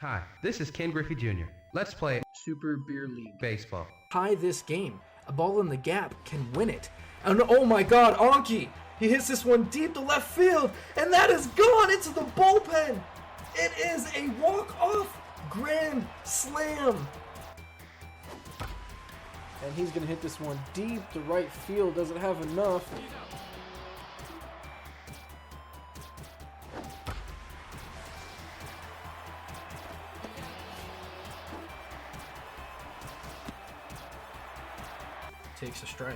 Hi, this is Ken Griffey Jr. Let's play Super Beer League baseball. Tie this game. A ball in the gap can win it. And oh my god, Anki! He hits this one deep to left field, and that is gone into the bullpen! It is a walk-off grand slam! And he's gonna hit this one deep to right field, doesn't have enough. Takes a strike.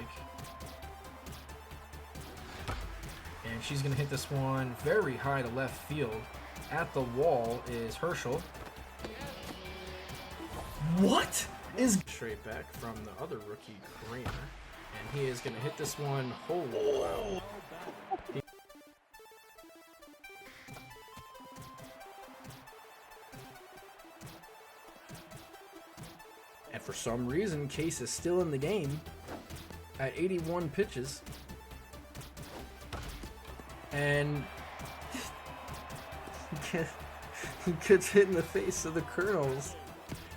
And she's going to hit this one very high to left field. At the wall is Herschel. What is straight back from the other rookie, Kramer. And he is going to hit this one. Holy wow. And for some reason, Case is still in the game at 81 pitches. And he gets hit in the face of the Kernels.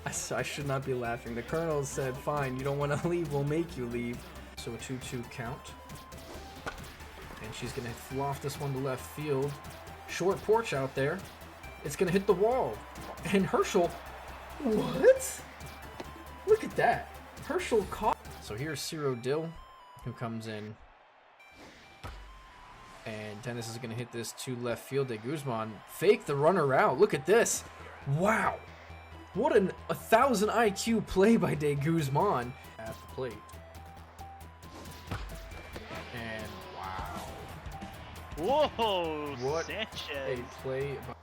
I should not be laughing. The Kernels said, fine, you don't want to leave, we'll make you leave. So a 2-2 count. And she's going to loft this one to left field. Short porch out there. It's going to hit the wall. And Herschel, what? Look at that. Herschel caught. So here's Ciro Dill, who comes in. And Dennis is going to hit this to left field. De Guzman fake the runner out. Look at this. Wow. What an 1,000 IQ play by De Guzman at the plate. And wow. Whoa, What Sanchez. a play by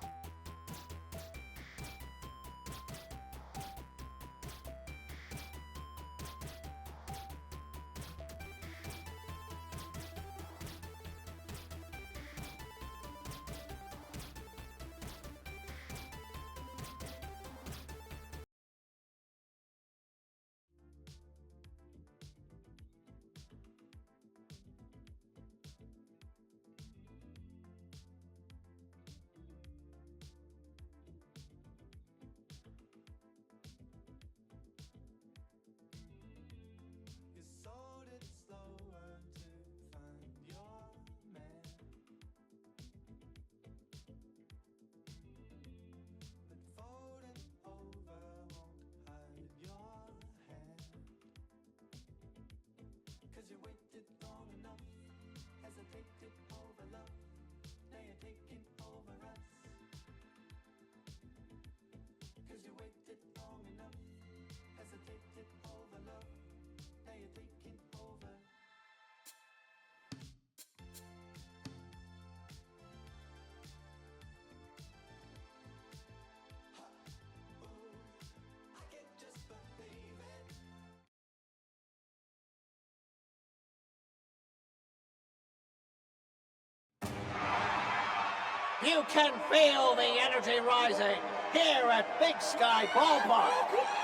You can feel the energy rising here at Big Sky Ballpark.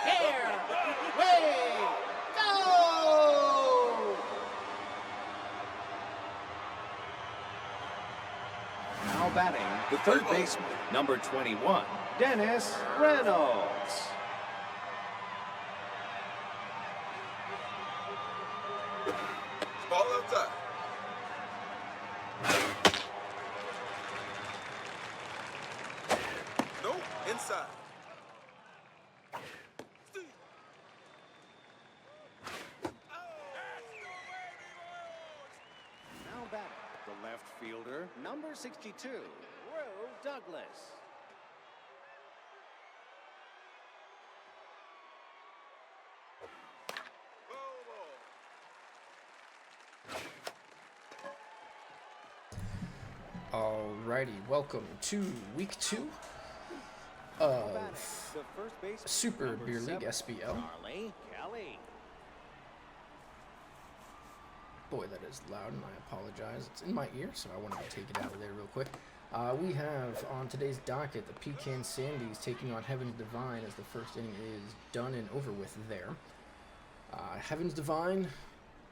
Here we go! Now batting, the third baseman, number 21, Dennis Reynolds. Ball outside. No, inside. Now batting, the left fielder, number 62, Rue Douglas. Alrighty, welcome to week 2 of Super Beer League SBL. Charlie Kelly. Boy, that is loud, and I apologize. It's in my ear, so I wanted to take it out of there real quick. We have on today's docket the Pecan Sandies taking on Heaven's Divine as the first inning is done and over with there. Heaven's Divine,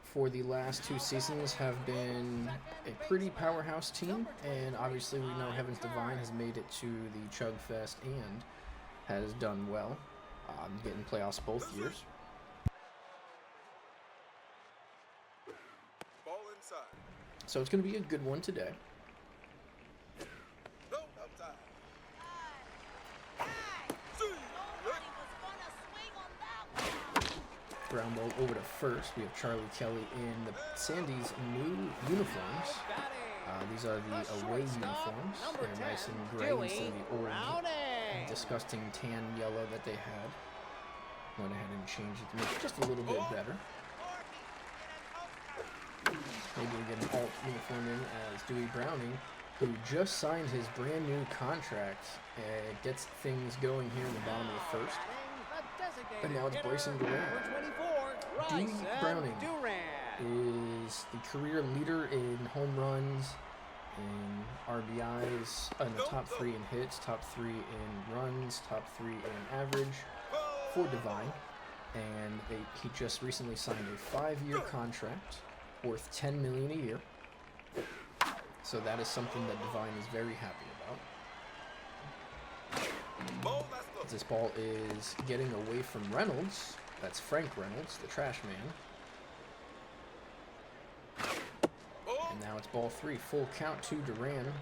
for the last 2 seasons, have been a pretty powerhouse team, and obviously we know Heaven's Divine has made it to the Chug Fest and has done well, getting playoffs both years. Ball inside. So it's going to be a good one today. No, outside. Ground ball over to first. We have Charlie Kelly in the Sandies' new uniforms. These are the away uniforms. They're nice and gray instead of the old disgusting tan yellow that they had. Went ahead and changed it to make it just a little bit better. Maybe we get an alt uniform in as Dewey Browning, who just signed his brand new contract. Gets things going here in the bottom of the first. And now it's Bryson Durant. Dewey Browning is the career leader in home runs, in RBIs, in the top 3 in hits, top 3 in runs, top 3 in average for Divine. And he just recently signed a 5-year contract worth $10 million a year. So that is something that Divine is very happy about. This ball is getting away from Reynolds. That's Frank Reynolds, the trash man. And now it's ball 3. Full count to Duran.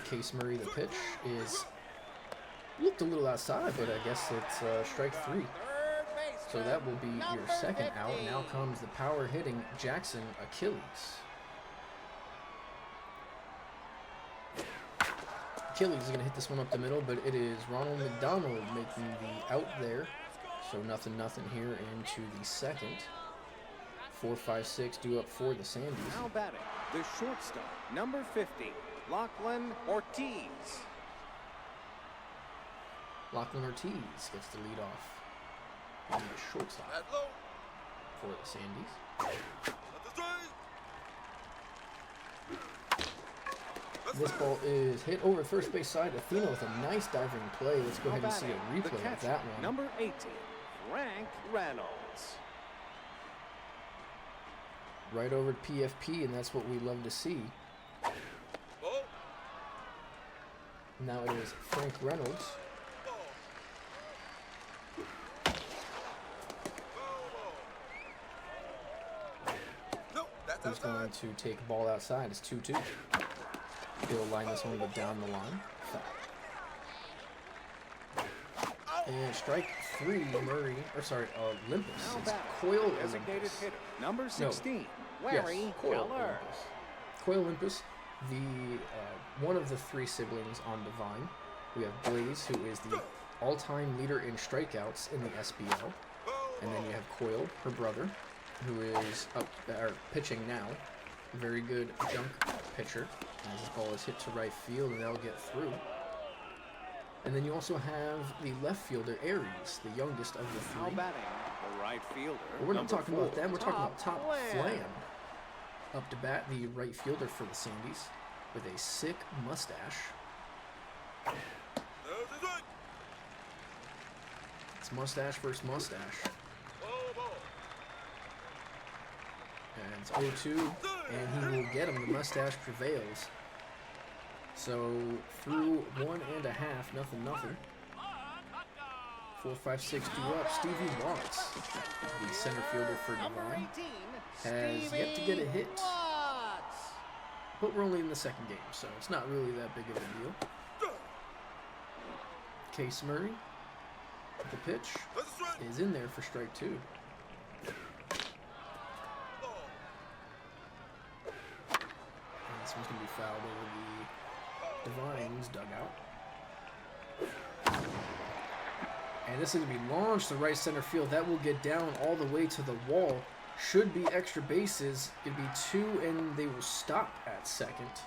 Case Murray, the pitch, is looked a little outside, but I guess it's strike 3. So that will be your second out. Now comes the power hitting Jackson Achilles. Achilles is going to hit this one up the middle, but it is Ronald McDonald making the out there. So nothing here into the second. 4-5-6 due up for the Sandies. Now batting, the shortstop, number 50, Lachlan Ortiz. Lachlan Ortiz gets the lead off on the shortstop for the Sandies. This ball is hit over first base side. Athena with a nice diving play. Let's go ahead and see a replay of that one. Number 18, Frank Reynolds. Right over to PFP, and that's what we love to see. Now it is Frank Reynolds. Who's going to take the ball outside? It's 2-2. He'll line this one down the line. And strike 3, Murray, Olympus. It's Coyle Olympus. Hitter, number 16, No. Larry Yes, Coyle Keller. Olympus. Coyle Olympus, the one of the 3 siblings on Divine. We have Blaze, who is the all-time leader in strikeouts in the SBL. And then you have Coyle, her brother, who is pitching now. Very good junk pitcher. As this ball is hit to right field, and that'll get through. And then you also have the left fielder, Aries, the youngest of the 3. Now batting, the right fielder. But we're not talking about them, we're talking about Top Top Flan. Flan. Up to bat, the right fielder for the Sandies, with a sick mustache. It's mustache versus mustache. And it's 0-2, and he will get him. The mustache prevails. So through 1 1/2, nothing. 4-5-6 due up. Stevie Watts, the center fielder for Divine, has yet to get a hit. But we're only in the second game, so it's not really that big of a deal. Case Murray, the pitch, is in there for strike 2. This one's going to be fouled over the Divine's dugout. And this is going to be launched to right center field. That will get down all the way to the wall. Should be extra bases. It'd be 2, and they will stop at second.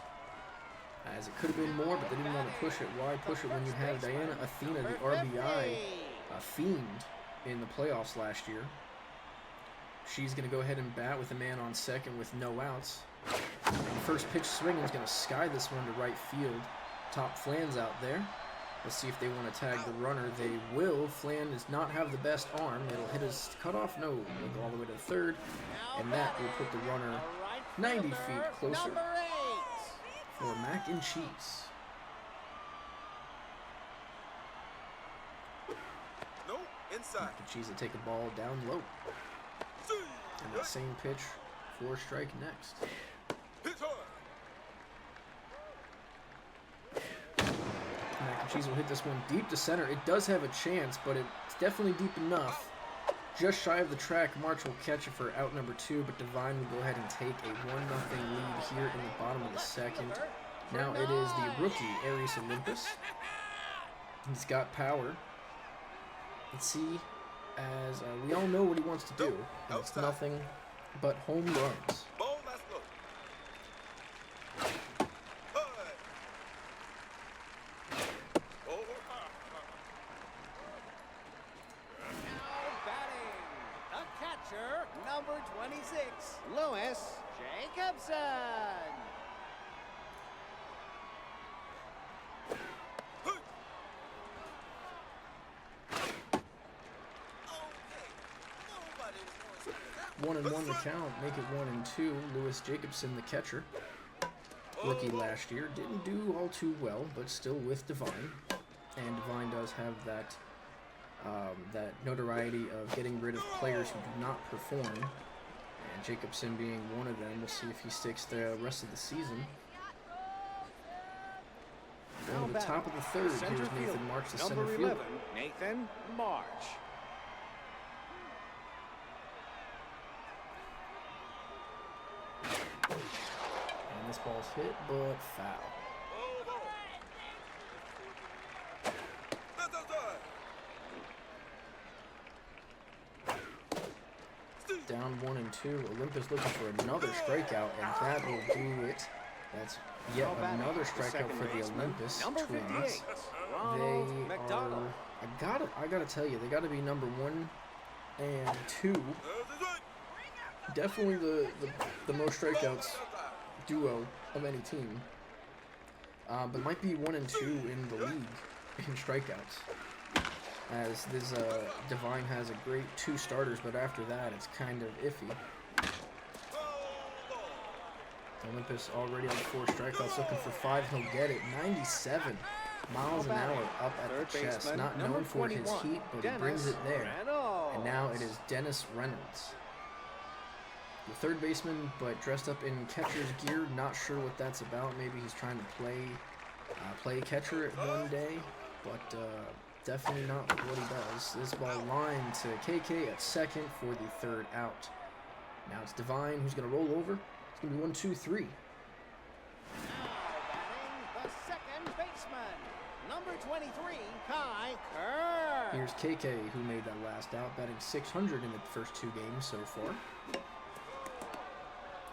As it could have been more, but they didn't want to push it. Why push it when you have Diana Athena, the RBI fiend in the playoffs last year? She's going to go ahead and bat with a man on second with no outs. And first pitch swinging is going to sky this one to right field. Top Flan's out there. Let's see if they want to tag the runner. They will. Flan does not have the best arm. It'll hit his cutoff. No, it'll go all the way to the third. And that will put the runner 90 feet closer for mac and cheese. Inside. Cheese to take the ball down low. And that same pitch for strike next. Pitch hard. Mac and Cheese will hit this one deep to center. It does have a chance, but it's definitely deep enough. Just shy of the track, March will catch it for out number 2, but Divine will go ahead and take a 1-0 lead here in the bottom of the second. Now it is the rookie, Aries Olympus. He's got power. Let's see, as we all know what he wants to do. And it's nothing but home runs. Ball that's low. Hard. Over. Now batting, the catcher, number 26, Louis Jacobson. Okay. 1-1 the count, make it 1-2. Louis Jacobson, the catcher. Rookie last year, didn't do all too well, but still with Divine. And Divine does have that that notoriety of getting rid of players who do not perform. And Jacobson being one of them. We'll see if he sticks the rest of the season. Going to the top of the third, here's Nathan March, the center Number fielder. 11, Nathan March. And this ball's hit, but foul. That's outside. Down 1-2. Olympus looking for another strikeout, and that will do it. That's yet another strikeout for the Olympus Number Twins. 58, They Ronald are. McDonald. I gotta tell you, they gotta be number 1 and 2. Definitely the most strikeouts duo of any team. But might be 1 and 2 in the league in strikeouts. As this Divine has a great 2 starters, but after that it's kind of iffy. Olympus already on 4 strikeouts, looking for 5. He'll get it. 97 miles an hour up at the chest. Not known for his heat, but he brings it there. And now it is Dennis Reynolds, the third baseman, but dressed up in catcher's gear. Not sure what that's about. Maybe he's trying to play catcher at one day, but definitely not what he does. This ball lined to KK at second for the 3rd out. Now it's Divine who's going to roll over. It's going to be 1, 2, 3. Now batting, the second baseman, number 23, Kai Kerr. Here's KK who made that last out, batting 600 in the first 2 games so far.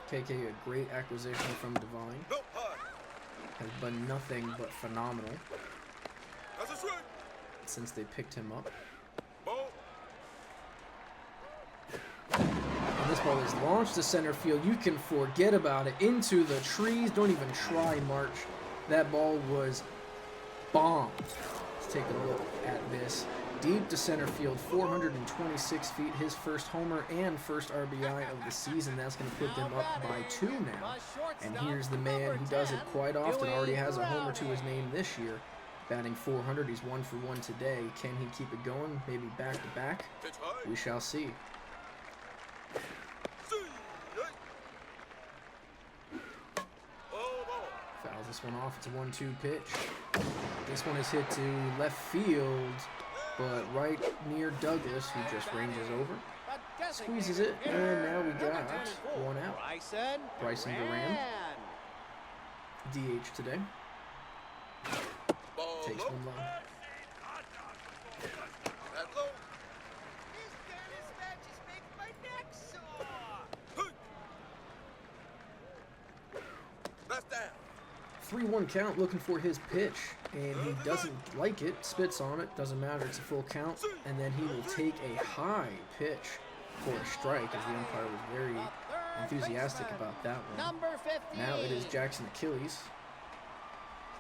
KK, a great acquisition from Divine. No hard. Has been nothing but phenomenal That's a strike. since they picked him up. Ball. And this ball is launched to center field. You can forget about it. Into the trees. Don't even try, March. That ball was bombed. Let's take a look at this. Deep to center field, 426 feet. His first homer and first RBI of the season. That's going to put them up by 2 now. And here's the man who does it quite often. Already has a homer to his name this year. Batting 400. He's 1 for 1 today. Can he keep it going? Maybe back to back? Pitch high. We shall see. Fouls this one off. It's a 1-2 pitch. This one is hit to left field, but right near Douglas, who just ranges over. Squeezes it, and now we got 1 out. Bryson Duran, DH today. Ball Takes low. 1 low. That's low. This tennis match is making my neck sore. Hey. That's down. 3-1 count, looking for his pitch, and he doesn't like it. Spits on it. Doesn't matter. It's a full count, and then he will take a high pitch for a strike, as the umpire was very enthusiastic about that one. Number 15. Now it is Jackson Achilles,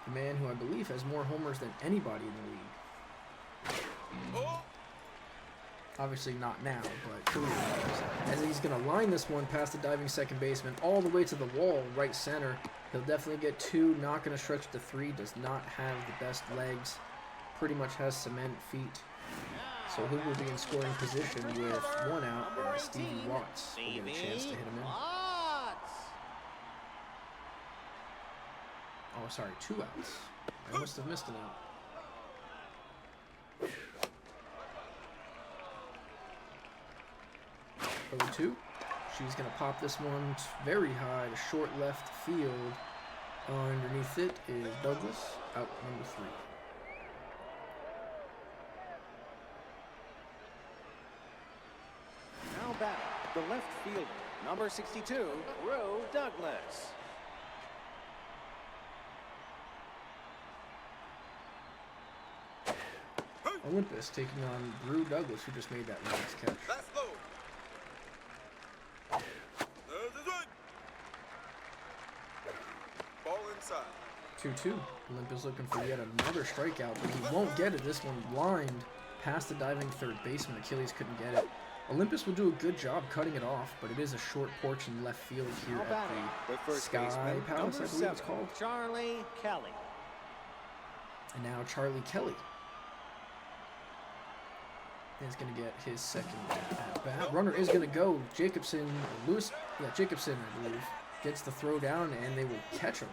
the man who I believe has more homers than anybody in the league. Oh. Obviously not now, but career wise. As he's going to line this one past the diving second baseman all the way to the wall, right center. He'll definitely get 2, not going to stretch to 3, does not have the best legs, pretty much has cement feet. So he will be in scoring position with 1 out, and Stevie Watts will get a chance to hit him in. Oh, sorry, 2 outs. I must have missed an out. Oh, 2. She's going to pop this one very high to short left field. Underneath it is Douglas, out number 3. Now batting, the left fielder, number 62, Rue Douglas. Olympus taking on Brew Douglas, who just made that last catch. That's low. There's the swing. Ball inside. 2-2. Olympus looking for yet another strikeout, but he won't get it. This one lined past the diving third baseman. Achilles couldn't get it. Olympus will do a good job cutting it off, but it is a short porch in left field here at the Sky Palace, I believe it's called. Charlie Kelly. And now Charlie Kelly is going to get his second at bat. Runner is going to go. Jacobson, Jacobson, I believe, gets the throw down, and they will catch him.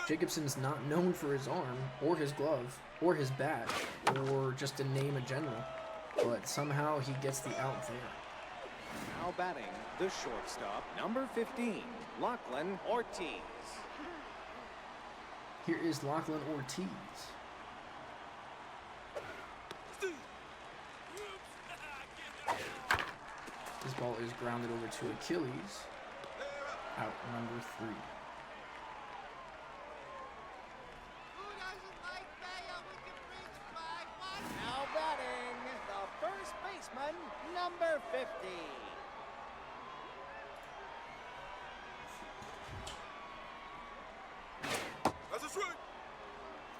Jacobson's not known for his arm, or his glove, or his bat, or just a name in general, but somehow he gets the out there. Now batting, the shortstop, number 15, Lachlan Ortiz. Here is Lachlan Ortiz. This ball is grounded over to Achilles, out number 3. Now batting, the first baseman, number 50. That's a swing.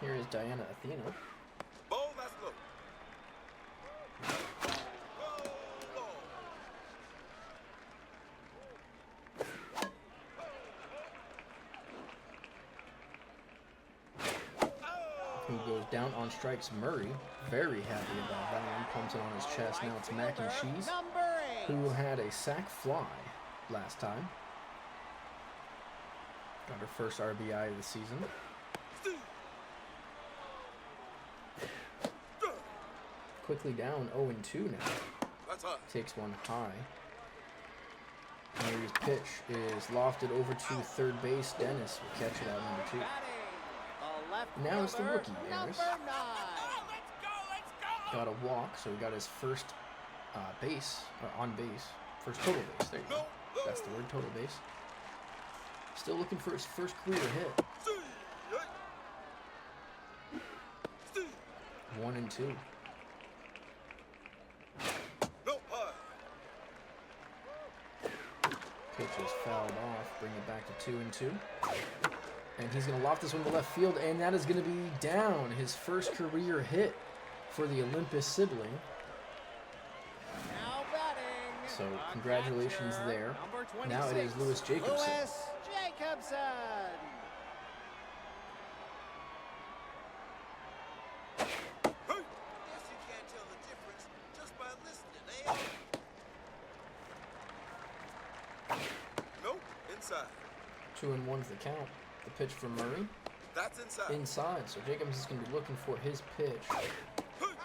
Here is Diana Athena. Ball, that's low. Who goes down on strikes. Murray, very happy about that one, pumps it on his chest. Now it's Mac and Cheese, Number 8. who had a sac fly last time. Got her first RBI of the season. Quickly down 0-2 now. That's high. Takes one high. Mary's pitch is lofted over to third base. Dennis will catch it out number 2. Now it's the rookie, Harris. Got a walk, so he got his first base, or on base. First total base, there you go. That's the word, total base. Still looking for his first career hit. 1-2. Pitch is fouled off, bring it back to 2-2. And he's going to loft this one to left field, and that is going to be down. His first career hit for the Olympus sibling. Now batting. So congratulations there. Now it is Lewis Jacobson. Lewis Jacobson. Guess you can't tell the difference just by listening, eh? Nope, inside. 2-1's the count. The pitch for Murray. That's inside. Inside. So Jacobs is going to be looking for his pitch.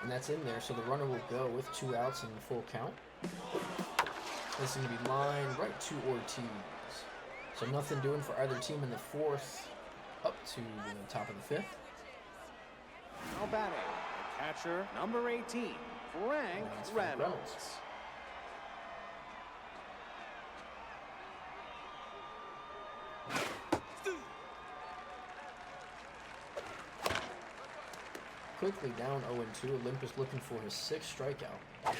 And that's in there. So the runner will go with 2 outs in the full count. This is going to be lined right to Ortiz. So nothing doing for either team in the 4th up to the top of the 5th. Now batting, the catcher, number 18, Frank That's Frank Reynolds. Quickly down 0-2. Olympus looking for his 6th strikeout. And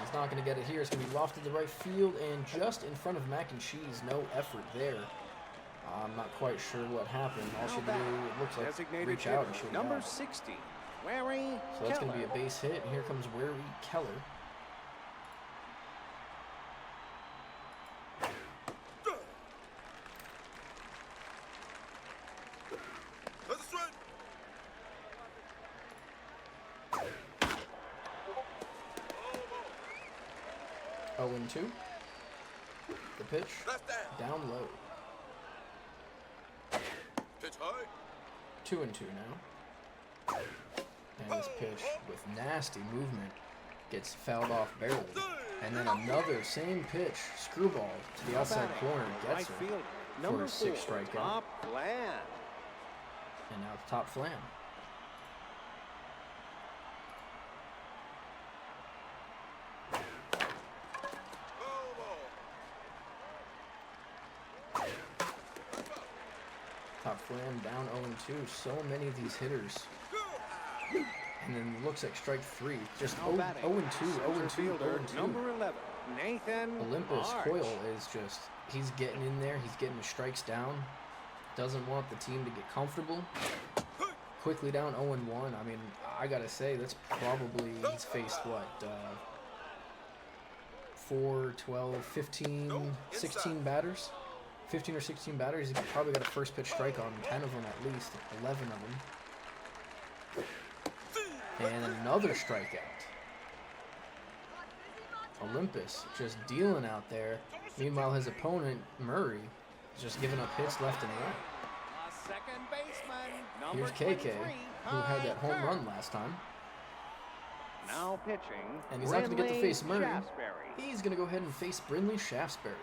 he's not going to get it here. It's going to be lofted to right field and just in front of Mac and Cheese. No effort there. I'm not quite sure what happened. All she had to do, it looks like, Designated reach hitter, out and shoot it number out. 60, Wary So that's going to Keller. be a base hit. And here comes Wary Keller. That's a swing. 0-2. The pitch. Left down. Down low. Pitch hard. 2-2 now. And this pitch with nasty movement gets fouled off barely. And then another same pitch, screwball to the outside corner, gets her for a 6th strikeout. Top Flan. And now it's top Flan. Top Flan down 0-2. So many of these hitters. And then it looks like strike 3. Just 0-2, 0-2, 0-2. Number 11, Nathan Olympus March. Coyle is just, he's getting in there. He's getting the strikes down. Doesn't want the team to get comfortable. Quickly down 0-1. I mean, I got to say, that's probably, he's faced what? 4, 12, 15, 16 batters? 15 or 16 batters. He's probably got a first pitch strike on 10 of them at least. 11 of them. And another strikeout. Olympus just dealing out there. Meanwhile, his opponent, Murray, is just giving up hits left and right. Second baseman, number Here's KK, 23, who had that home Kern. run last time. Now pitching. And he's not going to get to face Murray. Shaftesbury. He's going to go ahead and face Brindley Shaftesbury.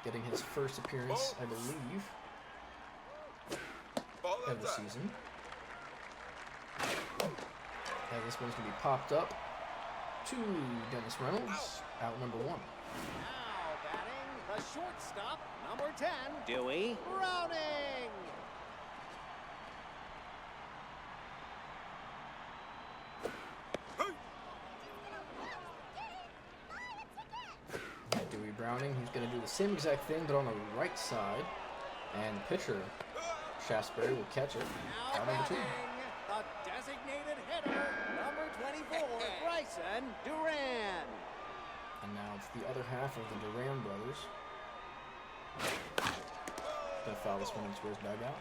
Getting his first appearance, I believe, Ball of the outside. season. And this one's going to be popped up to Dennis Reynolds, out number 1. Now batting, the shortstop, number 10, Dewey Browning. Dewey Browning, who's going to do the same exact thing, but on the right side. And the pitcher, Shaftesbury, will catch it. Now Out number 2. batting, the designated hitter, number 24, Bryson Duran. And now it's the other half of the Duran brothers. Gonna foul this one into his dugout.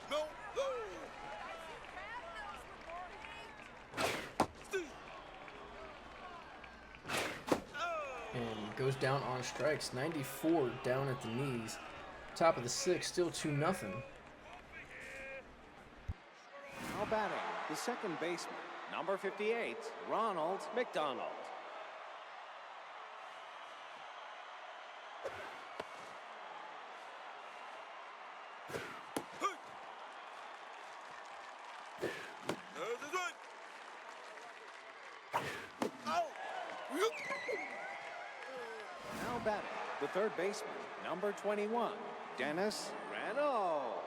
No, no. And goes down on strikes. 94 down at the knees. Top of the 6th, still 2-0. Now batting, the second baseman, number 58, Ronald McDonald. Now batting, the third baseman, number 21, Dennis Reynolds.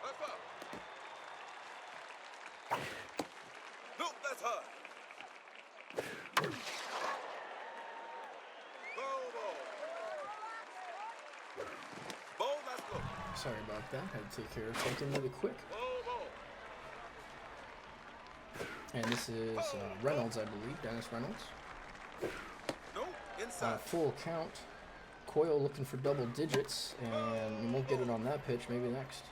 That's foul. No, that's hard. Ball, that's low. Sorry about that. Had to take care of something really quick. Ball. And this is Reynolds, I believe. Dennis Reynolds. No, On inside. a full count. Coyle looking for double digits, and he won't get it on that pitch. Maybe next.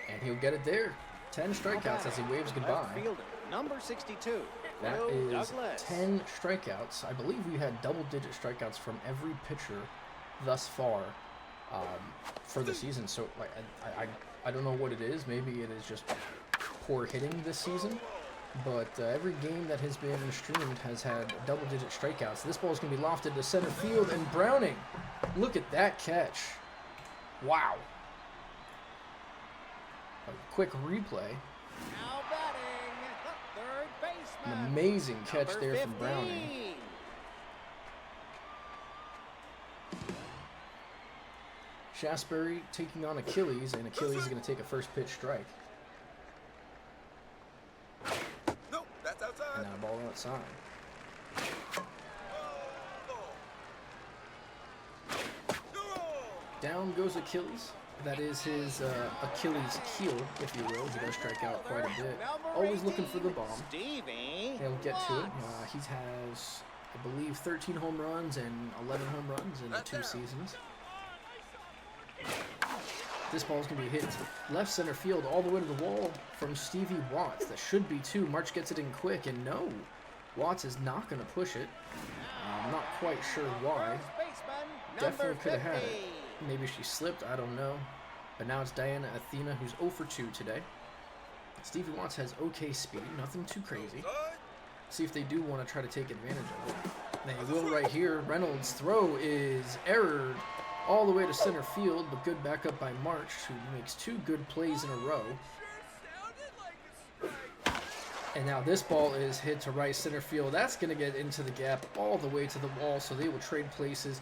And he'll get it there. 10 strikeouts as he waves goodbye. Left fielder, number 62, That Will is Douglas. 10 strikeouts. I believe we had double-digit strikeouts from every pitcher thus far for the season. So like, I don't know what it is. Maybe it is just poor hitting this season. But every game that has been streamed has had double-digit strikeouts. This ball is going to be lofted to center field, and Browning, look at that catch. Wow. A quick replay. Now batting, the third baseman. An amazing catch number there from 15. Browning. Shaftesbury taking on Achilles, and Achilles is going to take a first pitch strike. No, that's outside. And now ball outside. Down goes Achilles. That is his Achilles heel, if you will. He does strike out quite a bit. Always looking for the bomb. Stevie He'll get to it. Watts. He has, I believe, 13 home runs and 11 home runs in the 2 seasons. This ball's going to be hit left center field all the way to the wall from Stevie Watts. That should be two. March gets it in quick, and no. Watts is not going to push it. I'm not quite sure why. Definitely could have had it. Maybe she slipped, I don't know. But now it's Diana Athena who's 0 for 2 today. Stevie Watts has okay speed, nothing too crazy. See if they do want to try to take advantage of it. They will right here. Reynolds' throw is errored all the way to center field, but good backup by March, who makes 2 good plays in a row. And now this ball is hit to right center field. That's going to get into the gap all the way to the wall, so they will trade places.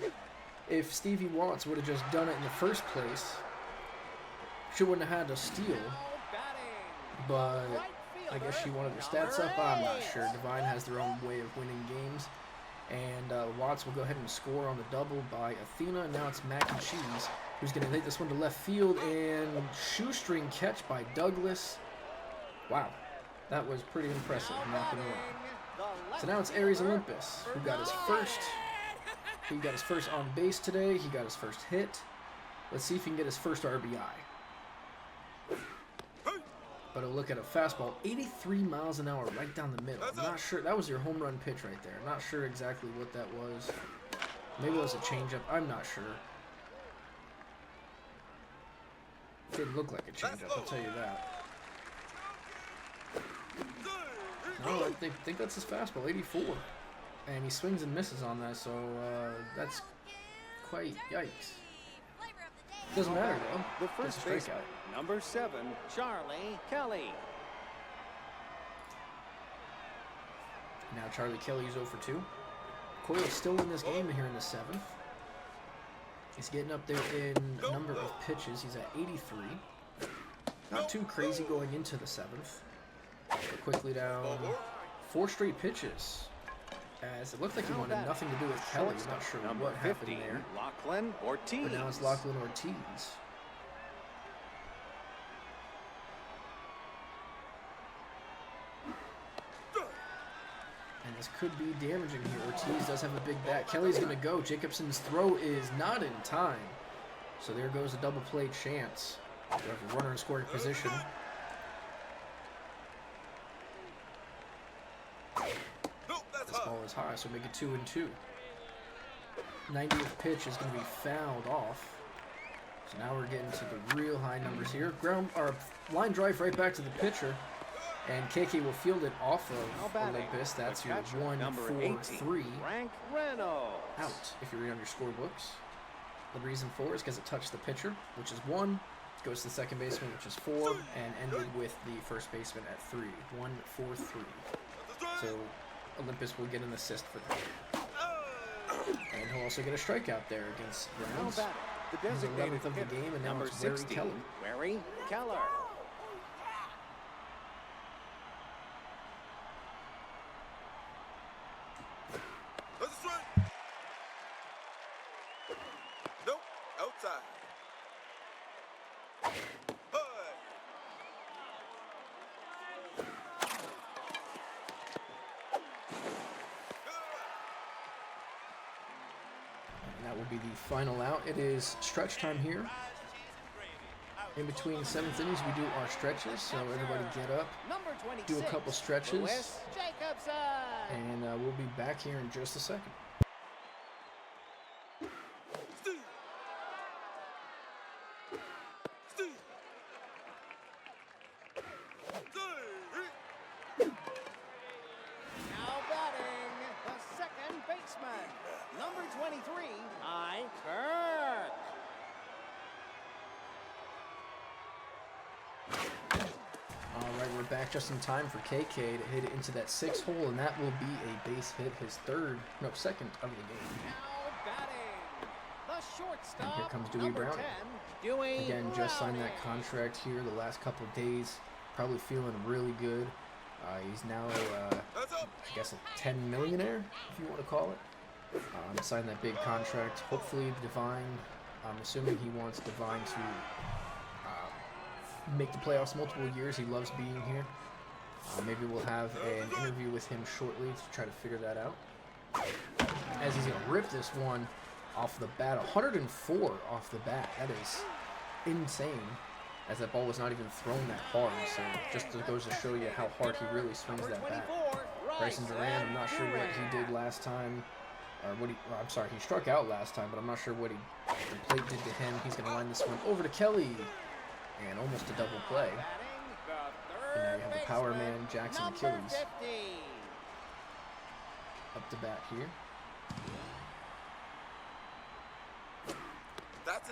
If Stevie Watts would have just done it in the first place, she wouldn't have had to steal. But I guess she wanted her stats up. I'm not sure. Divine has their own way of winning games. And Watts will go ahead and score on the double by Athena. Now it's Mac and Cheese who's going to hit this one to left field. And shoestring catch by Douglas. Wow. That was pretty impressive. Not going to lie. So now it's Aries Olympus who got his first. He got his first on base today. He got his first hit. Let's see if he can get his first RBI. But a look at a fastball, 83 miles an hour right down the middle. I'm not sure. That was your home run pitch right there. Not sure exactly what that was. Maybe it was a changeup. I'm not sure. Didn't look like a changeup, I'll tell you that. No, I think that's his fastball, 84. And he swings and misses on that, so that's quite yikes. Doesn't matter, though. The first baseman, number 7, Charlie Kelly. Now Charlie Kelly's 0 for 2. Coyle's still in this game here in the 7th. He's getting up there in number of pitches. He's at 83. Not too crazy going into the 7th. But quickly down 4 straight pitches. As it looked like he wanted nothing to do with Kelly. I'm not sure what happened there. Lachlan Ortiz. But now it's Lachlan Ortiz. And this could be damaging here. Ortiz does have a big bat. Kelly's going to go. Jacobson's throw is not in time. So there goes a double play chance. We have a runner in scoring position. This ball is high, so make it 2-2. 90th pitch is going to be fouled off. So now we're getting to the real high numbers here. Line drive right back to the pitcher. And KK will field it off of Olympus. That's your 1-4-3 out if you read on your scorebooks. The reason for is because it touched the pitcher, which is 1. Goes to the second baseman, which is 4, and ended with the first baseman at 3. 1-4-3. So Olympus will get an assist for that. And he'll also get a strikeout there against Browns. He's 11th of the game, and now it's Wary Keller. Wary Keller. Nope, outside. And that will be the final out. It is stretch time here. In between the 7th innings, we do our stretches. So everybody get up, do a couple stretches, and we'll be back here in just a second. Now batting, the second baseman, number 23, Kirk. Alright, we're back just in time for KK to hit it into that 6th hole, and that will be a base hit, his second of the game. Now batting, the shortstop, And here comes Dewey number Browning. 10, Dewey Again, just signed that Browning. contract here the last couple of days. Probably feeling really good. He's now, I guess, a 10 millionaire, if you want to call it. Signed that big contract. Hopefully, Divine, I'm assuming he wants Divine to make the playoffs multiple years. He loves being here. Maybe we'll have an interview with him shortly to try to figure that out. As he's going to rip this one off the bat. 104 off the bat. That is insane, as that ball was not even thrown that hard. So just goes to show you how hard he really swings that bat. Bryson Durant, I'm not sure what he did last time, or what I'm sorry, he struck out last time, but I'm not sure what the plate did to him. He's going to line this one over to Kelly, and almost a double play. And now you have the power man, Jackson Achilles, up to bat here.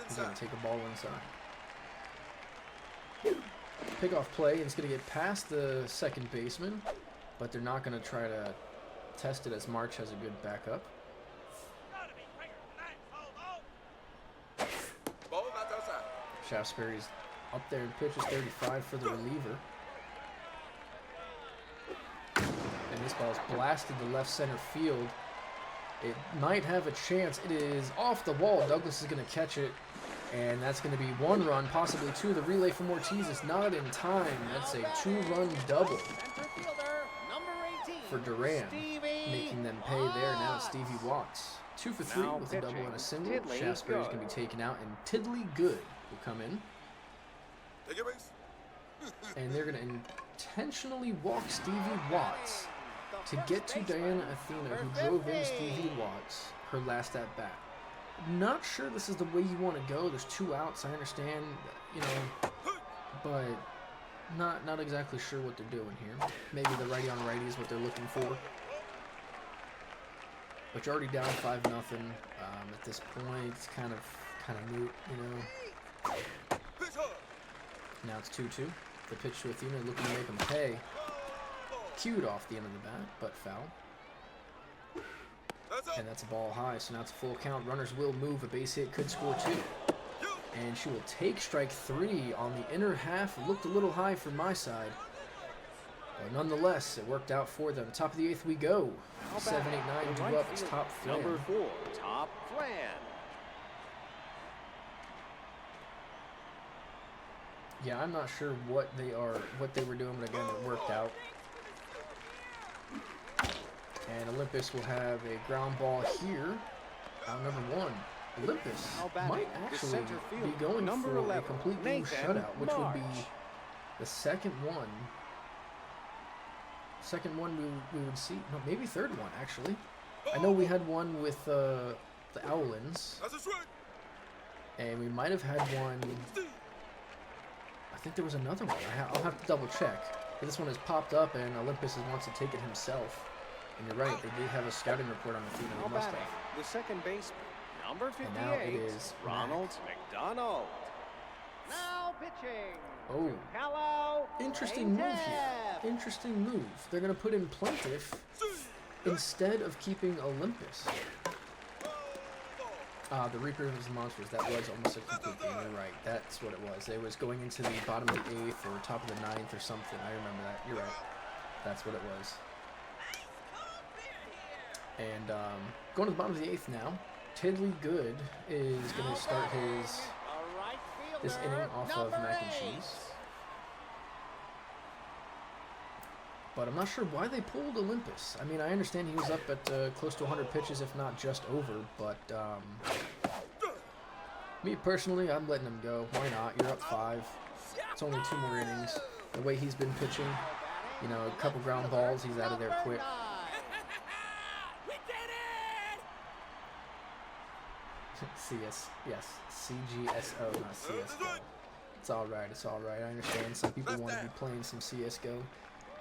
He's going to take a ball inside. Pickoff play, and it's going to get past the second baseman, but they're not going to try to test it as March has a good backup. Shaftesbury's up there and pitches 35 for the reliever. And this ball's blasted to left center field. It might have a chance. It is off the wall. Douglas is going to catch it, and that's going to be 1 run, possibly 2. The relay from Ortiz is not in time. That's a 2-run double for Duran, making them pay there. Now it's Stevie Watts. 2 for 3 with a double and a single. Shaftesbury's going to be taken out, and Tiddly Good will come in. And they're going to intentionally walk Stevie Watts to get to Diana Athena, who drove in Stevie Watts her last at bat. Not sure this is the way you want to go. There's 2 outs, I understand, you know, but not exactly sure what they're doing here. Maybe the righty on righty is what they're looking for. But you're already down 5-0 at this point. It's kind of moot, you know. Now it's 2-2. The pitch to Athena, looking to make him pay. Cued off the end of the bat, but foul. And that's a ball high, so now it's a full count. Runners will move. A base hit could score 2. And she will take strike 3 on the inner half. It looked a little high from my side, but nonetheless, it worked out for them. Top of the 8th we go. 7, 8, 9 due up. It's Top Flan. Number 4, Top Flan. Yeah, I'm not sure what they were doing, but again, it worked out. And Olympus will have a ground ball here. Out number 1. Olympus might actually be going for a complete game shutout, which would be the second one. Second one we would see. No, maybe third one, actually. I know we had one with the Owlins. And we might have had one. I think there was another one. I'll have to double check. But this one has popped up, and Olympus wants to take it himself. And you're right, they did have a scouting report on the team, and they must have. The second baseman, number 58, and now it is Ronald McDonald. Now pitching. Oh, Hello. interesting move here. Interesting move. They're going to put in Plaintiff instead of keeping Olympus. The Reaper of the Monsters, that was almost a complete game. You're right, that's what it was. It was going into the bottom of the 8th or top of the 9th or something. I remember that. You're right. That's what it was. And going to the bottom of the 8th now. Tiddly Good is going to start this inning off of Mac and Cheese. But I'm not sure why they pulled Olympus. I mean, I understand he was up at close to 100 pitches, if not just over. But me personally, I'm letting him go. Why not? You're up 5. It's only 2 more innings. The way he's been pitching, you know, a couple ground balls, he's out of there quick. CS, yes, CGSO, not CSGO. It's alright, I understand some people want to be playing some CSGO.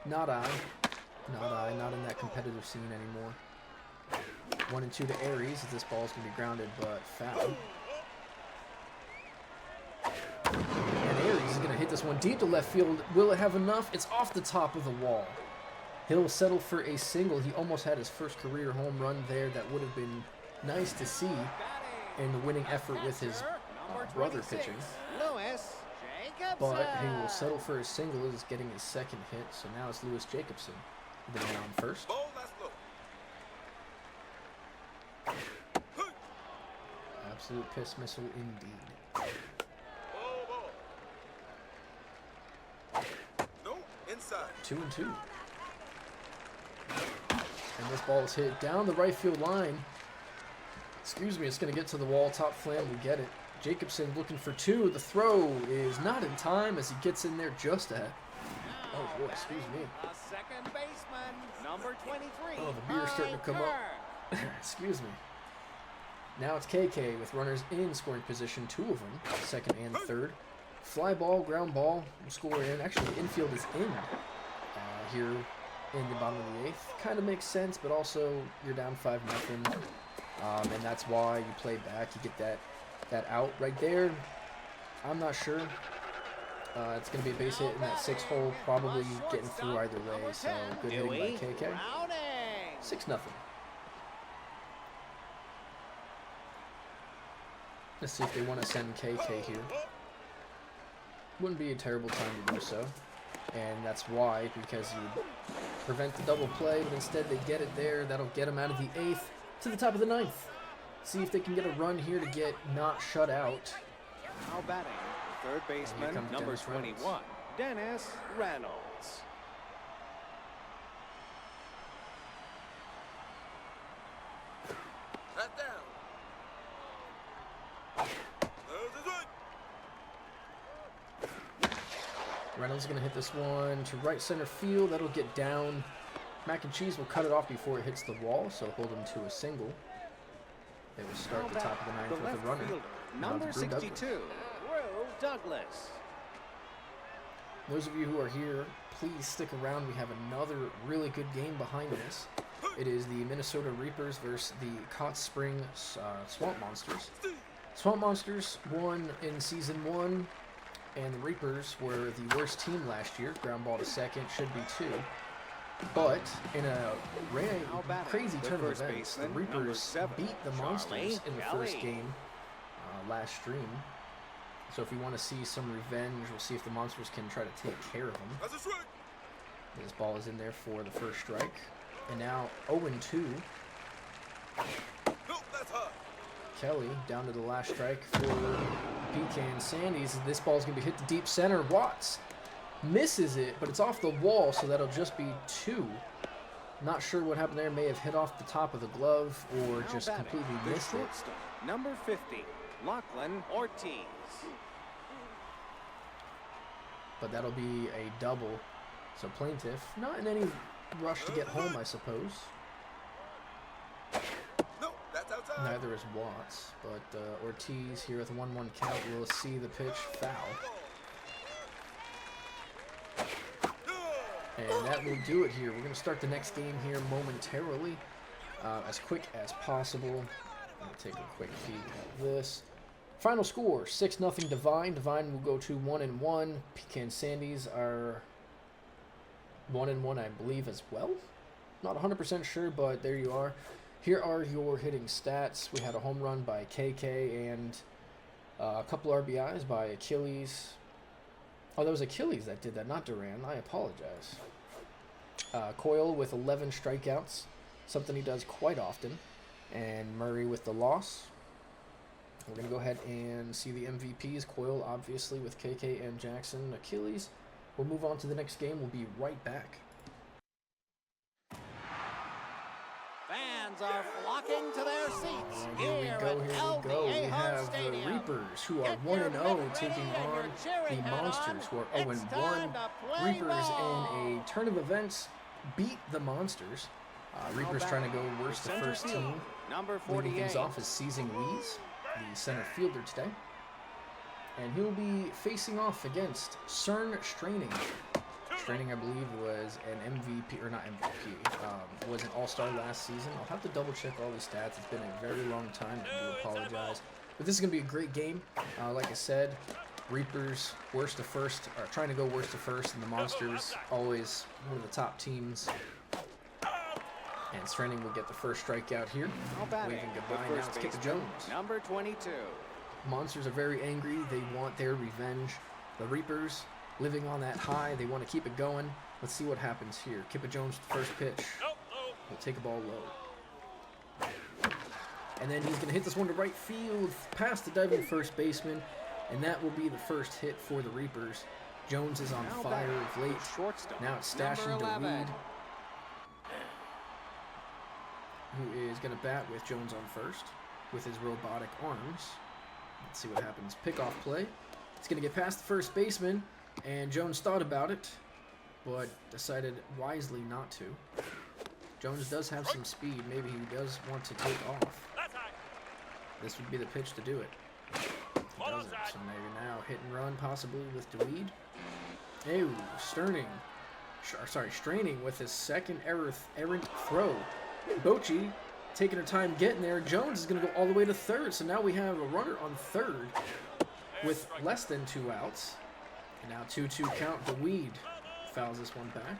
Not I, not in that competitive scene anymore. 1 and 2 to Aries, this ball's going to be grounded, but foul. And Aries is going to hit this one deep to left field. Will it have enough? It's off the top of the wall. He'll settle for a single. He almost had his first career home run there. That would have been nice to see. And the winning effort with his brother pitching. But he will settle for a single. Is getting his second hit. So now it's Lewis Jacobson, the man on first. Absolute piss missile indeed. No, inside. 2 and 2. And this ball is hit down the right field line. Excuse me, it's going to get to the wall. Top Flan will get it. Jacobson looking for two. The throw is not in time as he gets in there just ahead. Oh boy, excuse me. A second baseman, number 23. Oh, the beer's starting to come up. Excuse me. Now it's KK with runners in scoring position, two of them, second and third. Fly ball, ground ball, score in. Actually, the infield is in here in the bottom of the eighth. Kind of makes sense, but also you're down 5-0, and that's why you play back. You get that out right there. I'm not sure. It's going to be a base hit in that 6 hole, probably getting through either way. So good hitting by KK. 6-0. Let's see if they want to send KK here. Wouldn't be a terrible time to do so. And that's why, because you prevent the double play, but instead they get it there. That'll get them out of the 8th to the top of the 9th. See if they can get a run here to get not shut out. Now batting, the third baseman, number 21, Dennis Reynolds. Hat down. Reynolds is going to hit this one to right center field. That'll get down. Mac and Cheese will cut it off before it hits the wall, so hold him to a single. They will start the top of the 9th with a runner. Number 62, Drew Douglas. Those of you who are here, please stick around. We have another really good game behind us. It is the Minnesota Reapers versus the Cot Spring Swamp Monsters. Swamp Monsters won in Season 1, and the Reapers were the worst team last year. Ground ball to second, should be 2. But in a crazy turn of events, the Reapers beat the Monsters in the first game last stream. So if you want to see some revenge, we'll see if the Monsters can try to take care of them. This ball is in there for the first strike. And now 0-2. Kelly down to the last strike for Pecan Sandies. This ball's going to be hit to deep center. Watts misses it, but it's off the wall, so that'll just be 2. Not sure what happened there. May have hit off the top of the glove or just completely missed it. Number 50, Lachlan Ortiz. But that'll be a double. So Plaintiff, not in any rush to get home, I suppose. Neither is Watts, but Ortiz here with a 1-1 count will see the pitch foul. And that will do it here. We're going to start the next game here momentarily, as quick as possible. I'll take a quick peek at this. Final score, 6-0 Divine. Divine will go to 1-1. Pecan Sandies are 1-1, I believe, as well. Not 100% sure, but there you are. Here are your hitting stats. We had a home run by KK and a couple RBIs by Achilles. Oh, that was Achilles that did that, not Duran. I apologize. Coyle with 11 strikeouts, something he does quite often. And Murray with the loss. We're going to go ahead and see the MVPs. Coyle, obviously, with KK and Jackson. Achilles. We'll move on to the next game. We'll be right back. Fans are flocking to their seats. Here we go. We have the Reapers, who are 1-0, taking on the Monsters, who are 0-1. Reapers, in a turn of events, beat the Monsters. Reapers trying to go worst to first team. Leading things off is Seizing Lees, the center fielder today. And he'll be facing off against CERN Straining. Straining, I believe, was an MVP, or not MVP, was an all-star last season. I'll have to double-check all the stats. It's been a very long time. I do apologize. But this is going to be a great game. Like I said, Reapers worst to first, or trying to go worst to first, and the Monsters always one of the top teams. And Straining will get the first strikeout here. Waving goodbye. Now it's Kipper Jones. Number 22. Monsters are very angry. They want their revenge. The Reapers, living on that high, they want to keep it going. Let's see what happens here. Kipper Jones, first pitch. Will take a ball low. And then he's going to hit this one to right field, past the diving first baseman, and that will be the first hit for the Reapers. Jones is on fire of late. Now it's stashing to Weed, who is going to bat with Jones on first with his robotic arms. Let's see what happens. Pickoff play. It's going to get past the first baseman, and Jones thought about it, but decided wisely not to. Jones does have some speed. Maybe he does want to take off. This would be the pitch to do it. He doesn't, so maybe now hit and run possibly with DeWeed. Ew, straining with his second errant throw. Bochy taking her time getting there. Jones is going to go all the way to third, so now we have a runner on third with less than 2 outs. And now 2-2 count. DeWeed fouls this one back.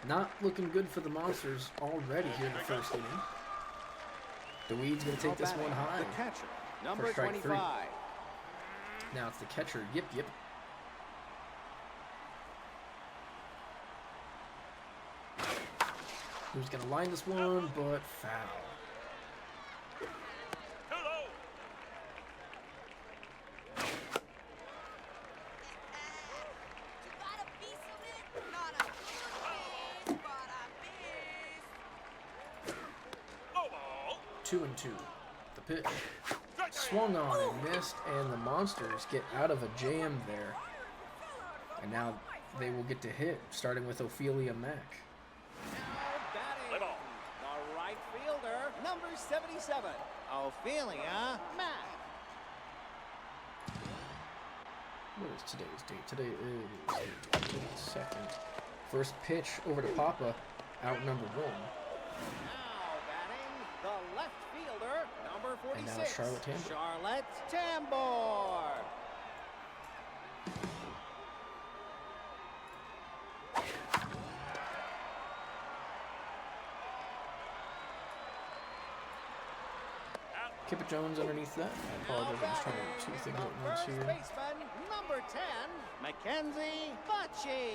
Not looking good for the Monsters already here in the first inning. DeWeed's going to take this one high. The catcher, number for strike 25. 3. Now it's the catcher, Yip. Who's going to line this one, but foul. Two and two. The pitch. Swung on and missed, and the Monsters get out of a jam there. And now they will get to hit, starting with Ophelia Mack. Batting, the right fielder, number 77, Ophelia Mack. What is today's date? Today is the 2nd. First pitch over to Papa, out number 1. Now batting, the left fielder, number 46, And now Charlotte Tambor. Charlotte Tambor. Kipper Jones underneath that. I apologize, I'm just trying to do 2 things at once First here. baseman, number 10, Mackenzie Bochy.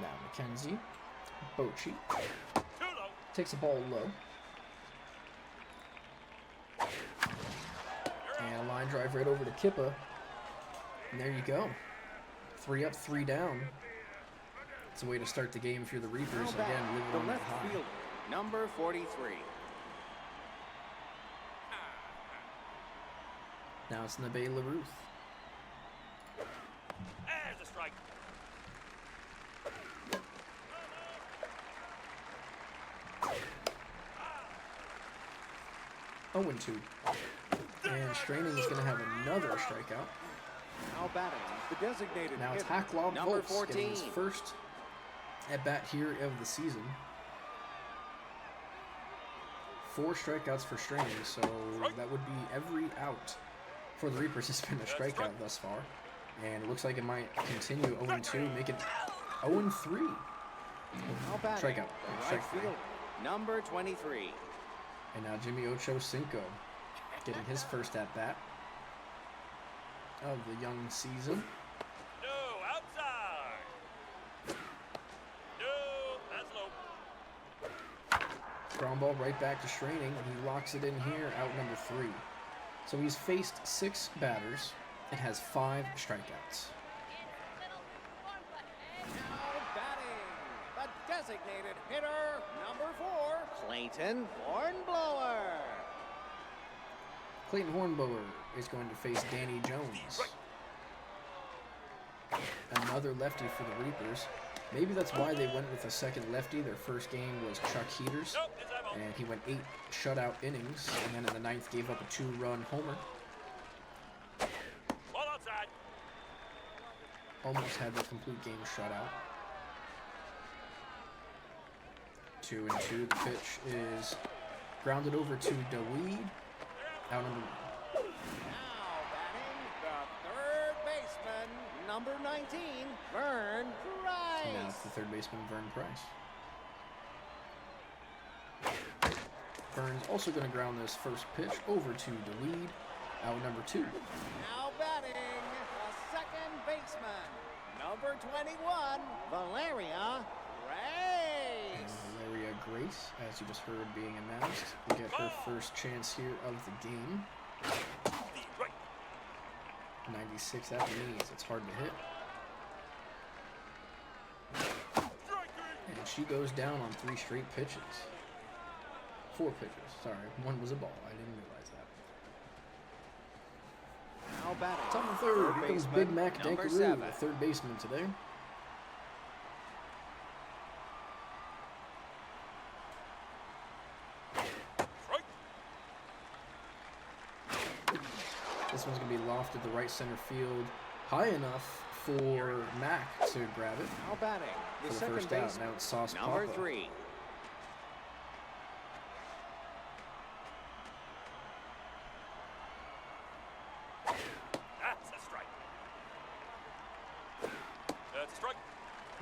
Now Mackenzie. Bochy. Takes the ball low. And a line drive right over to Kippa. And there you go. 3 up, 3 down. It's a way to start the game if you're the Reapers. Now Again, batting, leave it the on that left high. fielder, number 43. Now it's Nabe LaRuth. There's a strike. 0-2. And Straining is going to have another strikeout. Now batting, the designated Now it's hitter, Hacklob number Volks getting his 14. first at-bat here of the season. 4 strikeouts for Straining, so that would be every out for the Reapers has been a strikeout thus far. And it looks like it might continue 0-2, make it 0-3. Now batting, Strikeout. the Strike right 3. fielder, number 23. And now Jimmy Ocho Cinco getting his first at-bat of the young season. No, outside. No, that's low. Ground ball right back to Straining. He locks it in here, out number 3. So he's faced 6 batters and has 5 strikeouts. Now batting, the designated hitter, number 4, Clayton Hornblower. Clayton Hornblower is going to face Danny Jones. Another lefty for the Reapers. Maybe that's why they went with a second lefty. Their first game was Chuck Heaters, Nope, it's that ball. and he went 8 shutout innings, and then in the 9th gave up a 2-run homer. Ball outside. Almost had the complete game shutout. 2-2. The pitch is grounded over to DeWeed. Out number 1. Now batting, the third baseman, number 19, Vern And now it's Price. the third baseman, Vern Price. Vern's also going to ground this first pitch over to DeWeed. Out number 2. Now batting, the second baseman, number 21, Valeria Grace. And Valeria Grace, as you just heard being announced, will get her first chance here of the game. The right. 96 at the knees. It's hard to hit. Strike 3. And she goes down on 3 straight pitches. 4 pitches. Sorry, 1 was a ball. I didn't realize that. Now batting. Top of the third. Here comes Big baseman, Mac number Dankaroo, 7. the third baseman today. Strike. This one's going to be lofted to right center field, high enough for Mac to grab it Now batting. for The the second first out. baseman, Now it's Sauce number Papa. 3. That's a strike. That's a strike.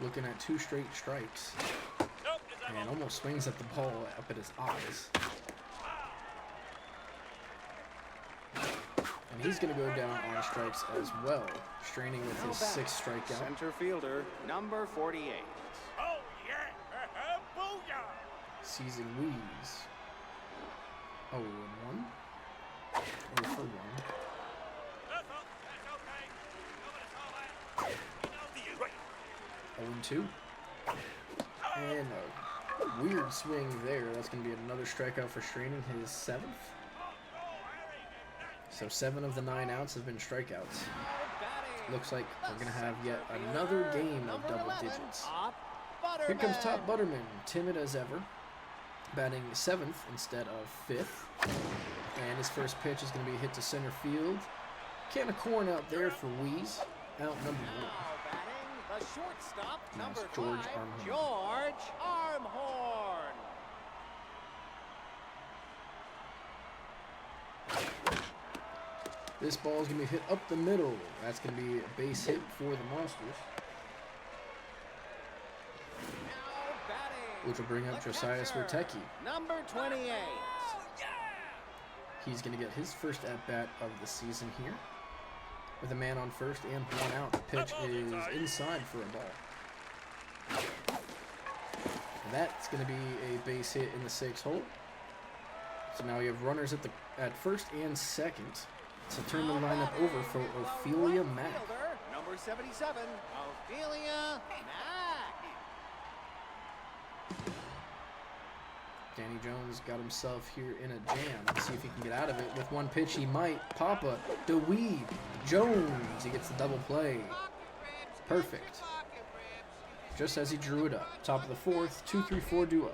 Looking at 2 straight strikes. Nope, is that And one? almost swings at the ball up at his eyes. And he's going to go down on strikes as well, straining with Now his batting. 6th strikeout. Center fielder, number 48. Oh, yeah. Booyah. Seizing Wheeze. 0-1. 0 for 1. That's all. That's okay. Nobody saw that. He knows the right. 0-2. And a weird swing there. That's going to be another strikeout for straining, his 7th. So 7 of the 9 outs have been strikeouts. Looks like we're going to have yet another game of double digits. Here comes Top Butterman, timid as ever, batting 7th instead of 5th. And his first pitch is going to be hit to center field. Can of corn out there for Wheeze. Out number 1. Batting the shortstop, Now it's number George 5, Armhorn. George Armhorn. This ball is going to be hit up the middle. That's going to be a base hit for the Monsters, Now batting. which will bring up the Josiah catcher, Swertecki. number 28. He's going to get his first at-bat of the season here. With a man on first and 1 out. The pitch is inside for a ball. And that's going to be a base hit in the 6th hole. So now we have runners at first and second. So turn the lineup over for Ophelia Mack. Fielder, number 77, Ophelia Mack. Danny Jones got himself here in a jam. Let's see if he can get out of it. With 1 pitch, he might. Papa, DeWeeb, Jones. He gets the double play. Perfect. Just as he drew it up. Top of the 4th, 2-3-4 duo.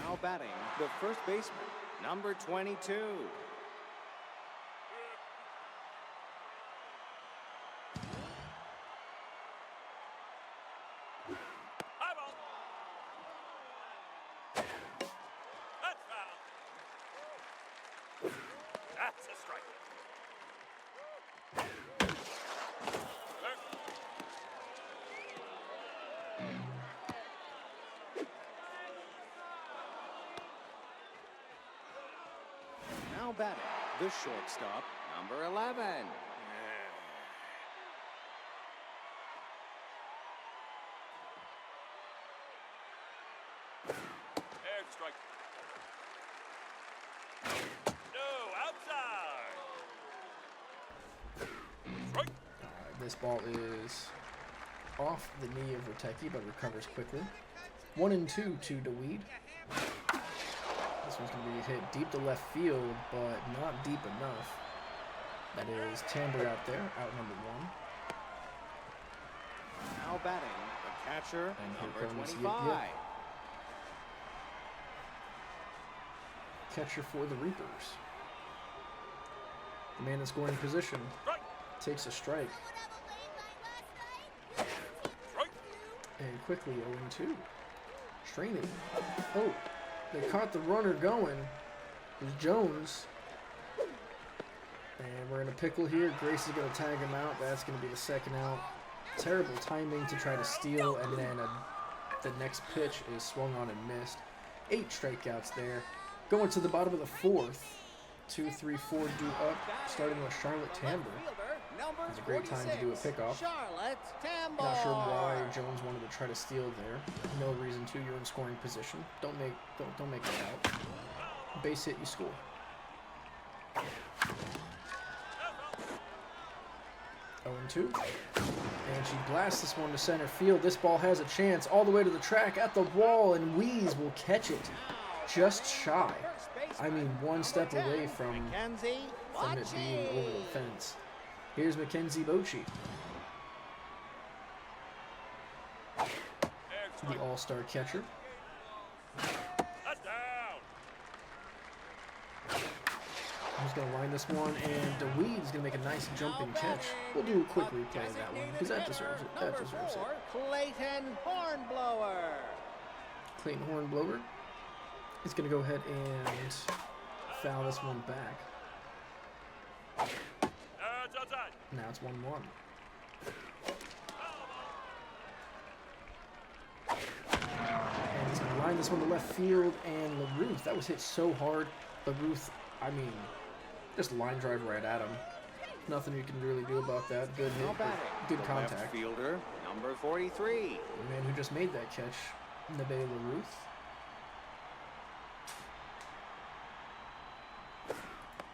Now batting, the first baseman, number 22. High ball. That's foul. That's a strike. Now batting, the shortstop, number 11. There's a strike. No, outside. Strike. This ball is off the knee of Rotecki, but recovers quickly. 1-2 to DeWeed. This one's going to be hit deep to left field, but not deep enough. That is Tamber out there, out number 1. Now batting, the catcher, And here number comes 25. Yip. Catcher for the Reapers. The man in scoring position Strike. takes a strike. Strike. And quickly 0-2. Straining. Oh, they caught the runner going. It was Jones. And we're in a pickle here. Grace is going to tag him out. That's going to be the 2nd out. Terrible timing to try to steal, and then the next pitch is swung on and missed. 8 strikeouts there. Going to the bottom of the 4th. 2-3-4 due up, starting with Charlotte Tamber. It's a great time to do a pickoff. Charlotte Tamber. Not sure why Jones wanted to try to steal there. No reason to. You're in scoring position. Don't make it out. Base hit, you score. Oh, 2. And she blasts this one to center field. This ball has a chance all the way to the track at the wall, and Wheeze will catch it just shy. I mean, 1 step away from Mackenzie it being over the fence. Here's Mackenzie Bochy, the all-star catcher. That's down. He's going to line this one, and DeWeed's going to make a nice jumping catch. We'll do a quick replay of that one, because that deserves it. That deserves it. Clayton Hornblower. Clayton Hornblower is going to go ahead and foul this one back. It's outside. Now it's 1-1. And he's going to line this one to left field, and LaRuth, that was hit so hard. LaRuth, I mean, just line drive right at him. Nothing you can really do about that. Good hit, good contact. Left fielder, number 43. The man who just made that catch, Nebe LaRuth.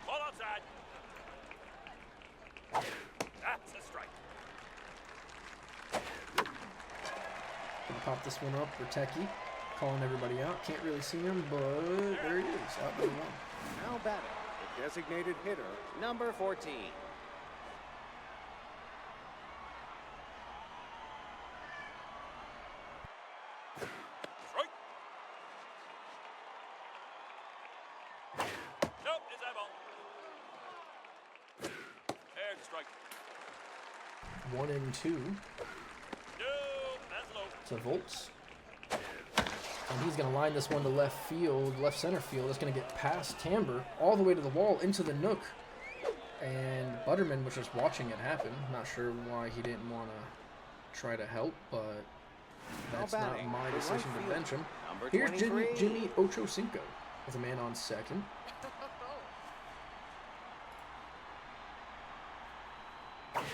Ball outside. That's a strike. Gonna pop this one up for Techie, calling everybody out. Can't really see him, but there he is, out by 1. Now batting, the designated hitter, number 14. Strike. Nope, it's that ball. There's a strike. 1 and 2 Nope, that's low. to Volts. And he's going to line this one to left field, left center field. It's going to get past Tamber, all the way to the wall, into the nook. And Butterman was just watching it happen. Not sure why he didn't want to try to help, but that's not my decision to bench him. Here's Jimmy Ochocinco with a man on second. There's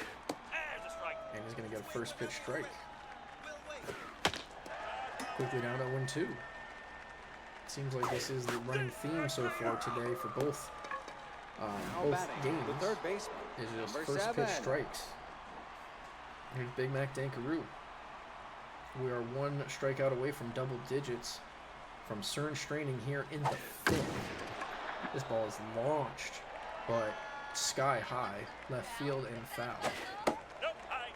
a strike. And he's going to get a first pitch strike. Quickly down to 1-2. Seems like this is the running theme so far today for both games. The third baseman, Is just number first 7. pitch strikes. Here's Big Mac Dankaroo. We are 1 strikeout away from double digits from Cern Straining here in the 5th. This ball is launched, but sky high, left field and foul. Nope, high.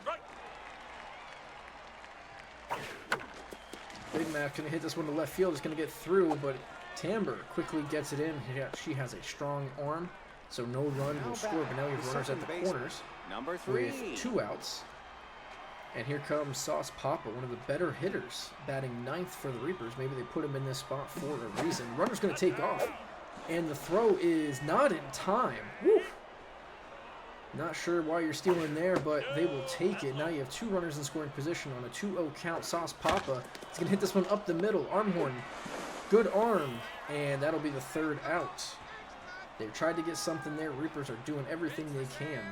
Strike. Big Mac gonna hit this one to left field. It's gonna get through, but Tamber quickly gets it in. She has a strong arm, so no run will score. But now we have runners at the corners Number 3. with 2 outs. And here comes Sauce Papa, one of the better hitters, batting 9th for the Reapers. Maybe they put him in this spot for a reason. Runner's gonna take off, and the throw is not in time. Woo! Not sure why you're stealing there, but they will take it. Now you have 2 runners in scoring position on a 2-0 count. Sauce Papa is going to hit this one up the middle. Arm horn. Good arm. And that'll be the 3rd out. They've tried to get something there. Reapers are doing everything they can.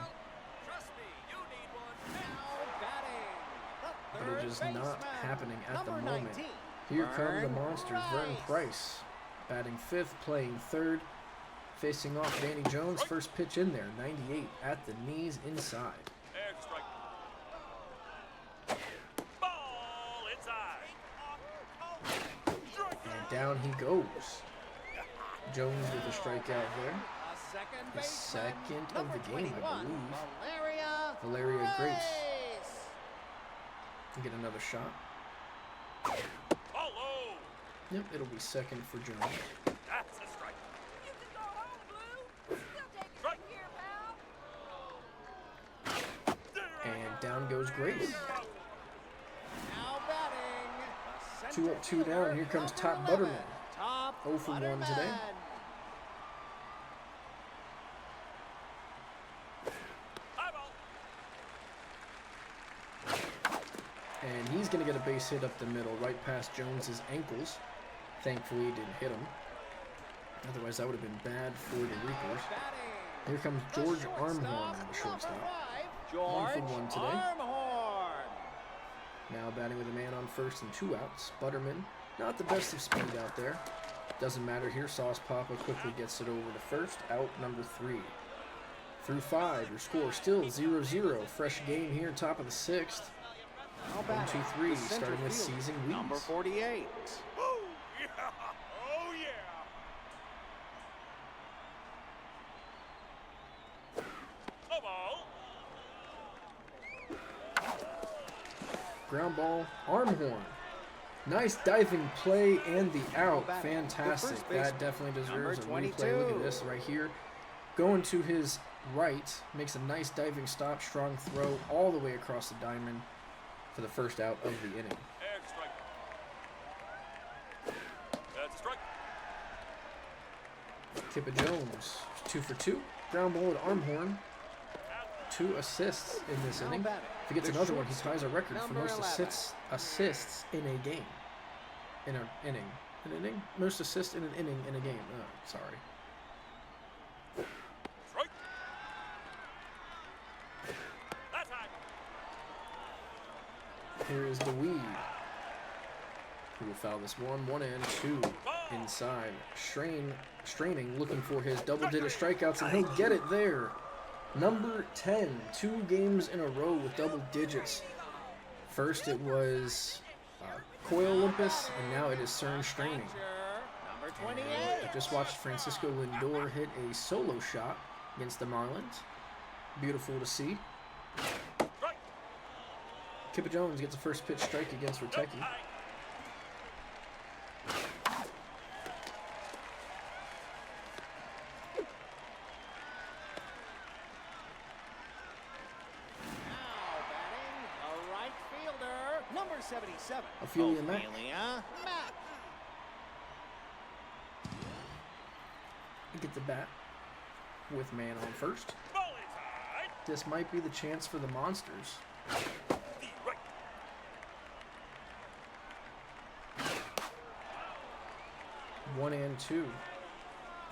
But it is not happening at the moment. Here come the monsters. Vernon Price batting 5th, playing 3rd. Facing off Danny Jones, first pitch in there, 98 at the knees inside. There's a strike. Ball inside. And down he goes. Jones with a strikeout there. The second of the game, I believe. Valeria Grace. Get another shot. Ball low. Yep, it'll be second for Jones. That's a strike. Strike. And down goes Grace. Now batting. 2 up, 2 down. Here comes Top Butterman. Top 0 for 1 Butterman. today. High ball. And he's going to get a base hit up the middle, right past Jones's ankles. Thankfully, he didn't hit him. Otherwise, that would have been bad for the Reapers. Here comes George Armhorn at the shortstop. 1 for 1 today. Armhorn. Now batting with a man on first and 2 outs. Butterman, not the best of speed out there. Doesn't matter here. Sauce Papa quickly gets it over to first. Out number 3. Through 5, your score still 0-0. Fresh game here, top of the 6th. 1, 2, 3, starting with season weeks. Number 48. Oh, yeah. Oh, yeah. ground ball, arm horn. Nice diving play and the out. Fantastic. That definitely deserves a replay. Look at this right here. Going to his right, makes a nice diving stop, strong throw all the way across the diamond for the first out of the inning. There's a strike. That's a strike. Kipper Jones, 2 for 2. Ground ball with arm horn. 2 assists in this inning. If he gets another one, he ties a record for most assists in a game. In an inning. An inning? Most assists in an inning in a game. Oh, sorry. Strike. That's high. Here is the weed. Who will foul this one? 1 and 2 inside. Straining, looking for his double-digit strikeouts, and he'll get it there. Number 10, 2 games in a row with double digits. First it was Coil Olympus, and now it is CERN Straining. Number 28. I just watched Francisco Lindor hit a solo shot against the Marlins. Beautiful to see. Strike. Kipper Jones gets a first pitch strike against Riteki. High. Now batting, a right fielder, number 77. Ophelia Mack. Mack. He gets the bat with man on first. Ball inside. This might be the chance for the Monsters. The right. 1 and 2.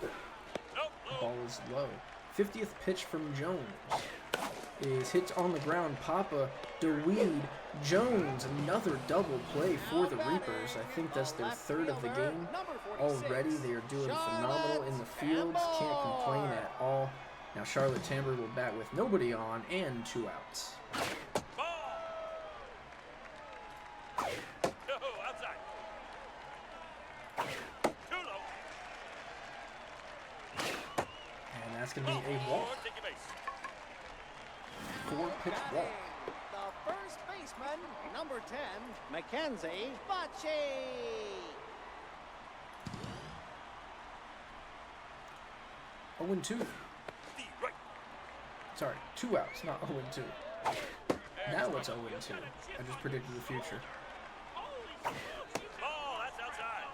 Nope. Ball is low. 50th pitch from Jones is hit on the ground. Papa, DeWeed, Jones, another double play for the Reapers. I think that's their third of the game already. They are doing phenomenal in the fields. Can't complain at all. Now Charlotte Tamber will bat with nobody on and 2 outs. Ball. Oh, outside. Too low. And that's going to be a walk. Take your base. 4-pitch walk. The first baseman, number 10, Mackenzie Bocce. 0-2. The right. Sorry, 2 outs, not 0-2. Now it's 0-2. I just predicted the future. Ball, that's outside.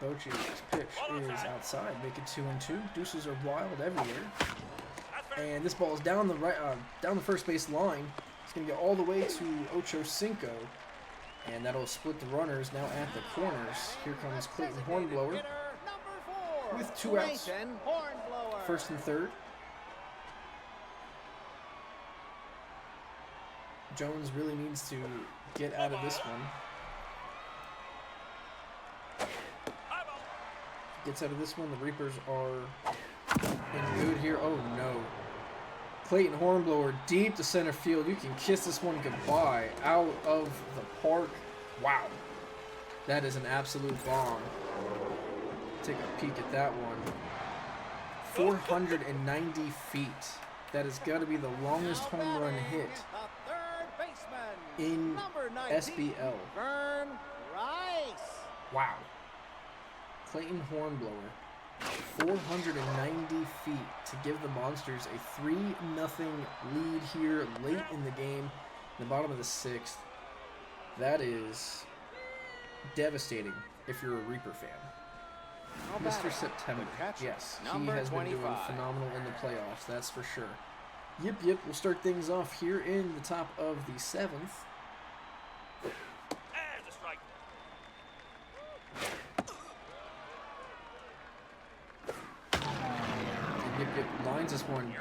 Bocce's pitch is outside, make it 2-2. Deuces are wild everywhere. That's fair. And this ball is down the first base line. It's gonna get all the way to Ocho Cinco, and that'll split the runners now at the corners. Here comes Clayton Hornblower Hitter, number 4, with 2 outs. Clayton Hornblower. First and third. Jones really needs to get out of this one. High ball. Gets out of this one. The Reapers are in good here. Oh no. Clayton Hornblower deep to center field. You can kiss this one goodbye. Out of the park. Wow. That is an absolute bomb. Take a peek at that one. 490 feet. That has got to be the longest home run hit The third baseman, in number 19, SBL. Vern Rice. Wow. Clayton Hornblower. 490 feet to give the Monsters a 3-0 lead here late in the game, in the bottom of the 6th. That is devastating if you're a Reaper fan. Mr. September, yes, he has been doing phenomenal in the playoffs, that's for sure. Yep, we'll start things off here in the top of the 7th. There's a strike. And Yip lines this one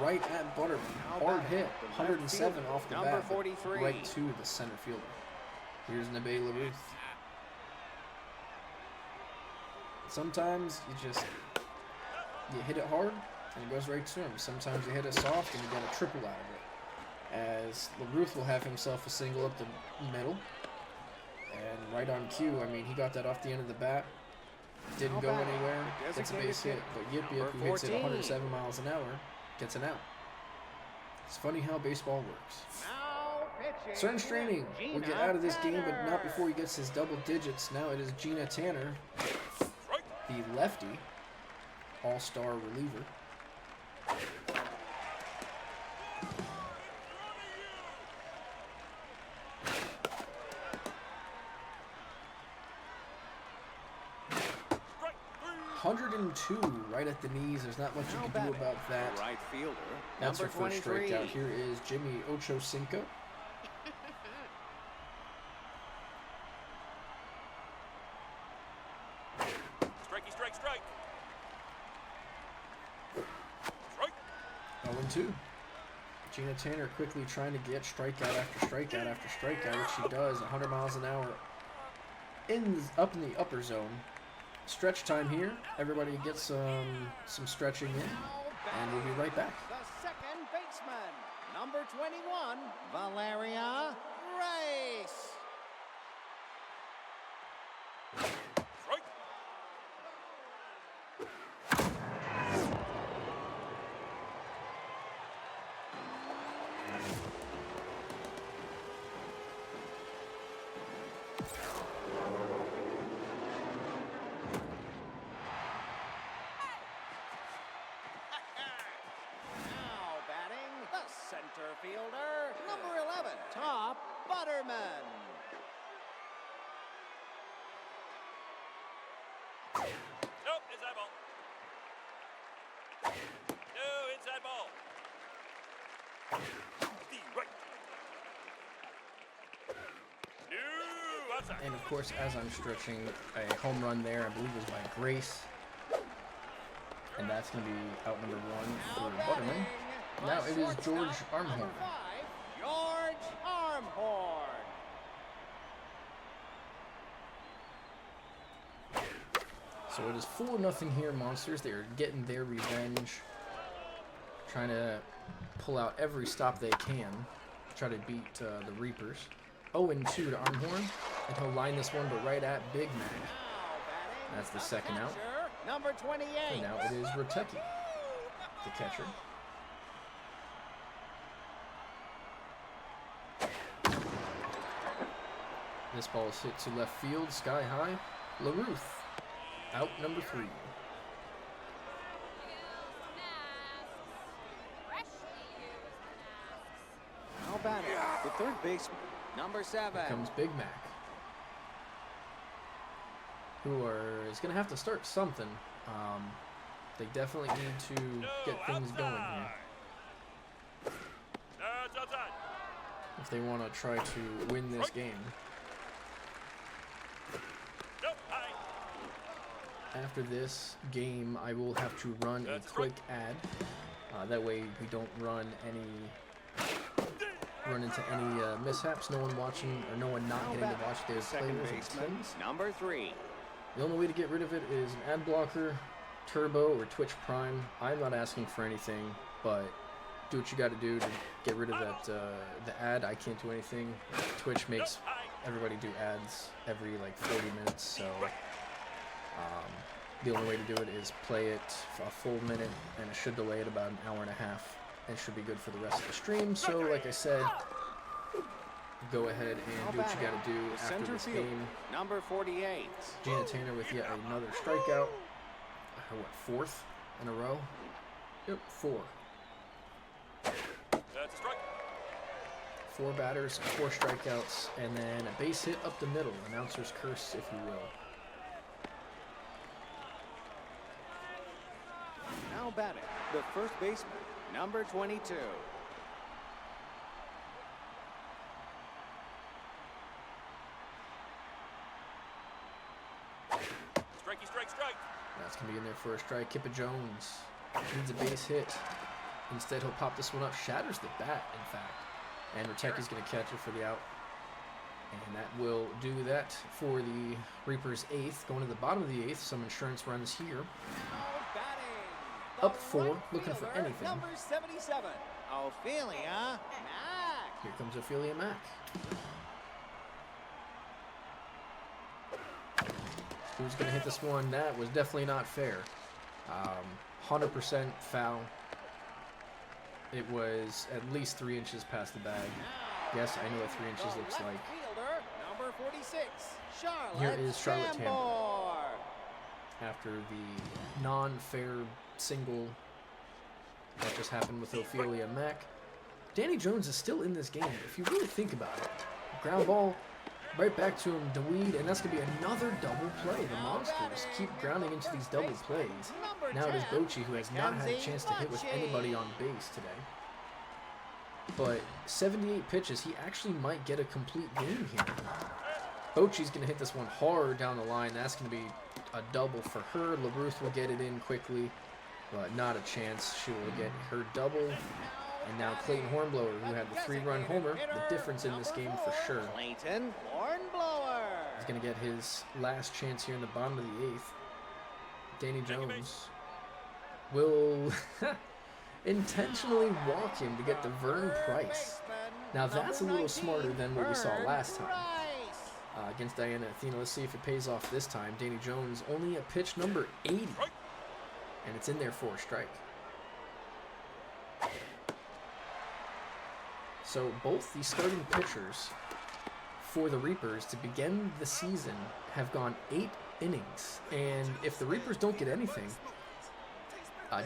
right at Butterman. Hard hit, 107 off the Number bat, but 43. right to the center fielder. Here's Nebe LaRuth. Sometimes you hit it hard and it goes right to him. Sometimes you hit it soft and you get a triple out of it. As LaRuth will have himself a single up the middle. And right on cue, I mean, he got that off the end of the bat. Didn't go anywhere. Gets a base hit. But Yip, who hits it 107 miles an hour, gets an out. It's funny how baseball works. Now Strength training. We'll get out of this game, but not before he gets his double digits. Now it is Gina Tanner, the lefty, all-star reliever. Strike 102 right at the knees. There's not much you can do about that. The right fielder, That's number her first 23. strikeout. Here is Jimmy Ochocinco. Strikey, strike, strike. Strike. 0-2. Gina Tanner quickly trying to get strikeout after strikeout after strikeout, which she does. 100 miles an hour up in the upper zone. Stretch time here. Everybody gets some stretching in, and we'll be right back. The second baseman, number 21, Valeria Race. Strike. Now batting, the center fielder, number 11, Top Butterman. Nope, inside ball. No, inside ball. The right. No, outside. And of course, as I'm stretching, a home run there, I believe was by Grace. And that's going to be out number 1 for Butterman. Now it is George Armhorn. Number 5, George Armhorn. So it is 4-0 here, Monsters. They are getting their revenge. Trying to pull out every stop they can. Try to beat the Reapers. 0-2 to Armhorn. And he'll line this one, but right at Big Mac. Now batting, That's the second out. catcher, number 28. And now it is Rotecki, the catcher. This ball is hit to left field, sky high. LaRuth, out number 3. Now batting, the third baseman, number 7. Comes Big Mac, who is going to have to start something. They definitely need to No, get things going here That's outside. if they want to try to win this game. Nope, high. After this game, I will have to run a That's quick ad. That way we don't run into any mishaps. No one watching or no one not Now getting to batting, watch their the second players and baseman, teams. number 3. The only way to get rid of it is an ad blocker, Turbo, or Twitch Prime. I'm not asking for anything, but do what you got to do to get rid of that the ad. I can't do anything. Twitch makes everybody do ads every like 40 minutes, so the only way to do it is play it for a full minute, and it should delay it about an hour and a half, and should be good for the rest of the stream. So, like I said, go ahead and do what you got to do The after center this fielder, game. number 48. Gina Tanner with yet another strikeout. What, 4th in a row? Yep, 4. That's a strike. 4 batters, 4 strikeouts, and then a base hit up the middle. Announcer's curse, if you will. Now batting, the first baseman, number 22. Strikey, strike, strike. That's going to be in there for a strike. Kippa Jones needs a base hit. Instead, he'll pop this one up. Shatters the bat, in fact. And Rotecki's going to catch it for the out. And that will do that for the Reapers' 8th. Going to the bottom of the 8th, some insurance runs here. Now batting, Up the 4, right looking for fielder, anything. Number 77, Ophelia Mack. Here comes Ophelia Mack. Who's going to hit this one? That was definitely not fair. 100% foul. It was at least 3 inches past the bag. Now Yes, I know what 3 inches looks Left like. fielder, number 46, Charlotte Here is Charlotte Tambor. After the non-fair single that just happened with Ophelia Mack. Danny Jones is still in this game, if you really think about it. Ground ball, right back to him, DeWeed, and that's going to be another double play. The Monsters keep grounding into these double plays. Now it is Bochy, who has not had a chance to hit with anybody on base today. But 78 pitches, he actually might get a complete game here. Bochy's going to hit this one hard down the line. That's going to be a double for her. LaRuth will get it in quickly, but not a chance. She will get her double. And now Clayton Hornblower, who had the 3-run homer, the difference in this game for sure. Clayton Hornblower. He's going to get his last chance here in the bottom of the 8th. Danny Jones will intentionally walk him to get the Vern Price. Now that's a little smarter than what we saw last time against Diana Athena. Let's see if it pays off this time. Danny Jones only at pitch number 80, and it's in there for a strike. So both the starting pitchers for the Reapers to begin the season have gone 8 innings. And if the Reapers don't get anything,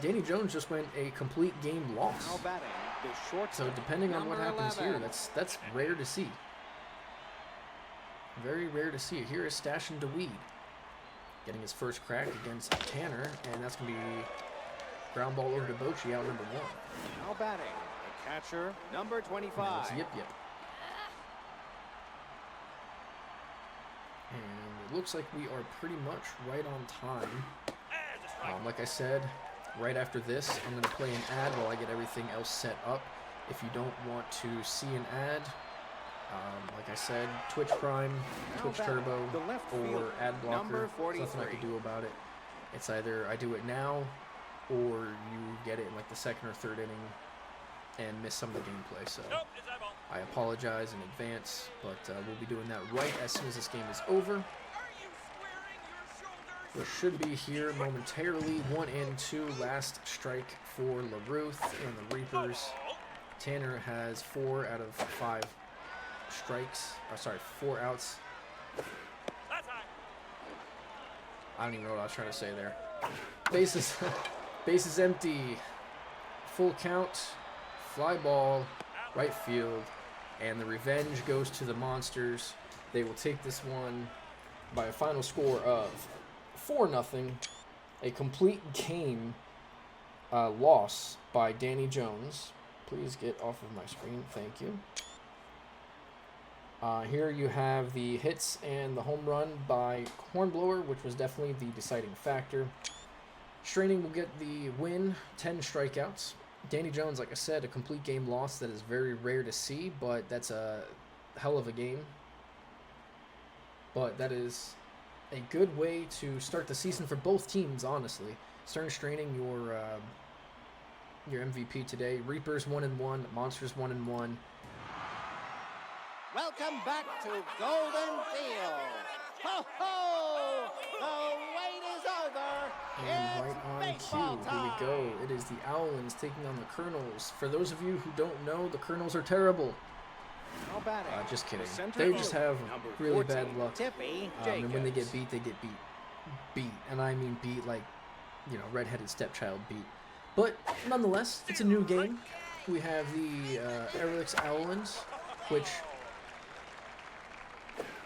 Danny Jones just went a complete game loss. Now batting, the short So depending on what happens here, that's rare to see. Very rare to see. Here is Stashin DeWeed getting his first crack against Tanner, and that's going to be ground ball over to Bochy, out number 1. Now batting, the catcher, number 25. Yip Yip. And it looks like we are pretty much right on time. Like I said, right after this, I'm going to play an ad while I get everything else set up. If you don't want to see an ad, like I said, Twitch Prime, Twitch Turbo, or ad blocker. There's nothing I can do about it. It's either I do it now, or you get it in like the 2nd or 3rd inning and miss some of the gameplay. So I apologize in advance, but we'll be doing that right as soon as this game is over. We should be here momentarily. 1 and 2, last strike for LaRuth and the Reapers. Tanner has 4 out of 5 strikes. Or sorry, 4 outs. I don't even know what I was trying to say there. Bases empty. Full count. Fly ball. Right field. And the revenge goes to the Monsters. They will take this one by a final score of 4-0. A complete game loss by Danny Jones. Please get off of my screen. Thank you. Here you have the hits and the home run by Hornblower, which was definitely the deciding factor. Straining will get the win, 10 strikeouts. Danny Jones, like I said, a complete game loss that is very rare to see, but that's a hell of a game. But that is a good way to start the season for both teams, honestly. Stern Straining, your MVP today. Reapers 1-1, Monsters 1-1. Welcome back to Golden Field. Ho ho! The wait is over. And It's right on baseball cue, here time. we go. It is the Owlins taking on the Kernels. For those of you who don't know, the Kernels are terrible. Now batting, Just kidding. the center They just have number really 14, bad luck. Tippy. And when they get beat, they get beat. And I mean beat like, redheaded stepchild beat. But nonetheless, it's a new game. We have the Erlich's Owlins, which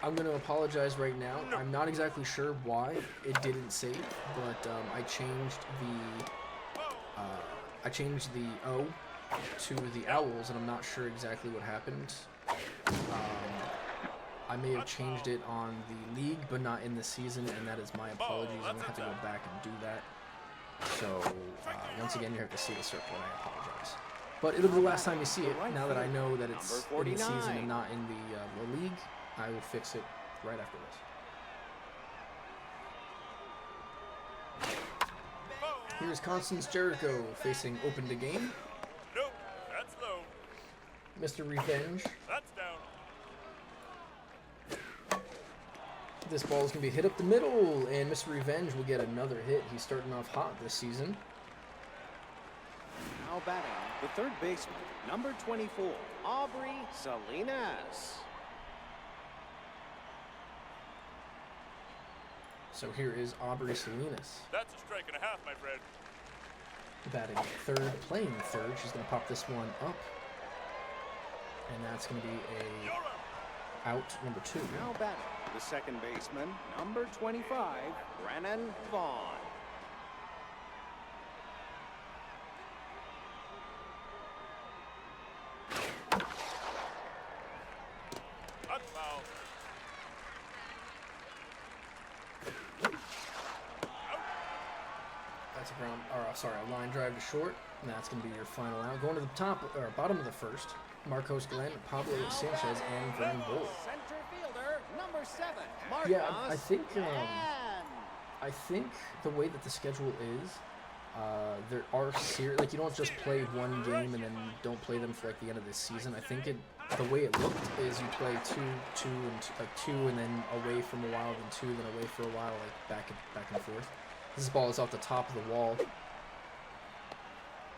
I'm going to apologize right now. I'm not exactly sure why it didn't save, but I changed the O to the Owls, and I'm not sure exactly what happened. I may have changed it on the league, but not in the season, and that is my apologies. I'm going to have to go back and do that. So, once again, you have to see the circle, and I apologize. But it'll be the last time you see it, now that I know that it's in the season and not in the league. I will fix it right after this. Here's Constance Jericho facing Open to Game. Nope, that's low. Mr. Revenge. That's down. This ball is going to be hit up the middle, and Mr. Revenge will get another hit. He's starting off hot this season. now batting, the third baseman, number 24, Aubrey Salinas. So here is Aubrey Salinas That's a strike and a half, my friend. batting third, playing third. She's going to pop this one up. And that's going to be You're up. a out number 2. Now batting, the second baseman, number 25, Brennan Vaughn. That's foul. That's a line drive to short. And that's going to be your final out. Going to the top or bottom of the first, Marcos Glenn, Pablo Sanchez, and Vernon Bull. Center fielder, number 7, Yeah, Marcos I think the way that the schedule is, there are like you don't just play one game and then don't play them for like the end of this season. I think the way it looked is you play two and then away from a while, then 2, then away for a while, like back and forth. This ball is off the top of the wall,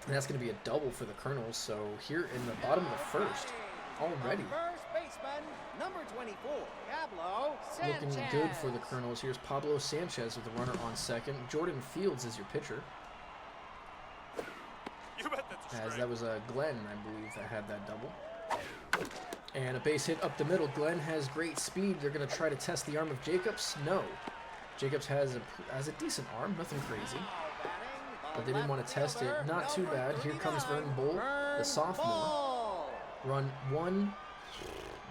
and that's going to be a double for the Kernels. So here in the bottom of the first, already First baseman, number 24, Pablo Sanchez. looking good for the Kernels. Here's Pablo Sanchez with the runner on second. Jordan Fields is your pitcher. You bet that's a As strike. that was Glenn, I believe, that had that double. And a base hit up the middle. Glenn has great speed. They're going to try to test the arm of Jacobs. No. Jacobs has a decent arm, nothing crazy. But they didn't want to test it. Not too bad. Here comes Vernon Bull, the sophomore. Run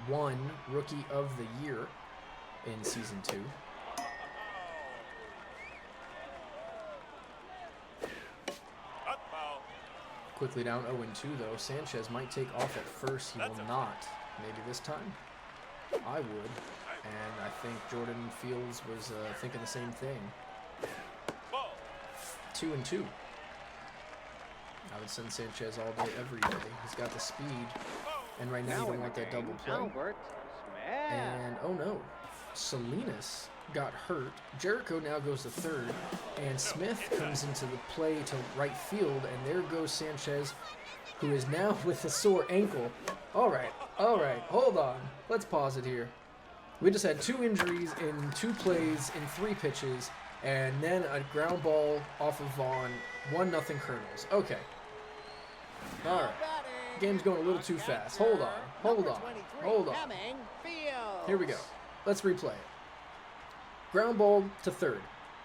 1-1 Rookie of the Year in Season 2. That's foul. Quickly down 0-2 though. Sanchez might take off at first. He will not. Maybe this time. I would. And I think Jordan Fields was thinking the same thing. Ball. 2-2. I would send Sanchez all day, every day. He's got the speed. And right now you don't want that double play. Albert Smith. And oh no. Salinas got hurt. Jericho now goes to third. And Smith comes into the play to right field. And there goes Sanchez, who is now with a sore ankle. All right. Hold on. Let's pause it here. We just had 2 injuries in 2 plays in 3 pitches. And then a ground ball off of Vaughn. 1-0 Kernels. Okay. All right. Game's going a little too fast. Hold on. Here we go. Let's replay it. Ground ball to third.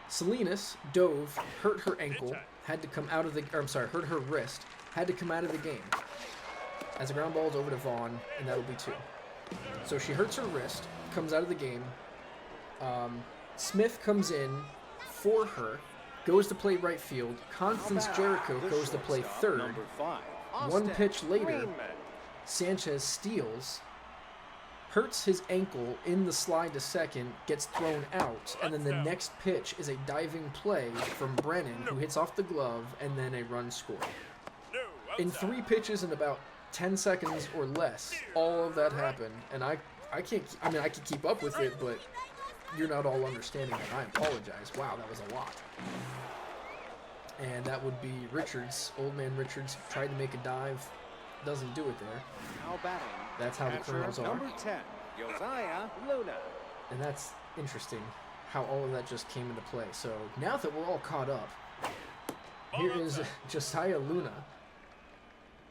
Salinas dove, hurt her ankle, had to come out of the, hurt her wrist, had to come out of the game. As the ground ball is over to Vaughn, and that'll be 2. So she hurts her wrist, comes out of the game. Smith comes in for her, goes to play right field. Constance Jericho goes to play third. Number 5, 1 pitch later, Greenman. Sanchez steals, hurts his ankle in the slide to second, gets thrown out, and then the next pitch is a diving play from Brennan, who hits off the glove, and then a run scored. No. In Outside. 3 pitches in about 10 seconds or less, all of that happened, and I can't, I mean, I can keep up with it, but you're not all understanding it. I apologize. Wow, that was a lot. And that would be Richards. Old man Richards tried to make a dive. Doesn't do it there. Now batting. That's how the Catcher Kernels are. Number 10, Josiah Luna. And that's interesting how all of that just came into play. So now that we're all caught up, here is Josiah Luna,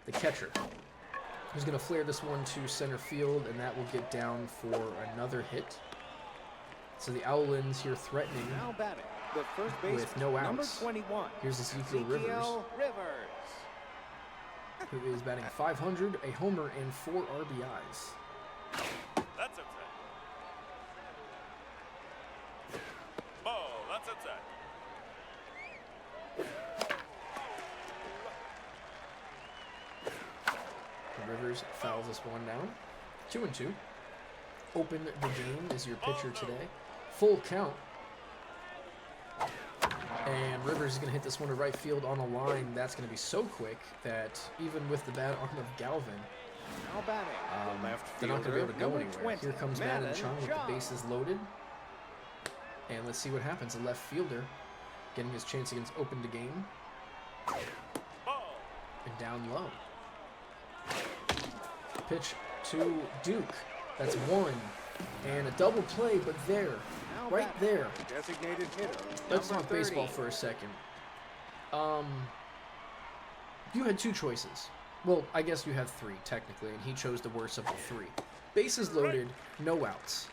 the catcher, who's going to flare this one to center field, and that will get down for another hit. So the Owlins here threatening Now batting. The first baseman, with no number outs. 21, Here's Ezekiel Rivers, who is batting .500, a homer, and 4 RBIs. That's outside. Ball. That's outside. Rivers fouls this one down. 2-2. Open the game is your pitcher today. Full count. And Rivers is going to hit this one to right field on a line. That's going to be so quick that even with the bad arm of Galvin, Now batting. The left they're not going to be able to go fielder, anywhere. number 20, Here comes Madden Chung with the Shaw. bases loaded. And let's see what happens. The left fielder getting his chance against open the game. Ball. And down low. pitch to Duke. That's one. And a double play, but there. Right there. Designated hitter. Let's number talk baseball 30. for a second. You had two choices. Well, I guess you have three, technically, and he chose the worst of the three. Bases loaded, no outs.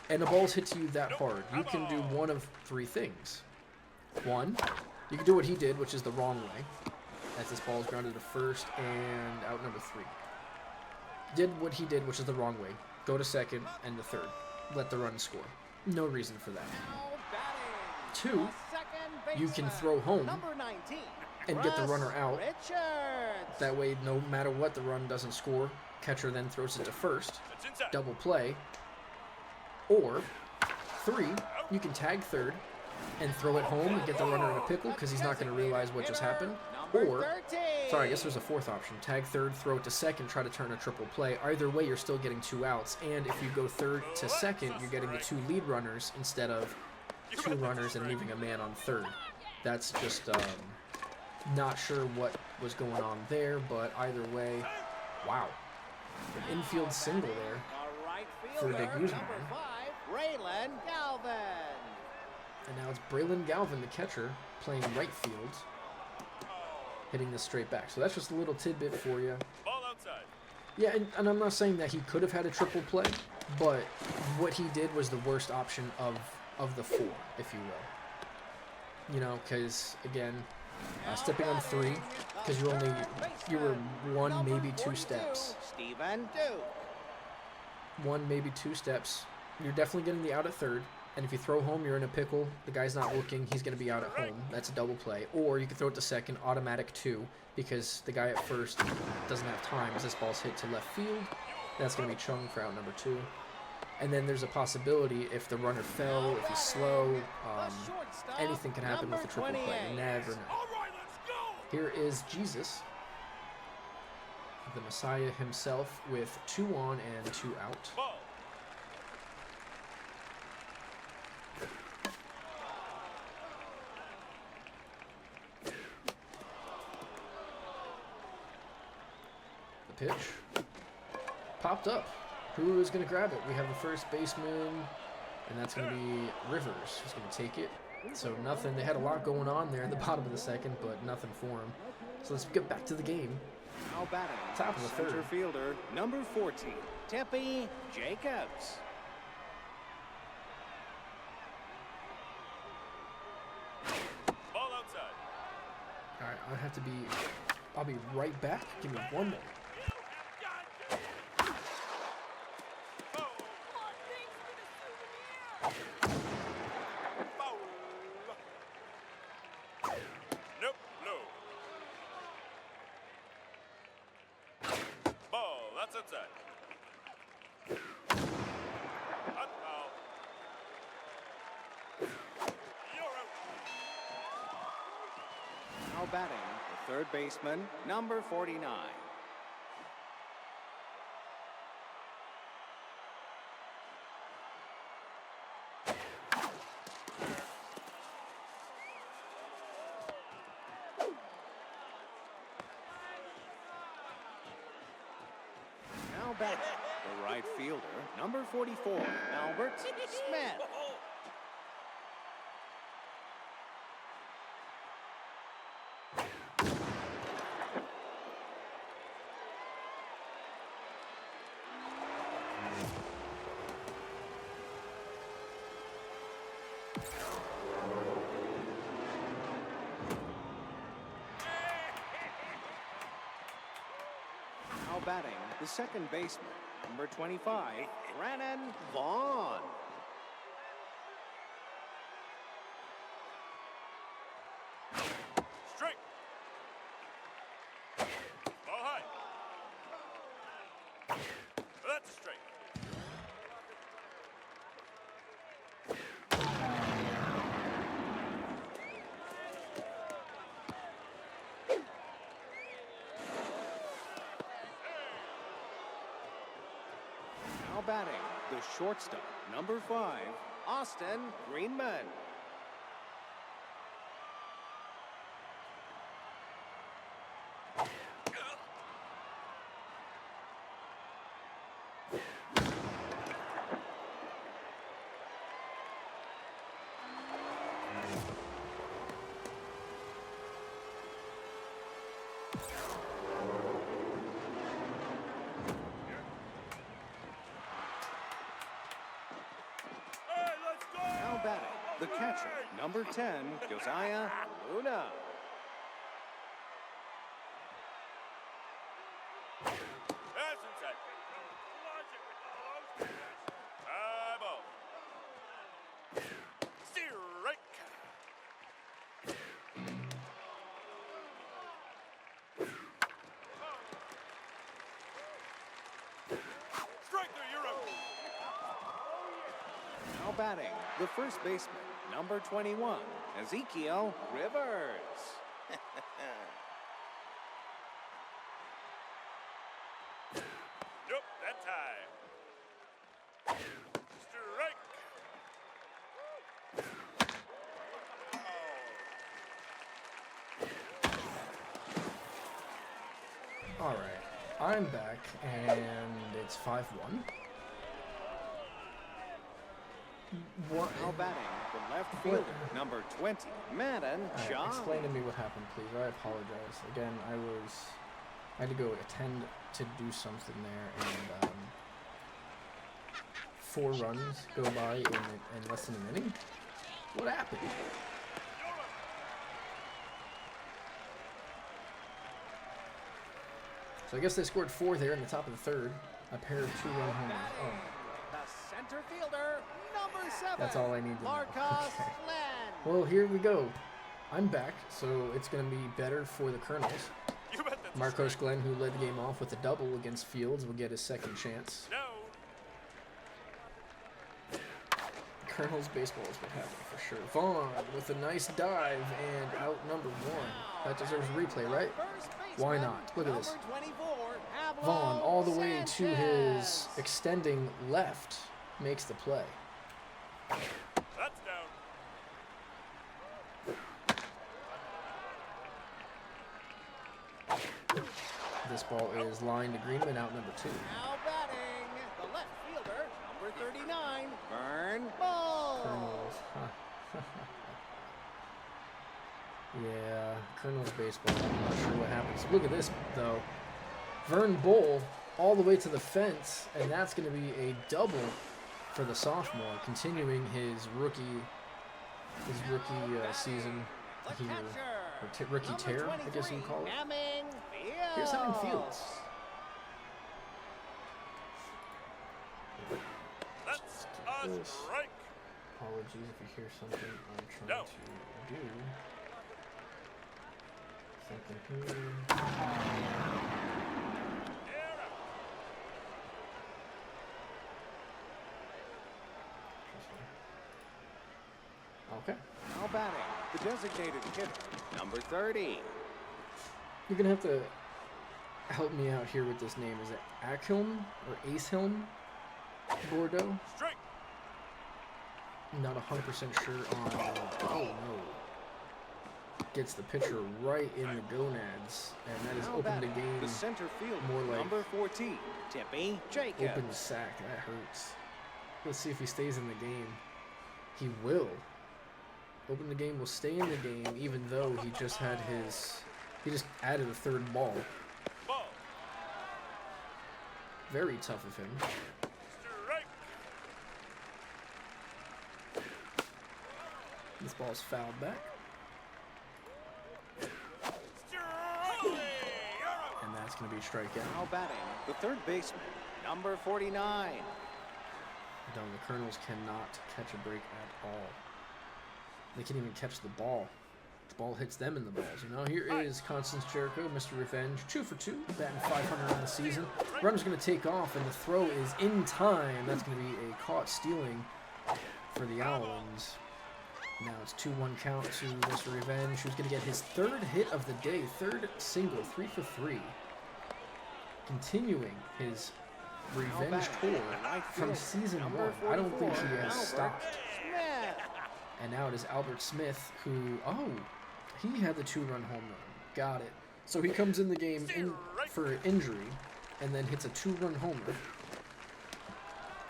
And the ball's hit to you that hard. You can do one of three things. One, you can do what he did, which is the wrong way. As this ball is grounded to first and out number 3. Did what he did, which is the wrong way. Go to second and the third. Let the run score. No reason for that. Two, you can throw home and get the runner out. That way, no matter what, the run doesn't score. Catcher then throws it to first. Double play. Or 3, you can tag third and throw it home and get the runner in a pickle because he's not going to realize what just happened. Or, sorry, I guess there's a fourth option. Tag third, throw it to second, try to turn a triple play. Either way, you're still getting 2 outs. And if you go third to second, you're getting the 2 lead runners instead of 2 runners and leaving a man on third. That's just not sure what was going on there, but either way, wow. An infield single there for the Guzman. And now it's Braylon Galvin, the catcher, playing right field, hitting this straight back. So that's just a little tidbit for you. Ball outside. Yeah, and I'm not saying that he could have had a triple play, but what he did was the worst option of the 4, if you will. You know, because, again, stepping on 3, because you were 1, maybe 2 steps. 1, maybe 2 steps. You're definitely getting the out at third. And if you throw home, you're in a pickle. The guy's not looking. He's going to be out at home. That's a double play. Or you can throw it to second, automatic 2, because the guy at first doesn't have time as this ball's hit to left field. That's going to be Chung for out number 2. And then there's a possibility if the runner fell, if he's slow, anything can happen with a triple play. You never know. Here is Jesus, the Messiah himself, with 2 on and 2 out. Ball. The pitch popped up. Who is going to grab it? We have the first baseman, and that's going to be Rivers, who's going to take it. So nothing. They had a lot going on there in the bottom of the second, but nothing for him. So let's get back to the game. Now batting, Top of the center third. fielder, number 14, Tempe Jacobs. Ball outside. All right, I'll be right back. Give me 1 minute. Nope, no. Ball, that's outside. Hot foul. You're out. Now batting, the third baseman, number 49. Now batting, the right fielder, number 44, Albert Smith. Now batting, the second baseman, number 25, Brannon Vaughn. Straight. Ball high. That's a straight. Now batting, the shortstop, number 5, Austin Greenman. Hey, let's go! Now batting, the catcher, number 10, Josiah Luna. That's inside. Launch it with all those. Ball. Strike. Strike there, you're out. Now batting, the first baseman, number 21, Ezekiel Rivers. Nope, that's high. Strike. Alright, I'm back, and it's 5-1. What? Now batting, the left fielder, number 20, Madden Alright, John. explain to me what happened, please. I apologize. Again, I had to go attend to do something there, and 4 runs go by in less than a minute. What happened? So I guess they scored 4 there in the top of the third. A pair of 2-run homers. Oh, The center fielder, number 7. that's all I need to know. Marcos Okay. Glenn. Well, here we go. I'm back, so it's going to be better for the Kernels. You bet that's Marcos Glenn, who led the game off with a double against Fields, will get his second chance. no. Kernels baseball is what happened for sure. Vaughn with a nice dive and out number 1. That deserves a replay, right? First Why baseman, not? Look at this. number 24, Pablo Vaughn all the way to his Sanchez. extending left makes the play. That's down. This ball is lined to Greenman, out number 2. Now batting, the left fielder, number 39, Vern Bull. Kernels. Huh. Yeah, Kernels baseball. I'm not sure what happens. Look at this, though. Vern Bull all the way to the fence, and that's going to be a double for the sophomore, continuing his rookie season The here. catcher, Or rookie number tear, I guess 23, you'd call it. Hemming Here's Hemming Fields. Fields. That's a This. strike. Apologies if you hear something I'm trying No. to do. Something here. Okay. Now batting, the designated hitter, number 30. You're going to have to help me out here with this name. Is it Akhilm or Acehilm Bordeaux? Strike. Not 100% sure on. Oh no. Gets the pitcher right in the gonads, and that has Now opened the batting, game the center fielder, more like number 14, Tippy Jacobs. open the sack. That hurts. Let's see if he stays in the game. He will. Open the game will stay in the game, even though he just had his. He just added a third ball. Ball. Very tough of him. Strike. This ball's fouled back, Strike. You're out. and that's going to be a strikeout. Now batting, the third baseman, number 49. No, the Kernels cannot catch a break at all. They can't even catch the ball. The ball hits them in the balls. You know, here is Constance Jericho, Mr. Revenge, 2 for 2, batting 500 on the season. Runner's going to take off, and the throw is in time. That's going to be a caught stealing for the Owlins. Now it's 2-1 count to Mr. Revenge, who's going to get his third hit of the day, third single, 3 for 3. Continuing his revenge tour from season 1. I don't think he has stopped. Smith. And now it is Albert Smith who, he had the 2-run home run. Got it. So he comes in the game for injury and then hits a 2-run homer.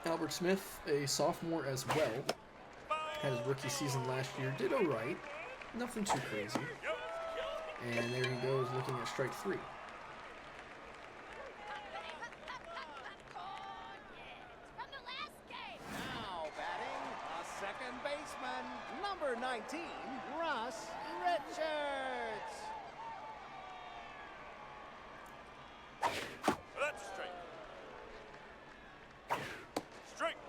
Albert Smith, a sophomore as well, had his rookie season last year, did alright, nothing too crazy. And there he goes looking at strike 3. Now batting, a second baseman, number 19, Russ Richards. That's straight. Straight.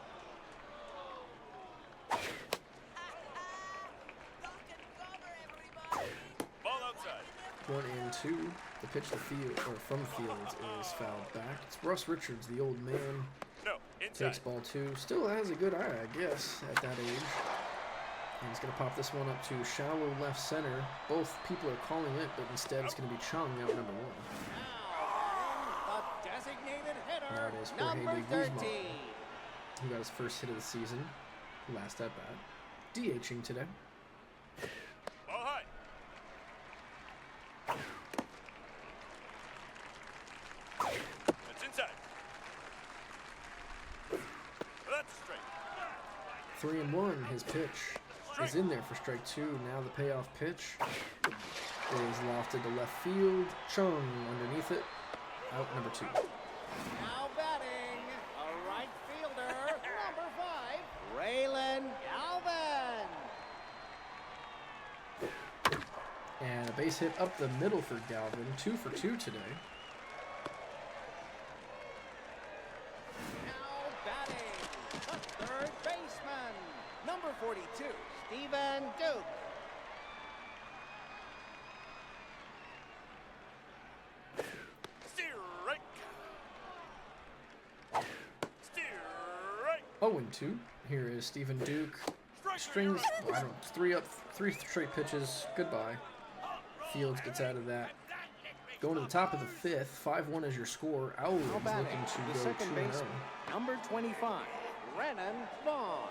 Ball outside. 1-2. The pitch to field, or from field, is fouled back. It's Russ Richards, the old man. No, inside. Takes ball 2. Still has a good eye, I guess, at that age. And he's going to pop this one up to shallow left center. Both people are calling it, but instead it's going to be Chung out number 1. Now batting, the designated hitter, Now it is number Jorge de Guzman, 13. who got his first hit of the season, last at bat. DHing today. Ball high. That's inside. That's straight. 3-1. His pitch is in there for strike 2. Now the payoff pitch is lofted to left field. Chung underneath it. Out number 2. Now batting, a right fielder, number 5, Raylan Galvin. And a base hit up the middle for Galvin. 2 for 2 today. Now batting, the third baseman, number 42, Stephen Duke. Strike. Strike. 0-2. Here is Stephen Duke. Strings, I don't know, 3 straight pitches. Goodbye. Fields gets out of that. Going to the top of the 5th. 5-1 is your score. Now Owlins batting, looking the to go second 2-0. baseman, number 25, Brennan Vaughn.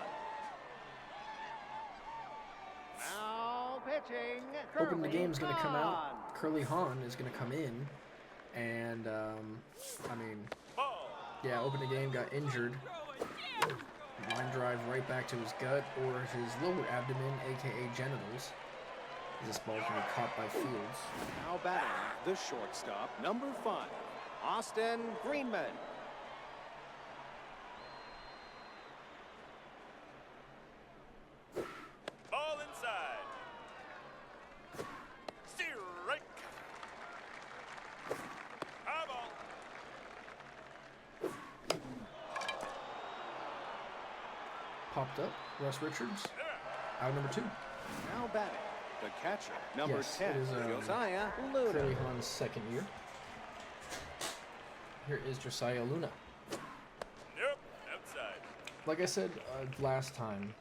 Now pitching, Hoping the Curly game's going to come Hahn. out. Curly Hahn is going to come in. And, I mean, Ball. yeah, open the game, got injured. Line drive right back to his gut or his lower abdomen, aka genitals. This ball can be caught by Fields. Now batting, the shortstop, number 5, Austin Greenman. Ball inside. Strike. High ball. Popped up, Russ Richards. Out number 2. Now batting, the catcher, number Yes, 10, it is, Josiah Luna. Curly Hahn's second year. Here is Josiah Luna. Nope. Outside. Like I said last time,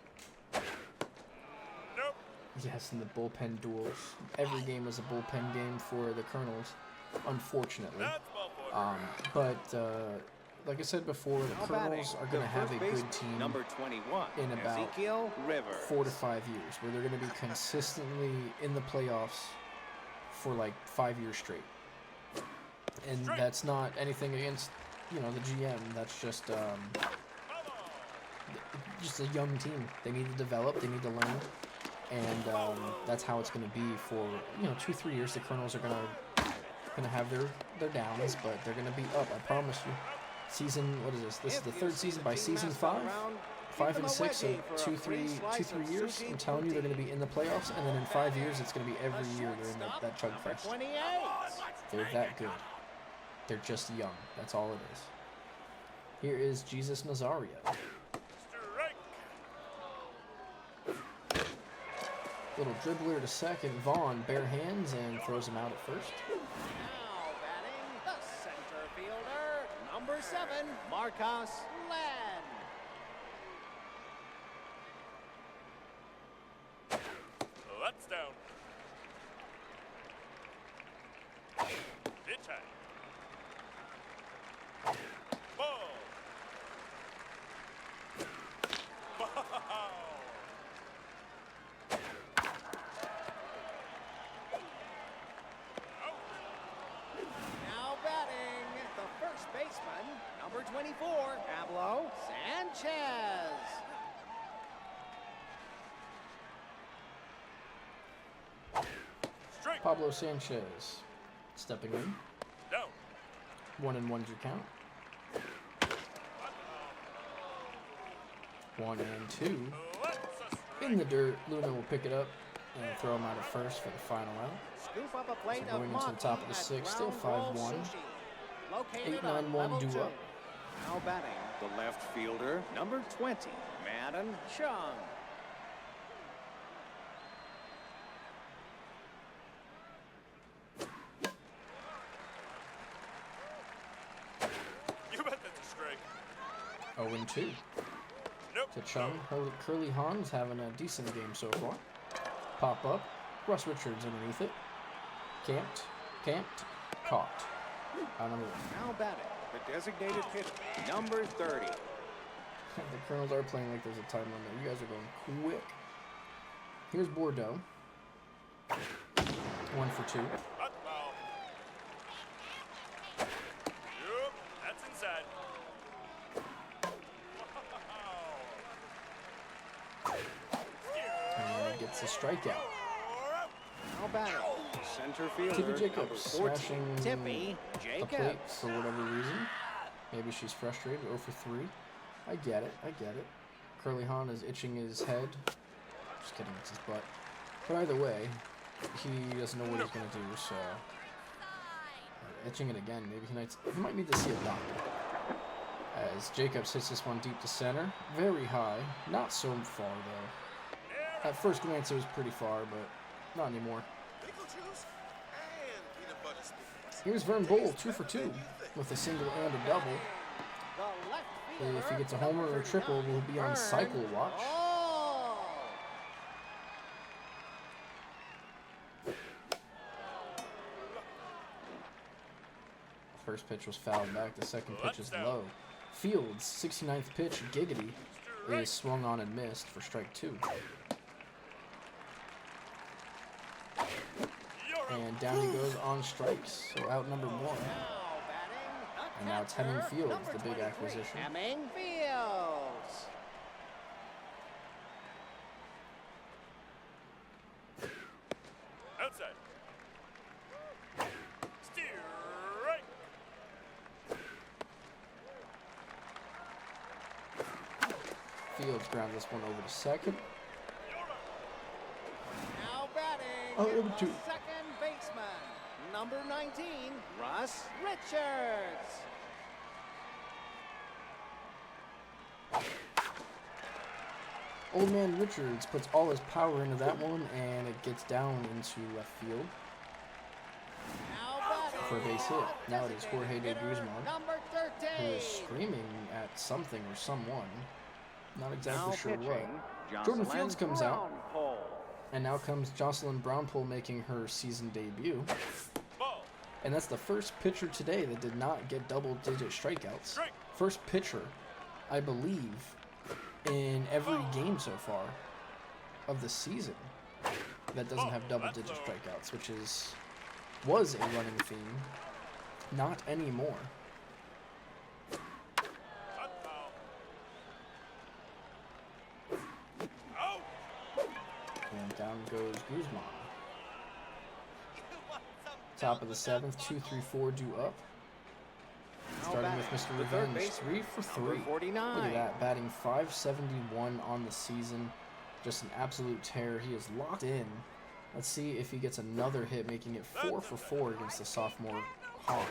Nope. yes, in the bullpen duels, every game is a bullpen game for the Kernels, unfortunately. That's ball 4. But like I said before, the Now batting, Kernels are the going to have first a baseman, good team number 21, in about Ezekiel Rivers. 4 to 5 years, where they're going to be consistently in the playoffs for like 5 years straight. And that's not anything against, you know, the GM. That's just a young team. They need to develop. They need to learn. And that's how it's going to be for, you know, 2-3 years. The Kernels are going to have their downs, but they're going to be up. I promise you. Season, what is this? This is the 3rd season. By season 5, 5 and 6, so 2-3 years. I'm telling you, they're going to be in the playoffs, and then in 5 years, it's going to be every year they're in that chug fest. 28. They're that good. They're just young. That's all it is. Here is Jesus Nazario. Strike. Little dribbler to second. Vaughn bare hands and throws him out at first. Now batting, the center fielder, number 7, Marcus Len. That's down. Pitch high. Ball. Wow. Now batting, the first baseman, Number 24, Pablo Sanchez. Straight. Pablo Sanchez stepping in. Down. 1-1's your count. 1 and 2. Let's a strike. In the dirt, Luna will pick it up and throw him out at first for the final out. Scoop up a plate So going of into the top of the maki sixth, at still Ground Roll 5-1. Sushi, located 8-9-1 on level due 2. up. Now batting, the left fielder, number 20, Madden Chung. You bet that's a strike. 0-2 Nope. to Chung. Curly Han's having a decent game so far. Pop up. Russ Richards underneath it. Camped. Caught. Out number 1. Now batting, the designated hitter, number 30. The Kernels are playing like there's a time limit. You guys are going quick. Here's Bordeaux. 1 for 2. Hot foul. Yep, that's inside. And he gets a strikeout. Now batting, center fielder, Tippy number Jacobs 14, smashing Tippy the plate Jacobs. for whatever reason. Maybe she's frustrated. 0 for 3. I get it. Curly Han is itching his head. Just kidding, it's his butt. But either way, he doesn't know what he's going to do, so... itching it again. Maybe he might need to see a doctor. As Jacobs hits this one deep to center. Very high. Not so far, though. At first glance, it was pretty far, but not anymore. Pickle juice and peanut butter sticks. Here's Vern Bull, 2 for 2, with a single and a double. The left fielder, If he gets a homer or a triple, we'll be on Vern cycle watch. Bull. First pitch was fouled back. The second pitch is low. Fields, 69th pitch, Giggity, is swung on and missed for strike 2. And down he goes on strikes. So out number 1. Now batting, And now it's Hemming catcher, Fields, number the big 23, acquisition. Hemming Fields. Outside. Strike. Fields grounds this one over to second. Now batting, Oh, number the 2. second baseman, number 19, Russ Richards. Old man Richards puts all his power into that one, and it gets down into left field Now batting, for a base hit. Now it is Jorge de hitter, Guzman, number 13. who is screaming at something or someone. Not Now exactly sure pitching, what. Jordan Jocelyn Fields comes out, Brownpole. and now comes Jocelyn Brownpole making her season debut. Ball. And that's the first pitcher today that did not get double-digit strikeouts. Strike. First pitcher, I believe, in every game so far of the season that doesn't have double-digit strikeouts, which was a running theme. Not anymore. Hot foul. Out. And down goes Guzman. Top of the 7th, 2, 3, 4 due up. Starting with Mr. The third Revenge, baseman, 3 for 3. number 49. Look at that, batting .571 on the season. Just an absolute terror. He is locked in. Let's see if he gets another hit, making it 4 for 4 against the sophomore Han.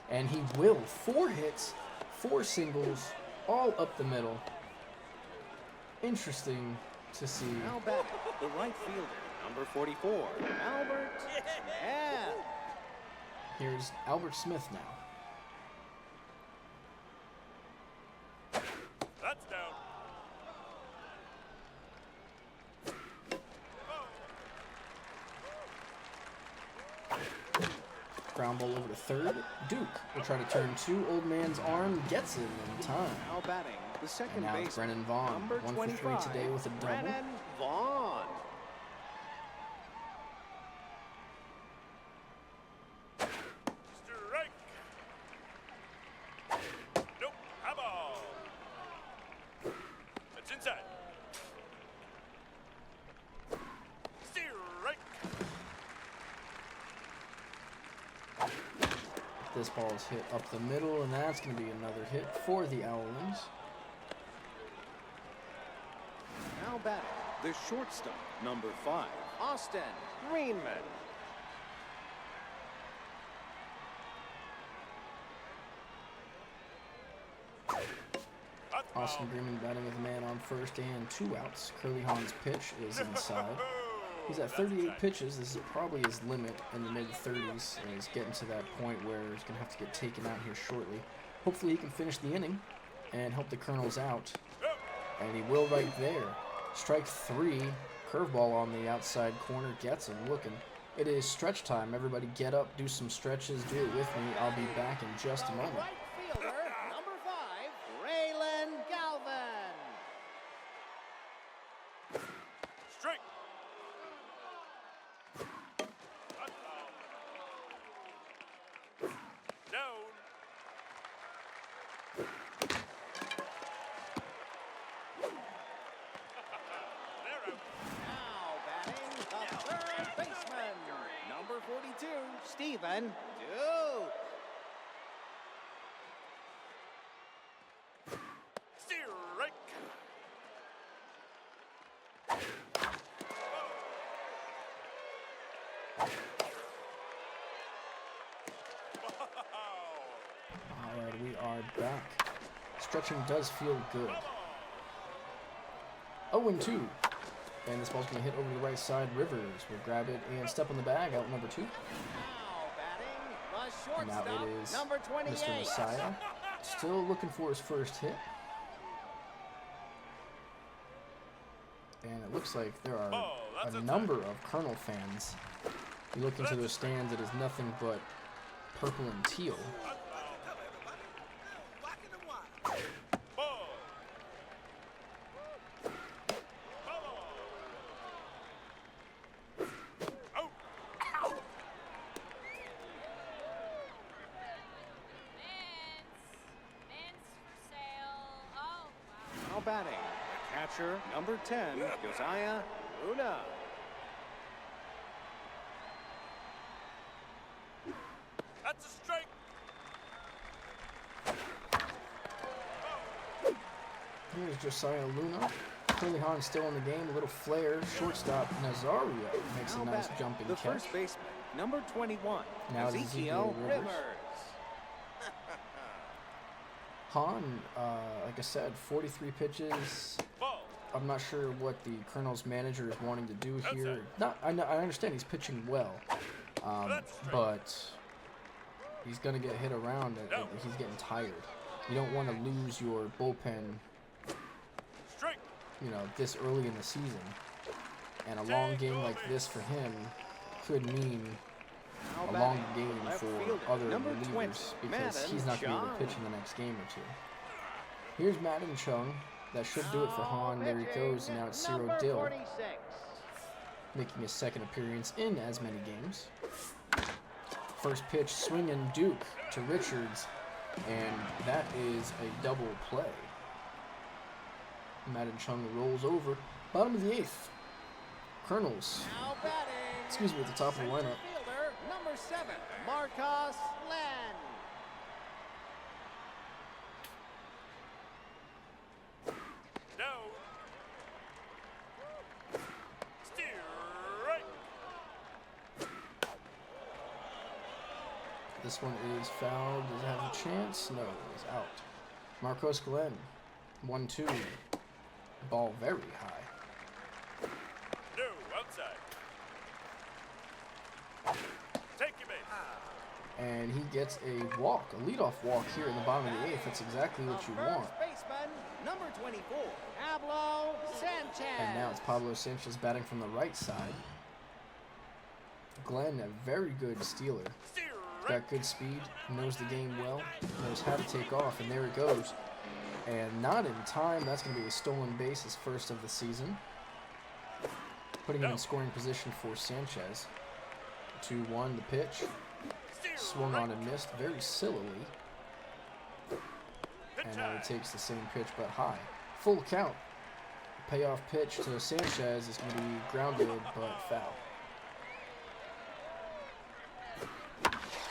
And he will. 4 hits, 4 singles, all up the middle. Interesting to see. Now batting, the right fielder, number 44, Albert Smith. Here's Albert Smith now. That's down. Ground ball over to third. Duke will try to turn 2. Old man's arm gets it in time. Now batting, the second And now it's baseman, Brennan Vaughn. number 1 for 3 25, today with a double. Brennan Vaughn. Strike. This ball is hit up the middle, and that's going to be another hit for the Owlins. Now batting, the shortstop, number 5, Austin Greenman. Austin Greenman batting with a man on first and 2 outs. Curly Hahn's pitch is inside. He's at 38 pitches. This is probably his limit in the mid-30s, and he's getting to that point where he's going to have to get taken out here shortly. Hopefully he can finish the inning and help the Kernels out. And he will right there. Strike 3. Curveball on the outside corner gets him looking. It is stretch time. Everybody get up, do some stretches, do it with me. I'll be back in just a moment. Right fielder, number 5, Raylan Galvin. Strike. Down. Now batting, the third baseman, number 42, Stephen Duke. Strike. Alright, we are back. Stretching does feel good. 0-2. And this ball's going to hit over to the right side. Rivers will grab it and step on the bag. Out number 2. Now batting, the And now shortstop, it is number 28. Mr. Messiah. Still looking for his first hit. And it looks like there are a number of Kernel fans. You look into those stands, it is nothing but purple and teal. Ball. Out. Man's for sale. Oh, wow. Now batting, the catcher, number 10, Josiah Una. That's a strike. Here's Josiah Luna. Curly Hahn still in the game. A little flare. Shortstop Nazario makes a Now nice batting, jumping the catch. first baseman, number 21, Now it's Ezekiel Rivers. Rivers. Hahn, like I said, 43 pitches. Ball. I'm not sure what the Kernels manager is wanting to do here. I understand he's pitching well, but he's going to get hit around. He's getting tired. You don't want to lose your bullpen, Strike. this early in the season. And a long game like this for him could mean Now a batting, long game left for fielder, other number 20, relievers because Madden he's not going to be able to Chung. pitch in the next game or two. Here's Madden Chung. That should do it for Hahn. There he goes. And now it's Ciro Number Dill 46. making his second appearance in as many games. First pitch, swinging Duke to Richards, and that is a double play. Madden Chung rolls over. Bottom of the 8th. Kernels. Now batting. Excuse me, at the top of the lineup. Fielder, number 7, Marcos Len. Down. Strike. This one is fouled. Does it have a chance? No, it's out. Marcos Glenn. 1-2. Ball very high. No, outside. Take your base. And he gets a walk, a leadoff walk here in the bottom of the 8th. That's exactly what you want. First baseman, number 24, Pablo Sanchez. And now it's Pablo Sanchez batting from the right side. Glenn, a very good stealer. Got good speed, knows the game well, knows how to take off, and there it goes. And not in time. That's going to be a stolen base, his first of the season. Putting him in scoring position for Sanchez. 2-1 the pitch. Swung on and missed very sillily. And now he takes the same pitch but high. Full count. Payoff pitch to Sanchez is going to be grounded but foul.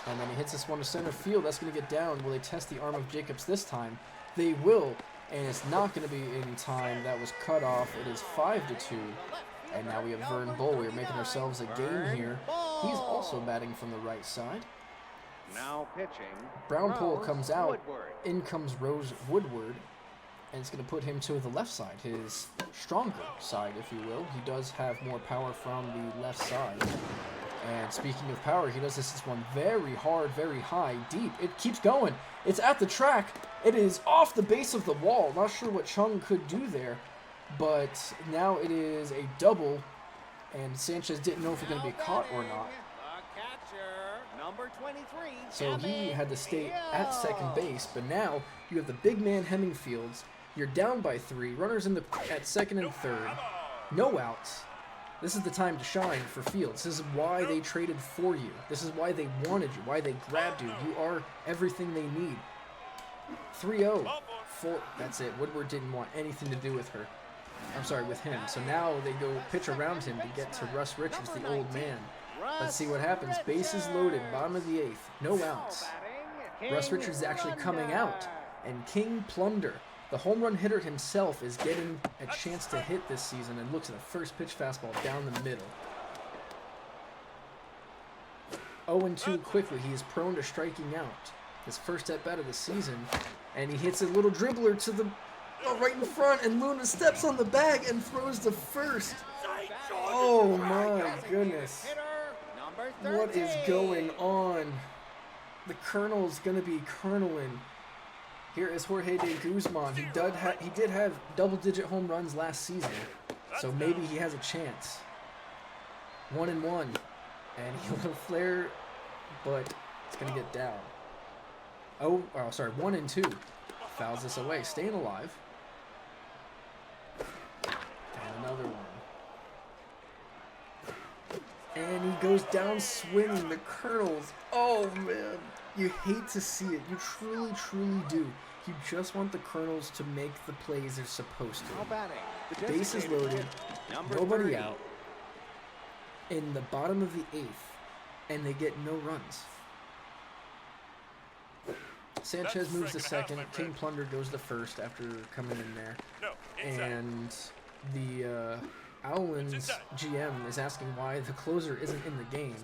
And then he hits this one to center field. That's going to get down. Will they test the arm of Jacobs this time? They will. And it's not going to be in time. That was cut off. It is 5-2. And now we have Vern Bull. We're making ourselves a game here. He's also batting from the right side. Now pitching. Brown Pole Rose comes out. Woodward. In comes Rose Woodward. And it's going to put him to the left side, his stronger side, if you will. He does have more power from the left side. And speaking of power, he does this one very hard, very high, deep. It keeps going. It's at the track. It is off the base of the wall. Not sure what Chung could do there. But now it is a double. And Sanchez didn't know if it was going to be caught or not. The catcher, number 23. So he had to stay at second base. But now you have the big man Hemmingfields. You're down by 3. Runners at second and third. No outs. This is the time to shine for Fields. This is why they traded for you. This is why they wanted you, why they grabbed you. You are everything they need. 3-0. 4. That's it. Woodward didn't want anything to do with her. I'm sorry, with him. So now they go pitch around him to get to Russ Richards, the old man. Let's see what happens. Bases loaded, bottom of the 8th. No outs. Russ Richards is actually coming out. And King Plunder, the home run hitter himself, is getting a chance to hit this season and looks at the first pitch fastball down the middle. 0-2 quickly. He is prone to striking out. His first at bat of the season. And he hits a little dribbler to the right in front, and Luna steps on the bag and throws to first. Oh my goodness. What is going on? The Kernels going to be kerneling. Here is Jorge de Guzman. He did have double-digit home runs last season, so maybe he has a chance. 1-1, and he will flare, but it's gonna get down. Oh, sorry, 1-2. Fouls this away, staying alive. And another one. And he goes down swinging. The Kernels. Oh man. You hate to see it. You truly, truly do. You just want the Kernels to make the plays they're supposed to. Bases loaded, nobody out, in the bottom of the 8th, and they get no runs. Sanchez moves to second. King Plunder goes to first after coming in there. And the Owlins GM is asking why the closer isn't in the game.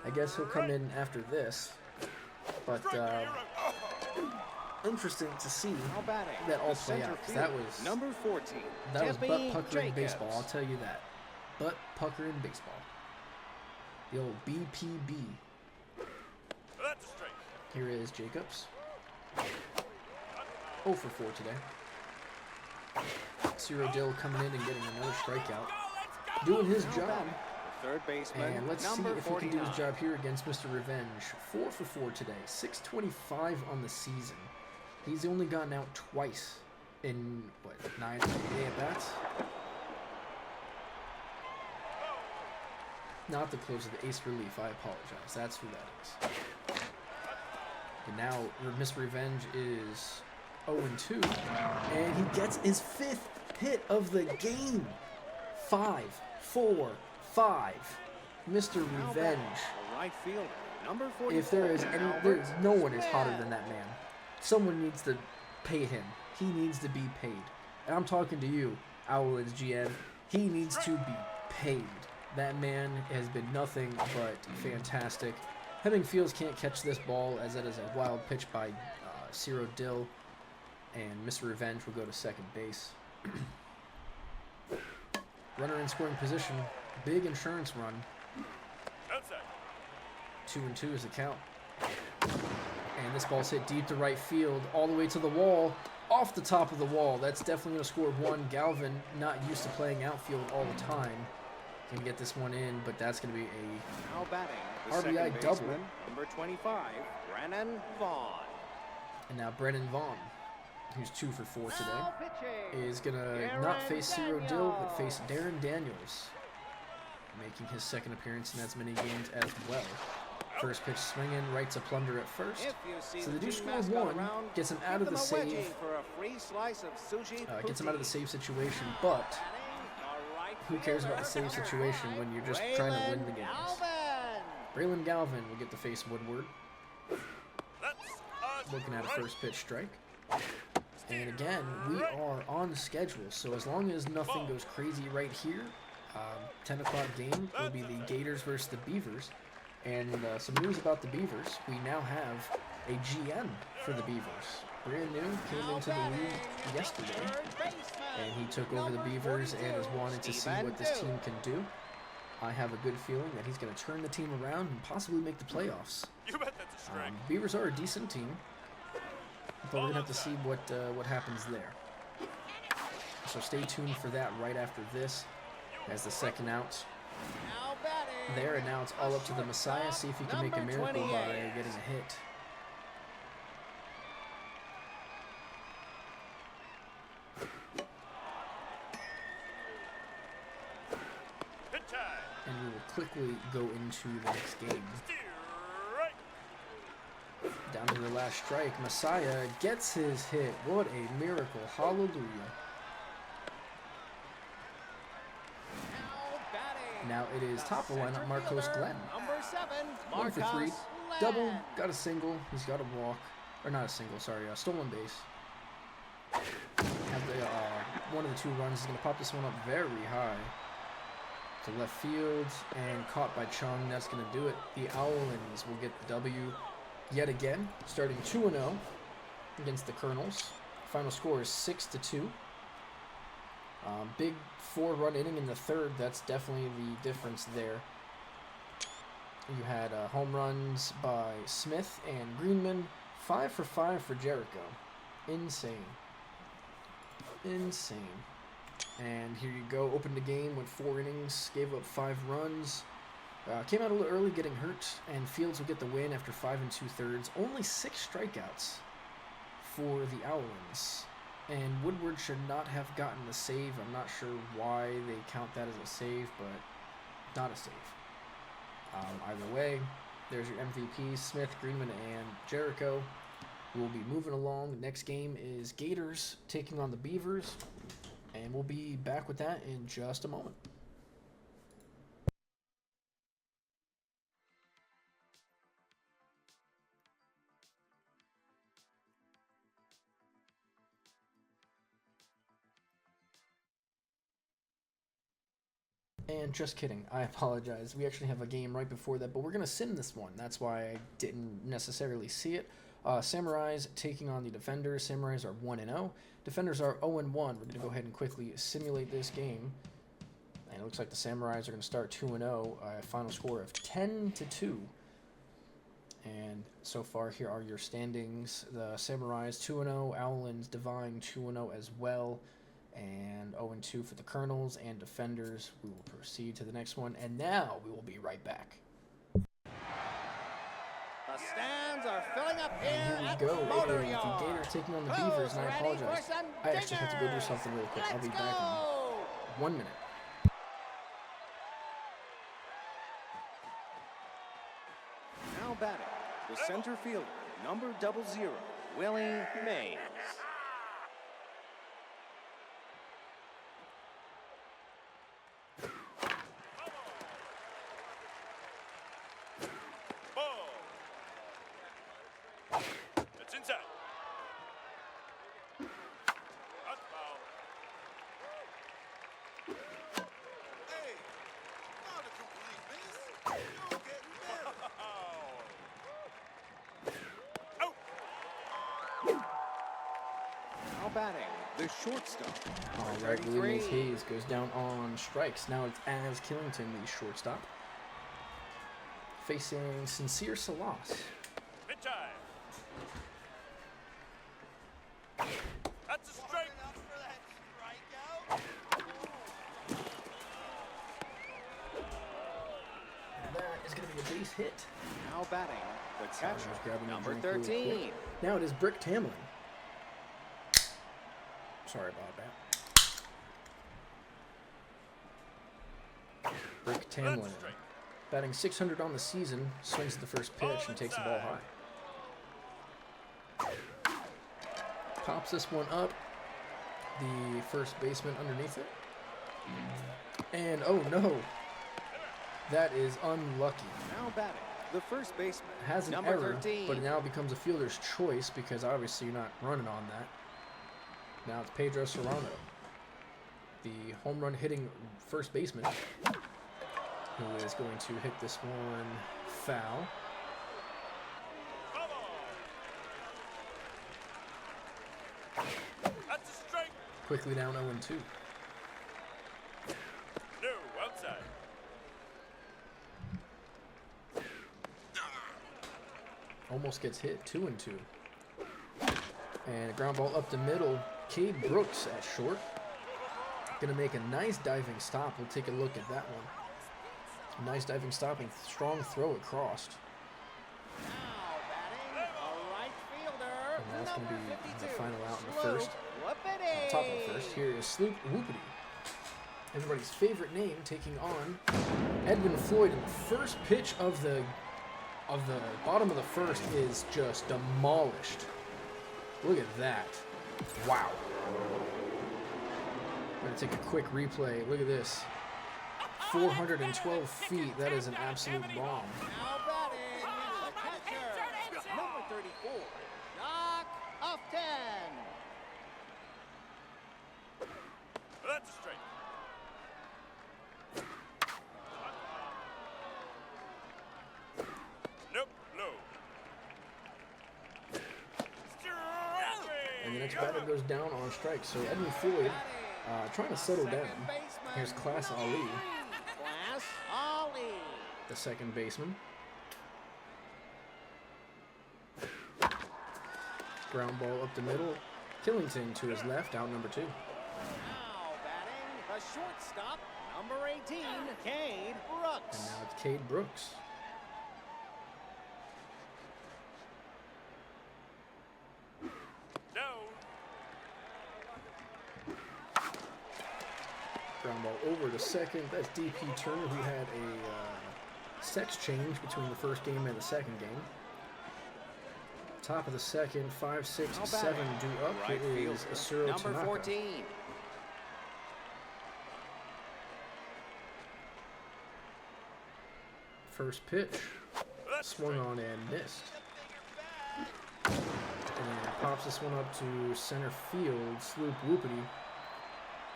I guess he'll come in after this. But interesting to see that all play out. 'Cause that was number 14. That was butt puckering baseball. I'll tell you that. Butt puckering baseball. The old BPB. Here is Jacobs. 0 for 4 today. Ciro Dill coming in and getting another strikeout. Doing his job. Third baseman, and let's see if he can do his job here against Mr. Revenge. 4 for 4 today. 625 on the season. He's only gotten out twice in, 9 at-bats? Not the closer, the ace relief. I apologize. That's who that is. And now Mr. Revenge is 0-2. And he gets his 5th hit of the game. 5, 4, 5. Mr. Revenge. Right fielder, number 44. If there is no one is hotter than that man. Someone needs to pay him. He needs to be paid. And I'm talking to you, Owlins GM. He needs to be paid. That man has been nothing but fantastic. Hemmingfields can't catch this ball as that is a wild pitch by Ciro Dill. And Mr. Revenge will go to second base. Runner in scoring position. Big insurance run. 2-2 is the count. And this ball's hit deep to right field, all the way to the wall, off the top of the wall. That's definitely going to score 1. Galvin, not used to playing outfield all the time, can get this one in, but that's going to be a now batting, RBI double. Baseman, number 25, Brennan Vaughn. And now Brennan Vaughn, who's 2 for 4 today, is going to not face Ciro Dill, but face Darren Daniels, making his second appearance in as many games as well. First pitch swinging, right to Plunder at first. So they do score 1, gets him out of the save. Gets him out of the save situation, but who cares about the save situation when you're just trying to win the games? Braylon Galvin will get to face Woodward. looking at a first pitch strike. And again, we are on schedule, so as long as nothing goes crazy right here, 10 o'clock game will be the Gators versus the Beavers. And some news about the Beavers, we now have a GM for the Beavers. Brand new, came into the league yesterday, and he took over the Beavers and has wanted to see what this team can do. I have a good feeling that he's going to turn the team around and possibly make the playoffs. You bet that's a strike. Beavers are a decent team, but we're going to have to see what happens there. So stay tuned for that right after this, as the second out there, and now it's all up to the Messiah. See if he can make a miracle by getting a hit. And we will quickly go into the next game. Down to the last strike. Messiah gets his hit. What a miracle. Hallelujah. Now it is top of the lineup, Marcos Glenn. Number 7, 1 for 3. Double. Got a single. He's got a walk. Or not a single, sorry. A stolen base. Have the, one of the two runs is going to pop this one up very high to left field, and caught by Chung. That's going to do it. The Owlins will get the W yet again, starting 2-0 against the Kernels. Final score is 6-2. Big 4-run inning in the third. That's definitely the difference there. You had home runs by Smith and Greenman. 5 for 5 for Jericho. Insane. Insane. And here you go. Opened the game, went 4 innings, gave up 5 runs. Came out a little early, getting hurt, and Fields will get the win after 5 2/3. Only 6 strikeouts for the Owlins. And Woodward should not have gotten the save. I'm not sure why they count that as a save, but not a save. Either way, there's your MVPs, Smith, Greenman, and Jericho. We'll be moving along. The next game is Gators taking on the Beavers, and we'll be back with that in just a moment. And just kidding, I apologize. We actually have a game right before that, but we're going to sim this one. That's why I didn't necessarily see it. Samurais taking on the Defenders. Samurais are 1-0. Defenders are 0-1. We're going to go ahead and quickly simulate this game. And it looks like the Samurais are going to start 2-0. Final score of 10-2. And so far, here are your standings. The Samurais 2-0. Owlins Divine 2-0 as well. And 0-2 for the Kernels and Defenders. We will proceed to the next one, and now we will be right back. The stands are filling up here And at here we the go. Motor The Yard. Gators taking on the Beavers, and I apologize. I actually have to go do something real quick. I'll be back in 1 minute. Now batting, the center fielder, number 00, Willie Mays. It's inside. That's foul. Hey, not a complete miss. You're getting better. Now batting, the shortstop. All right, Willie Mays Hayes goes down on strikes. Now it's Az Killington, the shortstop, facing Sincere Salas. Pitch high. That's a strike. And that is going to be a base hit. Now batting, the catcher, Just grabbing a number drink real 13. quick. Now it is Brick Tamlin. Sorry about that. Brick Tamlin, That's a strike. batting 600 on the season, swings at the first pitch and takes the ball high. Pops this one up. The first baseman underneath it. And oh no, that is unlucky. Now batting, the first baseman. Has an number error, 13. but it now becomes a fielder's choice because obviously you're not running on that. Now it's Pedro Serrano, the home run hitting first baseman, who is going to hit this one foul. That's a strike. Quickly down 0-2. No, outside. Almost gets hit, 2-2. And a ground ball up the middle. Cade Brooks at short. Gonna make a nice diving stop. We'll take a look at that one. Nice diving stop and strong throw across. Now batting, a right fielder. And that's gonna number be 52. the final out in the Sloop first. Whoopity. Top of the first. Here is Sloop Whoopity. Everybody's favorite name, taking on Edwin Floyd. And the first pitch of the bottom of the first is just demolished. Look at that. Wow. I'm gonna take a quick replay. Look at this. 412 feet. That is an absolute bomb. Now batting, the catcher. Number 34. Knock off 10. That's a strike. Nope, low. And the next batter goes down on strike. So Edwin Floyd trying to settle down. Here's Class Ali, Class Ali. the second baseman. Ground ball up the middle. Killington to his left, out number 2. Now batting, the shortstop, number 18, Cade Brooks. And now it's Cade Brooks. No. Ground ball over to second. That's DP Turner, who had a sex change between the first game and the second game. Top of the second, 5, 6, Now 7 batting, due up. right It is fielder, Asuro number Tanaka. 14. First pitch, That's swung strike. on and missed. And pops this one up to center field. Sloop Whoopity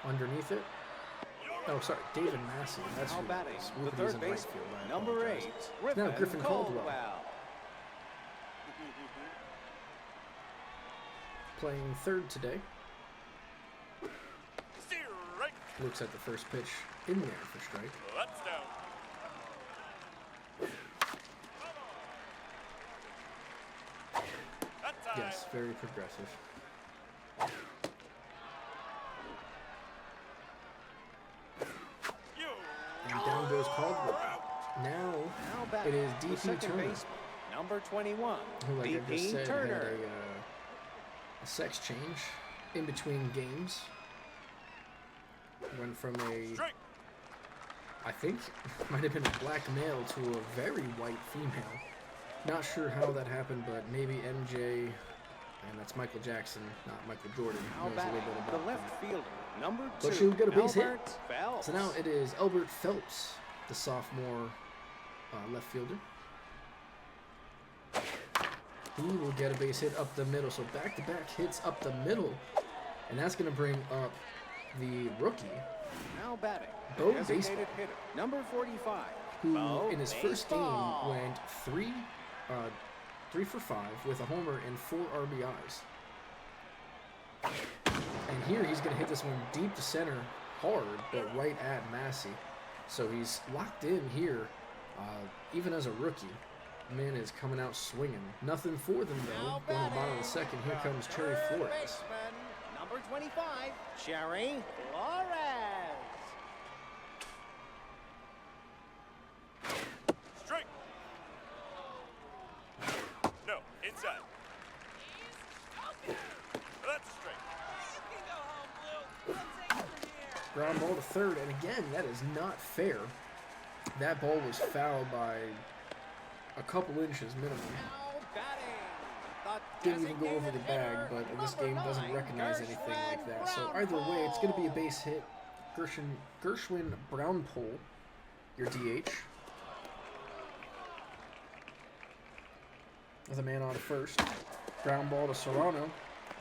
underneath it. Oh, sorry, David Massey. That's Now who it batting, is. the Whoopity's third in right baseman, field. I number apologize. 8, Now Griffin Caldwell. Playing third today. Strike. Looks at the first pitch in there for strike. That's down. That's high. Yes, very progressive. You. And down goes Caldwell. Now Now batting, it is the DP second Turner, baseman, number 21, who, like I just DP said, Turner. had a sex change in between games. Went from a, Strike. I think, might have been a black male to a very white female. Not sure how that happened, but maybe MJ, and that's Michael Jackson, not Michael Jordan, Now knows a batting, little bit the about left that. fielder, number 2, But she'll get a base hit. Albert Phelps. So now it is Albert Phelps, the sophomore left fielder. He will get a base hit up the middle. So back-to-back hits up the middle. And that's going to bring up the rookie, Now batting, Bo designated hitter, number 45, who Bo in his first game Baseball. went 3 for 5 with a homer and 4 RBIs. And here he's going to hit this one deep to center hard, but right at Massey. So he's locked in here, even as a rookie. Man is coming out swinging. Nothing for them, though. Now Going to the bottom of the batting, second, here comes Cherry third Flores. baseman, number 25, Cherry Flores. Strike. No, inside. That's a strike. Ground ball to third, and again, that is not fair. That ball was fouled by a couple inches minimum. Now batting, the Didn't even go over the designated bag, hitter, but this number game doesn't 9, recognize anything like that. So Gershwin either way, it's going to be a Brownpole. base hit. Gershwin Brownpole, your DH. with a man on first. Ground ball to Serrano.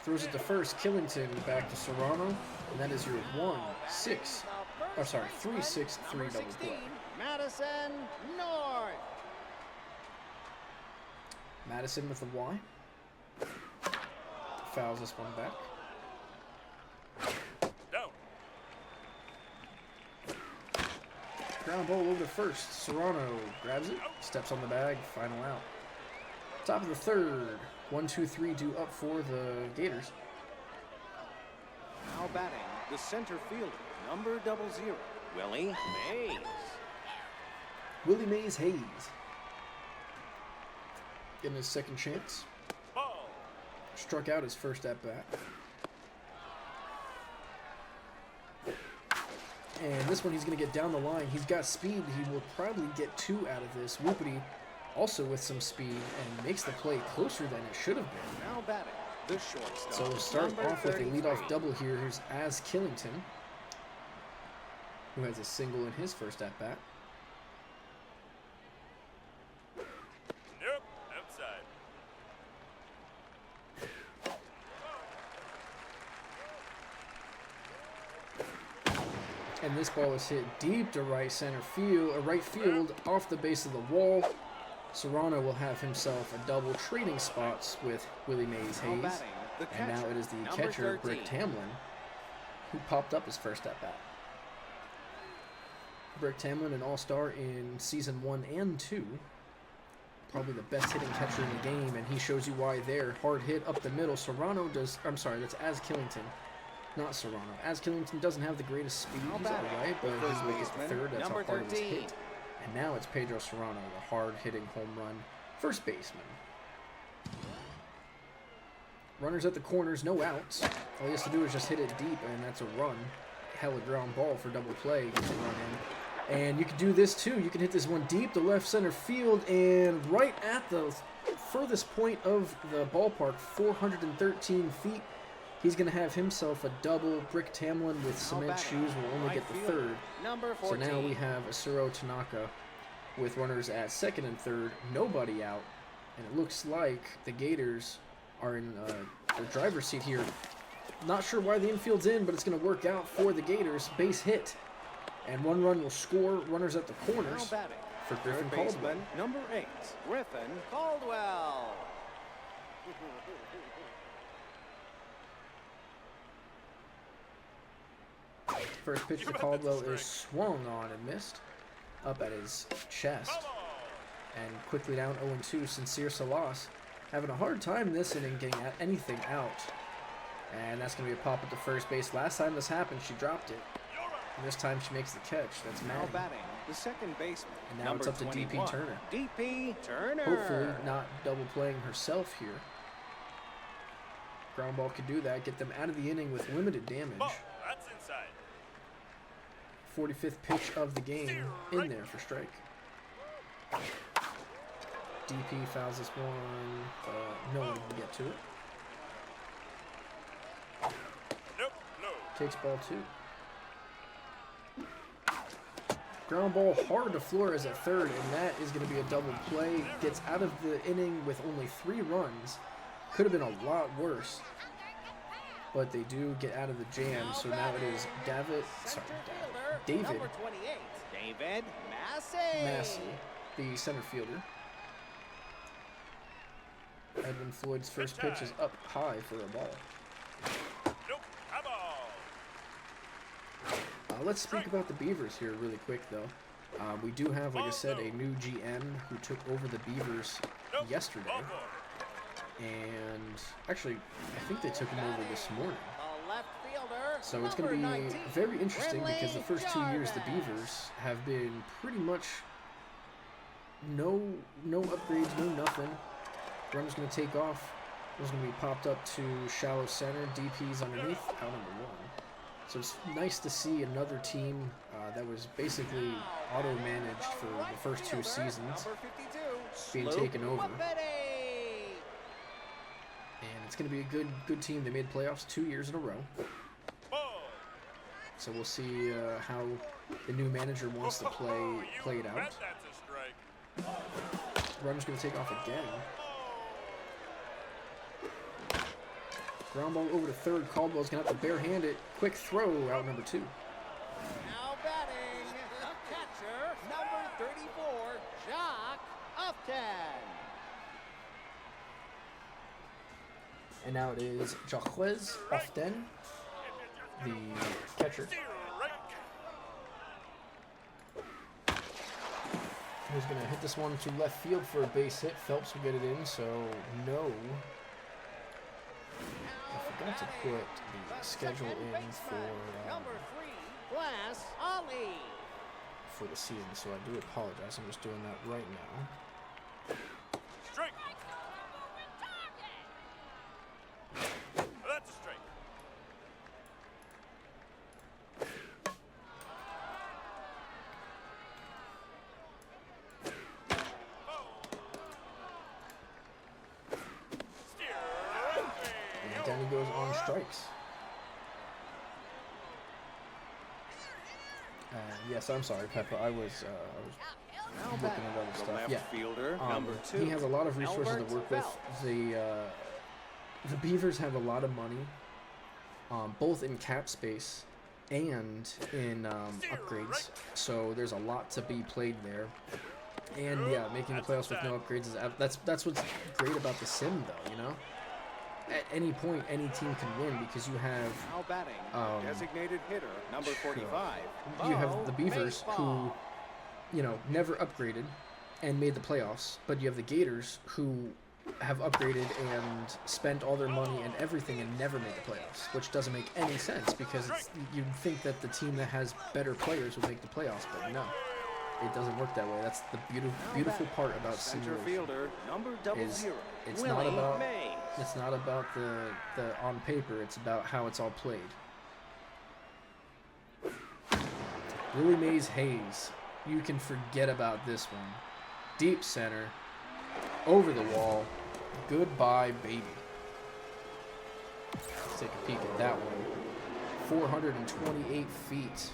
Throws it to first. Killington back to Serrano. And that is your 3-6-3 double play. Madison North. Madison with the Y. Fouls this one back. Down. Ground ball over to first. Serrano grabs it. Steps on the bag. Final out. Top of the third. 1-2-3 due up for the Gators. Now batting, the center fielder, number 00, Willie Mays. Willie Mays Hayes. Getting his second chance. Ball. Struck out his first at bat. And this one he's going to get down the line. He's got speed. He will probably get 2 out of this. Whoopity also with some speed and makes the play closer than it should have been. Now batting, the shortstop. So we'll start number off with a 33. leadoff double here. Here's Az Killington, who has a single in his first at bat. Nope. Outside. And this ball is hit deep to right field, off the base of the wall. Serrano will have himself a double trading spots with Willie Mays Now Hayes. batting, the And now catcher, it is the number catcher, 13. Brick Tamlin, who popped up his first at bat. Brick Tamlin, an all-star in season 1 and 2. Probably the best hitting catcher in the game, and he shows you why there. Hard hit up the middle. Serrano does, I'm sorry, that's Az Killington, not Serrano. Az Killington doesn't have the greatest speed, Now he's batting, alright, but the he's first looking at the baseman, third, that's how number hard it was 13. hit. And now it's Pedro Serrano, the hard-hitting home run first baseman. Runners at the corners, no outs. All he has to do is just hit it deep, and that's a run. Hella ground ball for double play. Gets a run in. And you can do this too. You can hit this one deep to left center field, and right at the furthest point of the ballpark, 413 feet, he's going to have himself a double. Brick Tamlin with cement batting, shoes will only right get the fielder, third. number So 14. now we have Asuro Tanaka with runners at second and third, nobody out, and it looks like the Gators are in the driver's seat here. Not sure why the infield's in, but it's going to work out for the Gators. Base hit, and one run will score. Runners at the Now corners batting, for Griffin third Caldwell. baseman, number 8, Griffin Caldwell. First pitch to Caldwell is swung on and missed, up at his chest, and quickly down 0-2. Sincere Salas having a hard time this inning getting anything out. And that's going to be a pop at the first base. Last time this happened, she dropped it. And this time she makes the catch. That's Now Maddie. batting, the second baseman, And now number it's up to DP 21, Turner. DP Turner. Hopefully not double playing herself here. Ground ball could do that. Get them out of the inning with limited damage. Ball. That's inside. 45th pitch of the game in there for strike. DP fouls this one. No one can get to it. Nope. No. Takes ball 2. Ground ball hard to Flores at third, and that is going to be a double play. Gets out of the inning with only 3 runs. Could have been a lot worse, but they do get out of the jam. So now it is David Number 28, David Massey. Massey, the center fielder. Edwin Floyd's first pitch is up high for a ball. Nope. High ball. Let's speak about the Beavers here really quick, though. We do have, like I said, a new GM who took over the Beavers Nope. yesterday. Ball four. And actually, I think they took him over this morning. The left fielder, So it's going to number be 19, very interesting because the first 2 years the Jarvis. Beavers have been pretty much no upgrades, no nothing. Runner's going to take off. There's going to be popped up to shallow center. DP's underneath, out number 1. So it's nice to see another team that was basically auto-managed for the first 2 seasons Number 52, being Sloop taken over. Wapiti. And it's going to be a good team. They made playoffs 2 years in a row. Ball. So we'll see how the new manager wants to play it out. Bet that's a strike. Runner's going to take off again. Ground ball over to third. Caldwell's going to have to barehand it. Quick throw, out number 2. Now batting, the catcher, number 34, Jacques Upton. And now it is Jacques Often, the catcher. He's going to hit this one to left field for a base hit. Phelps will get it in, so no. I forgot to put the schedule in Number 3, Glass Ali. for the season, so I do apologize. I'm just doing that right now. Strike. That's a strike. And down he goes on strikes. Yes, I'm sorry, Peppa. I was Now looking batting, at other the stuff. left Yeah. fielder, number 2. He has a lot of resources Albert to work with. Phelps. The Beavers have a lot of money, both in cap space and in upgrades. So there's a lot to be played there. And yeah, making the playoffs with no upgrades is that's what's great about the sim, though. You know, at any point, any team can win because you have Now batting, designated hitter, number 45. you have Bo the Beavers Baseball. who, you know, never upgraded and made the playoffs, but you have the Gators who have upgraded and spent all their money and everything and never made the playoffs, which doesn't make any sense because you'd think that the team that has better players would make the playoffs, but no, it doesn't work that way. That's the beautiful part about Center simulation. fielder, number Is 00. it's Willie not about Mays. it's not about the on paper. It's about how it's all played. Willie Mays Hayes. You can forget about this one. Deep center. Over the wall. Goodbye, baby. Let's take a peek at that one. 428 feet.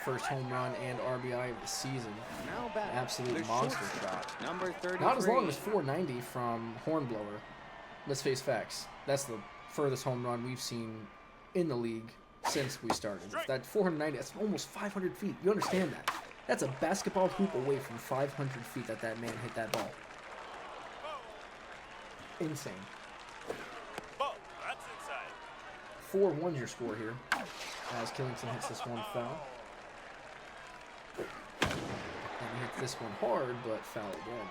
First home run and RBI of the season. Now batting, Absolute the monster shortstop, shot. number 33. Not as long as 490 from Hornblower. Let's face facts. That's the furthest home run we've seen in the league since we started. That 490, that's almost 500 feet. You understand that? That's a basketball hoop away from 500 feet that man hit that ball. Insane. Ball. That's inside. 4-1's your score here. As Killington hits this one foul. And he hits this one hard, but foul again.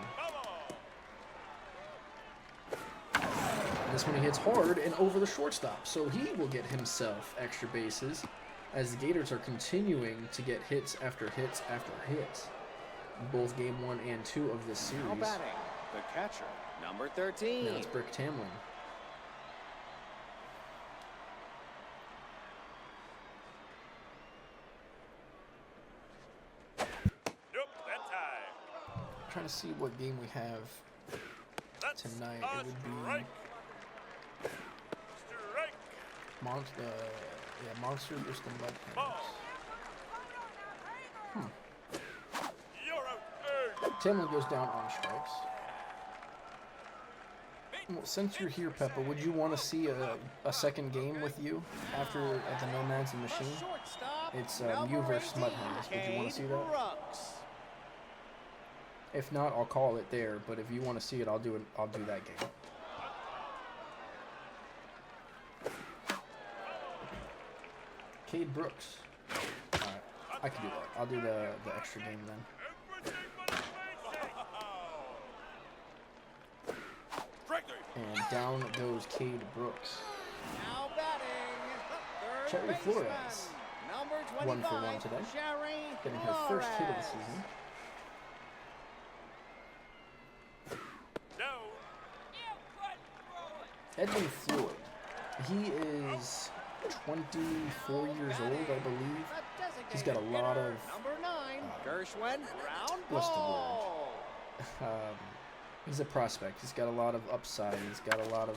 This one he hits hard and over the shortstop, so he will get himself extra bases as the Gators are continuing to get hits after hits after hits. Both game 1 and 2 of this series. Now batting, the catcher, number 13. Now it's Brick Tamlin. Nope, that's high. Trying to see what game we have That's tonight. a It would be strike. Strike. Monster versus the Mud Hens. Ball. You're out. Hey. Tamlin goes down on strikes. Well, since you're here, Peppa, would you want to see a second game with you after at the Nomads and Machine? Shortstop, It's number you versus 18, Mud Hens. Would you want to see that? Brooks. If not, I'll call it there. But if you want to see it, I'll do it. I'll do that game. Cade Brooks. All right, I can do that. I'll do the extra game then. Everything but a basic. Strike three. And down goes Cade Brooks. Now batting, third Cherry baseman, Flores. number 25. 1 for 1 today. Cherry Getting her first hit of the Flores. season. Down. Edwin Floyd. He is 24 years old, I believe. He's got a lot of Number 9, Gershwin, ground what's the ball. he's a prospect. He's got a lot of upside. He's got a lot of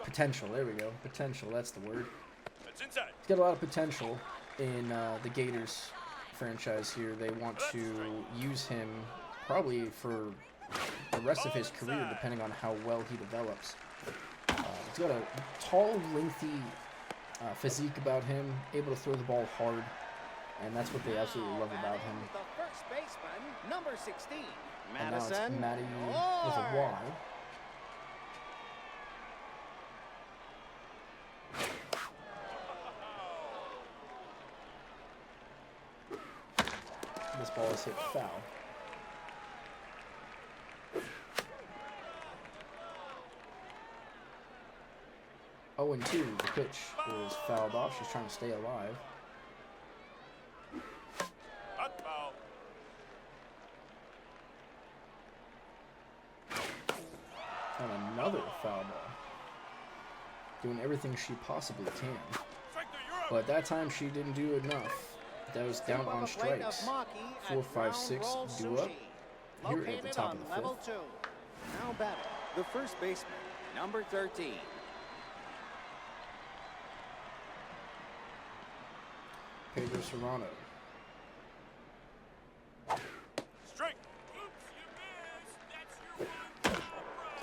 potential. There we go. Potential. That's the word. That's inside. He's got a lot of potential in the Gators franchise here. They want to use him probably for the rest of his career, depending on how well he develops. He's got a tall, lengthy physique about him, able to throw the ball hard, and that's what they absolutely love about him. The first baseman, number 16, And now it's Madison. Matty with a Lord. Y. This ball is hit foul. Oh, and 2, the pitch is fouled off. She's trying to stay alive. Hot foul. And another foul ball. Doing everything she possibly can. Strike to Europe. But that time she didn't do enough. That was down on strikes. 4, 5, 6 due up. Here at the top of the level 5th. 2. Now batting, the first baseman, number 13. Pedro Serrano. Strike. Oops, you missed. That's your one.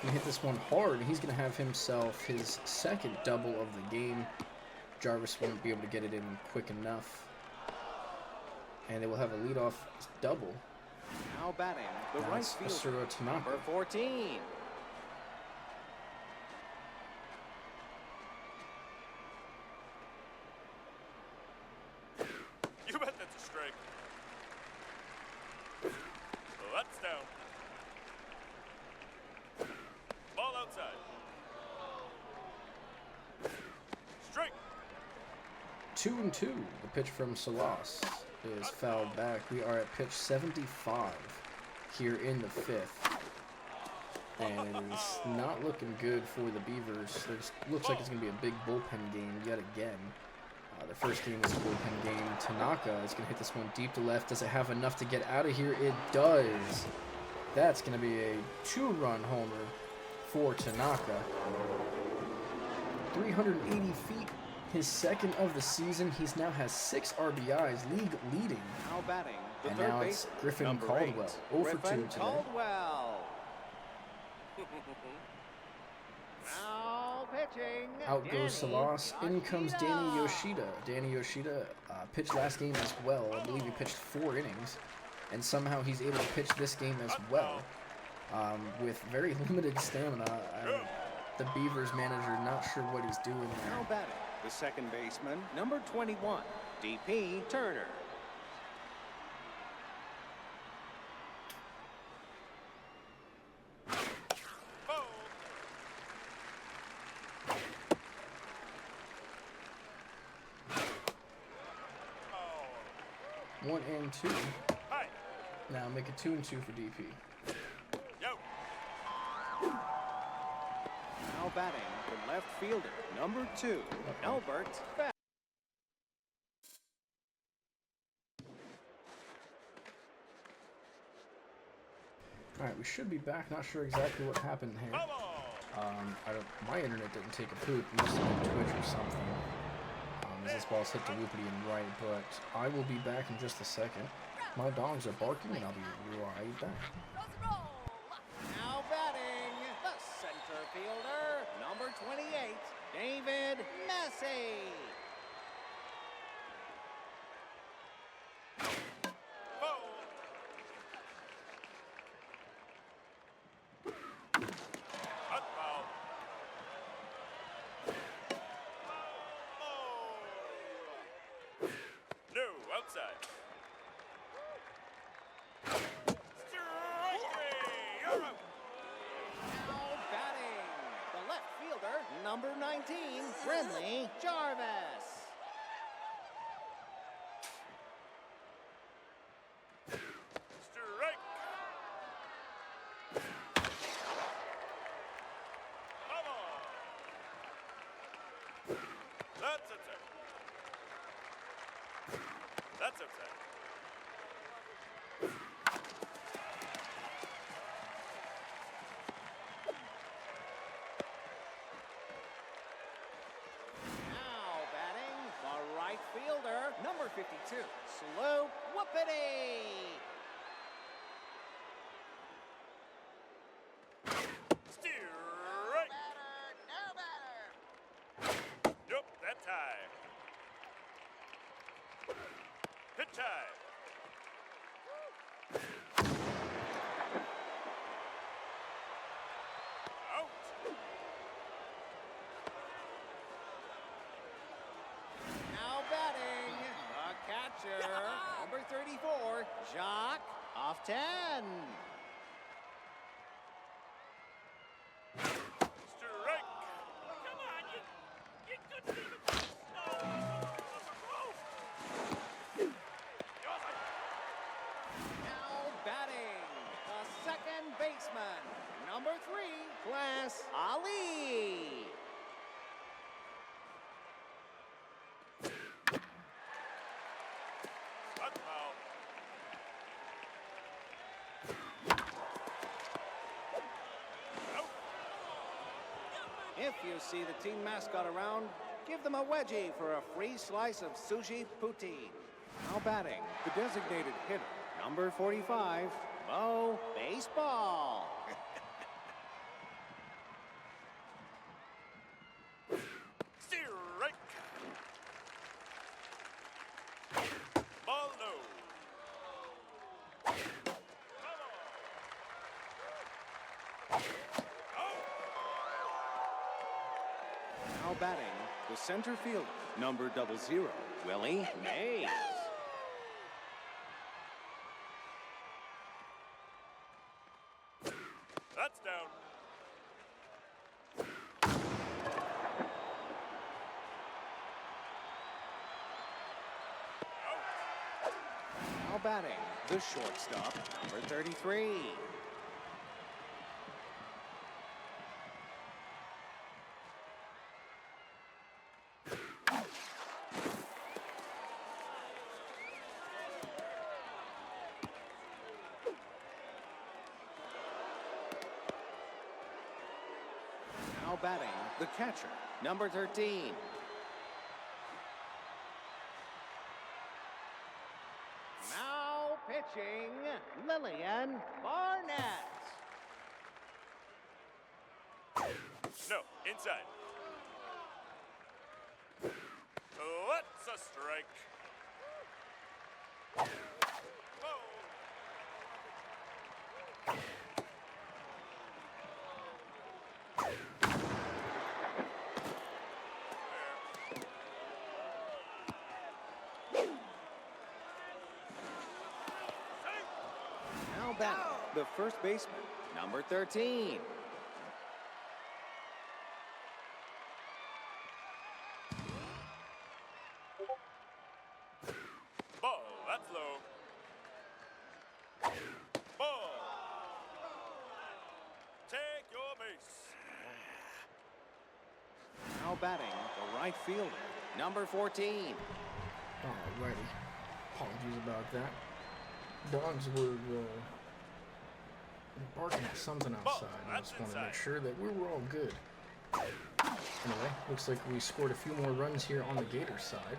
Gonna hit this one hard. He's gonna have himself his second double of the game. Jarvis won't be able to get it in quick enough. And they will have a leadoff double. Now batting, the right That's fielder, Asura Tanaka. number 14. You bet that's a strike. That's down. Ball outside. Strike. 2-2. The pitch from Salas is fouled back. We are at pitch 75 here in the 5th. And it is not looking good for the Beavers. It looks like it's going to be a big bullpen game yet again. The first game was a bullpen game. Tanaka is going to hit this one deep to left. Does it have enough to get out of here? It does. That's going to be a 2-run homer for Tanaka. 380 feet. His second of the season. He's now has 6 RBIs, league leading. Now batting, the And third now it's baseman, Griffin number Caldwell. 8. 0 for 2 Griffin today. Caldwell. Now pitching. Out goes Salas. In comes Danny Yoshida. Danny Yoshida pitched last game as well. I believe he pitched 4 innings. And somehow he's able to pitch this game as well. With very limited stamina. The Beavers manager not sure what he's doing Now there. batting, the second baseman, number 21, DP Turner. Foul. 1 and 2. Hi. Now make it 2 and 2 for DP. Yo. Now batting, the left fielder, number 2, Albert Fett. Alright, we should be back. Not sure exactly what happened here. Foul ball. My internet didn't take a poop. It must have been Twitch or something. As this ball's hit to loopity and right, but I will be back in just a second. My dogs are barking and I'll be right back. Now batting, the center fielder, number 28, David Massey. Foul. Hot foul. Oh. No, outside. Strike three. You're out. Now batting, the left fielder, number 19, Brenly Jarvis. Strike. Come on. That's outside. That's outside. Now batting, the right fielder, number 52, Slope Whoopity. Strike. catcher, number 34, Jacques, off 10. Strike. Come on, you couldn't even. Now batting, the second baseman, number 3, Class Ali. That's foul. If you see the team mascot around, give them a wedgie for a free slice of sushi poutine. Now batting, the designated hitter, number 45, Mo Baseball. Strike. Ball low. Now batting, the center fielder, number 00, Willie Mays. That's down. Now batting, the shortstop, number 33. Now batting, the catcher, number 13. Now pitching, Lillian Barnett. No, inside. That's a strike. Whoa. Now batting, the first baseman, number 13. Ball, that's low. Ball. Take your base. Now batting, the right fielder, number 14. Alrighty. Apologies about that. Dogs were barking at something outside. I just want to make sure that we were all good. Anyway, looks like we scored a few more runs here on the Gators side.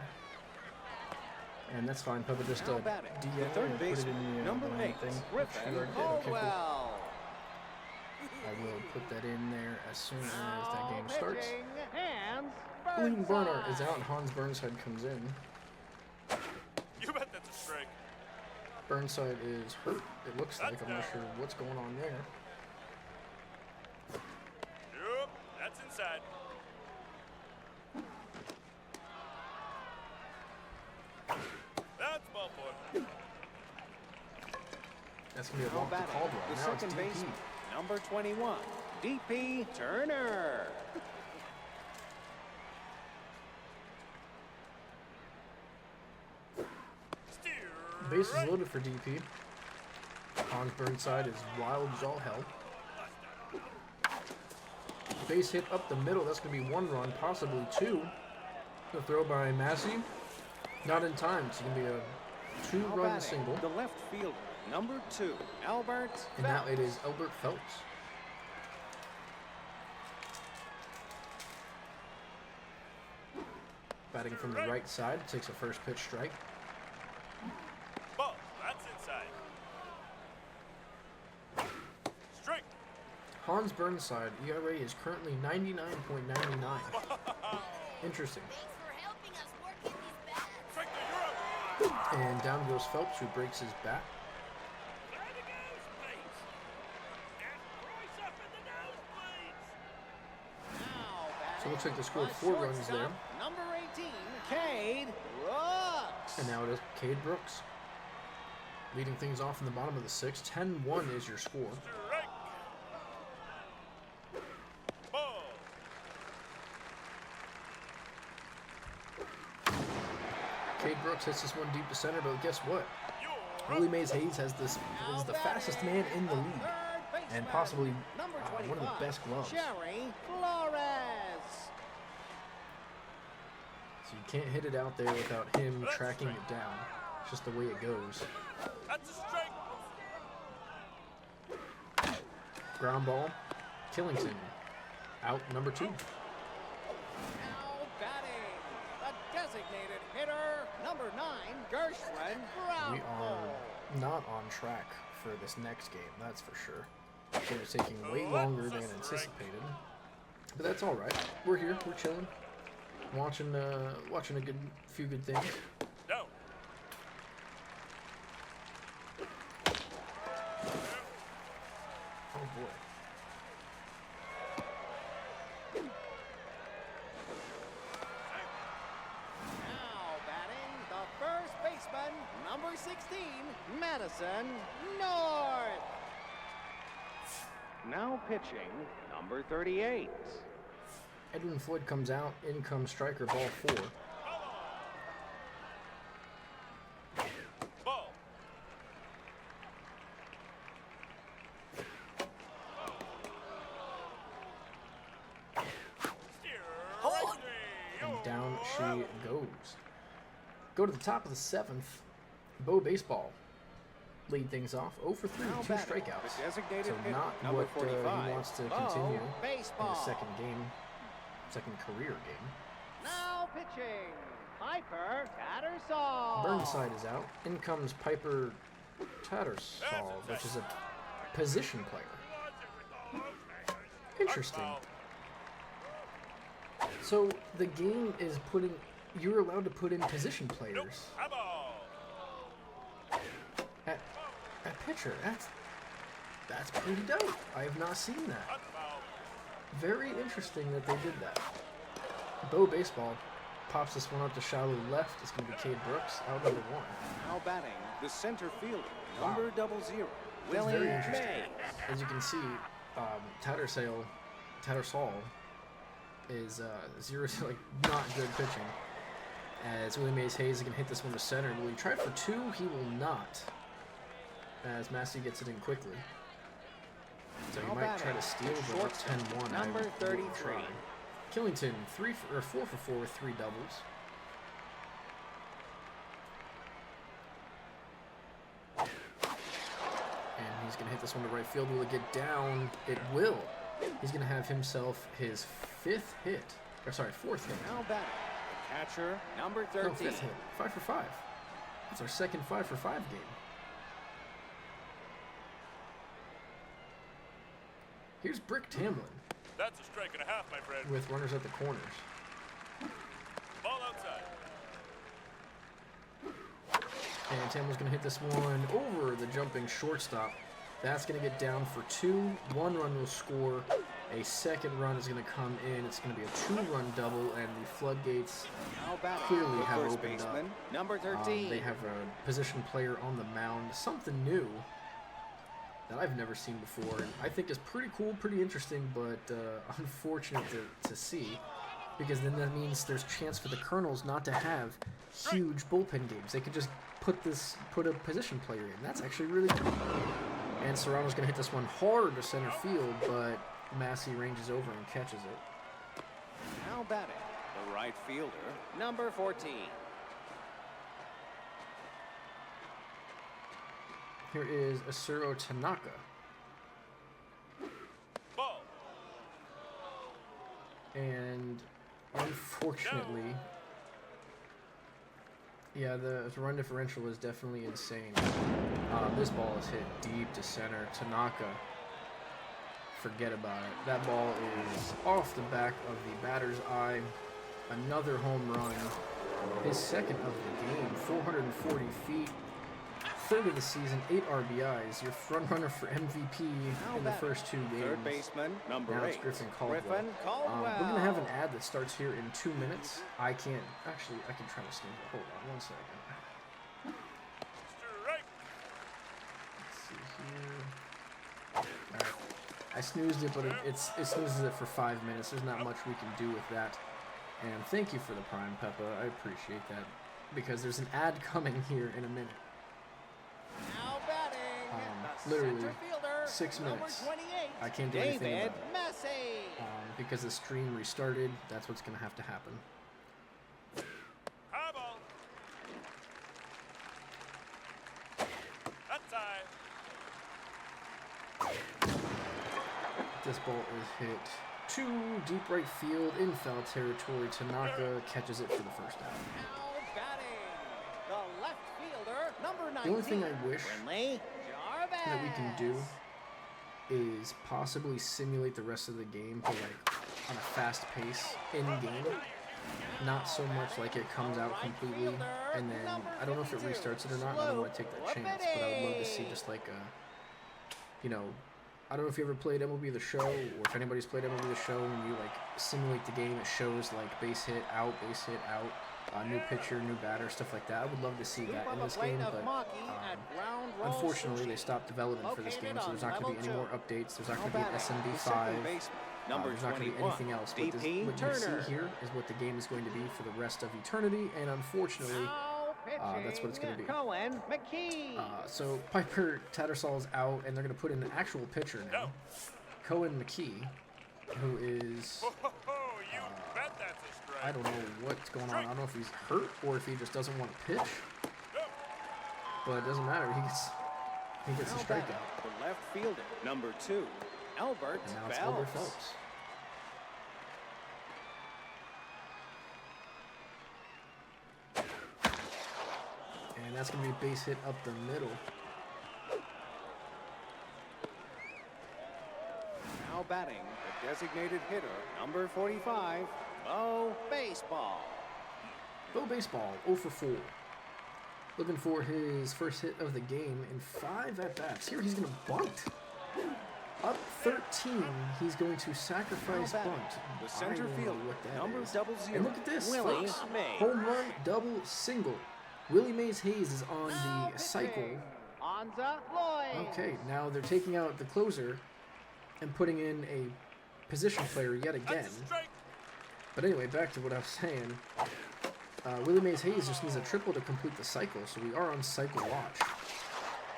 And that's fine. Papa just Now batting, the DN third and put it baseman, in the number line 8, thing. Griffin Actually, already did. Okay, cool. Caldwell. I will put that in there as soon as that game Now starts. pitching, Hans William Barnard is Burnside. out. Hans Burnside comes in. You bet that's a strike. Burnside is hurt, it looks like. I'm not That's sure what's going on there. Yep, that's inside. That's ball four. That's going to be a Now walk to batting, Caldwell. the Now it's second DP. baseman, number 21, DP Turner. Steer. Base is loaded for DP. Hans Burnside is wild as all hell. Base hit up the middle. That's going to be 1 run, possibly 2. The throw by Massey. Not in time. It's going to be a 2-run batting, single. the left fielder, number 2, Albert And now it Phelps. is Albert Phelps. Batting from the right side. Takes a first pitch strike. Ball, that's inside. Strike. Hans Burnside, ERA is currently 99.99. Interesting. Thanks for helping us work in these bats. Strike to Europe. And down goes Phelps, who breaks his bat. There he goes, please. And Price up in the nosebleeds. Now So it looks like they batting, scored the 4 runs there. shortstop, number 18, Cade Brooks. And now it is Cade Brooks leading things off in the bottom of the sixth. 10-1 is your score. Strike. Ball. Cade Brooks hits this one deep to center, but guess what? You're Willie Mays Hayes has this is the fastest man in the league and possibly one of the best gloves. Jerry Flores. So you can't hit it out there without him tracking it down. It's just the way it goes. That's a strike. Ground ball, Killington, out number 2. Now batting, the designated hitter, number 9, Gershwin. We are not on track for this next game, that's for sure. It's taking way longer than anticipated, but that's all right. We're here, we're chilling, watching a few good things. Down. Oh boy. Now batting, the first baseman, number 16, Madison North. Now pitching, number 38. Edwin Floyd comes out, in comes striker, ball 4. Ball. And down she goes. Go to the top of the 7th. Bo Baseball lead things off. 0 for 3, Now 2 batting, strikeouts. the designated So hitter, not number what 45. he wants to Bo continue in Baseball. his second career game. Now pitching, Piper Tattersall. Burnside is out. In comes Piper Tattersall, which is a position player. Interesting. So the game is you're allowed to put in position players at pitcher. That's pretty dope. I have not seen that. Very interesting that they did that. Bo Baseball pops this one up to shallow left. It's going to be Cade Brooks, out number 1. Now batting, the center fielder, Wow. number 00, That's very Willie interesting. Mays. As you can see, Tattersall is not good pitching. As Willie Mays Hayes can hit this one to center. Will he try for 2? He will not. As Massey gets it in quickly. So he Now might try batting, to steal, but short it's 10-1. number I wouldn't 33. try. Killington, 4 for 4 with 3 doubles. And he's going to hit this one to right field. Will it get down? It will. He's going to have himself his 4th hit. Now batting, the catcher, number 13. No, 5th hit. 5 for 5. That's our second 5 for 5 game. Here's Brick Tamlin That's a strike and a half, my friend. with runners at the corners. Ball outside. And Tamlin's going to hit this one over the jumping shortstop. That's going to get down for 2. 1 run will score. A second run is going to come in. It's going to be a 2-run double, and the floodgates Now batting, clearly the have first opened up. baseman, number 13. They have a position player on the mound. Something new that I've never seen before, and I think is pretty cool, pretty interesting, but unfortunate to see, because then that means there's chance for the Kernels not to have huge bullpen games. They could just put a position player in. That's actually really cool. And Serrano's going to hit this one hard to center field, but Massey ranges over and catches it. Now batting, the right fielder, number 14. Here is Asuro Tanaka. Ball. And unfortunately, yeah, the run differential is definitely insane. This ball is hit deep to center. Tanaka, forget about it. That ball is off the back of the batter's eye. Another home run. His second of the game. 440 feet. third of the season, 8 RBIs, your front runner for MVP in the first 2 games. Third baseman, number Now it's 8. Griffin Caldwell. We're going to have an ad that starts here in 2 minutes. I can try to sneeze it. Hold on 1 second. Strike. Let's see here. Alright. I snoozed it, but it snoozes it for 5 minutes. There's not much we can do with that. And thank you for the Prime, Peppa. I appreciate that. Because there's an ad coming here in a minute. Now batting, the Literally center fielder, 6 number minutes. 28, I can't do anything David about it. Massey. Because the stream restarted, that's what's going to have to happen. High ball. That time. This ball is hit to deep right field in foul territory. Tanaka catches it for the first out. Now batting, the left fielder, number 19. The only thing I wish Brinley Jarvis. that we can do is possibly simulate the rest of the game to like on a fast pace in game. Not so much like it comes out completely and then I don't know if it restarts it or not. I don't want to take that chance, but I would love to see just like a, you know, I don't know if you ever played MLB The Show, or if anybody's played MLB The Show, and you like simulate the game, it shows like base hit, out, new pitcher, new batter, stuff like that. I would love to see that in this game, but unfortunately they stopped development for this game, so there's not going to be any more updates. There's not going to be an SMB 5. There's not going to be anything else. What you see here is what the game is going to be for the rest of eternity, and unfortunately, that's what it's going to be. Cohen McKee. So Piper Tattersall's out, and they're going to put in an actual pitcher now. Cohen McKee, who is, You bet that's a strike. I don't know what's going on. I don't know if he's hurt or if he just doesn't want to pitch. But it doesn't matter. He gets a strikeout. The left fielder, number 2, Albert And now it's Phelps. Albert Phelps. And that's going to be a base hit up the middle. Now batting, the designated hitter, number 45, Bo Baseball. Bo Baseball, 0 for 4. Looking for his first hit of the game in 5 at-bats. Here he's going to bunt. Up 13, he's going to sacrifice Now batting, bunt. the I center don't know fielder, what that number is. 00, And look at this, Willie folks. Mays. Home run, double, single. Willie Mays Hayes is on Now the cycle. pitching, Anza Lloyd. Okay, now they're taking out the closer and putting in a position player yet again. That's a strike. But anyway, back to what I was saying. Willie Mays Hayes just needs a triple to complete the cycle, so we are on cycle watch.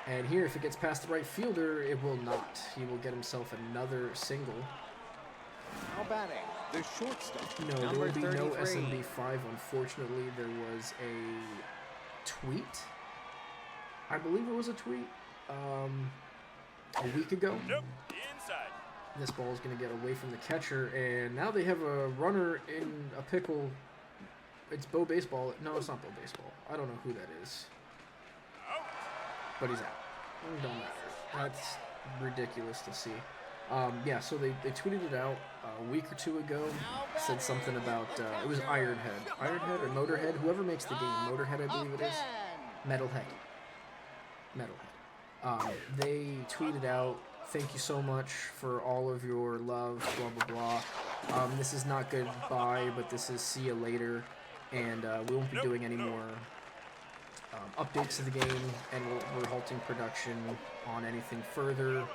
And here, if it gets past the right fielder, it will not. He will get himself another single. Now batting, the shortstop, No, there number will be 33. no SMB 5, unfortunately. There was a tweet. I believe it was a tweet a week ago. Nope. Inside. This ball is going to get away from the catcher, and now they have a runner in a pickle. It's Bo Baseball. No, it's not Bo Baseball. I don't know who that is. Out. But he's out. It don't matter. That's ridiculous to see. Yeah, so they tweeted it out a week or 2 ago. Said something about, it was Ironhead. Ironhead or Motorhead, whoever makes the game. Motorhead, I believe it is. Metalhead. They tweeted out, thank you so much for all of your love, blah, blah, blah. This is not goodbye, but this is see you later. And we won't be doing any more updates to the game, and we're halting production on anything further.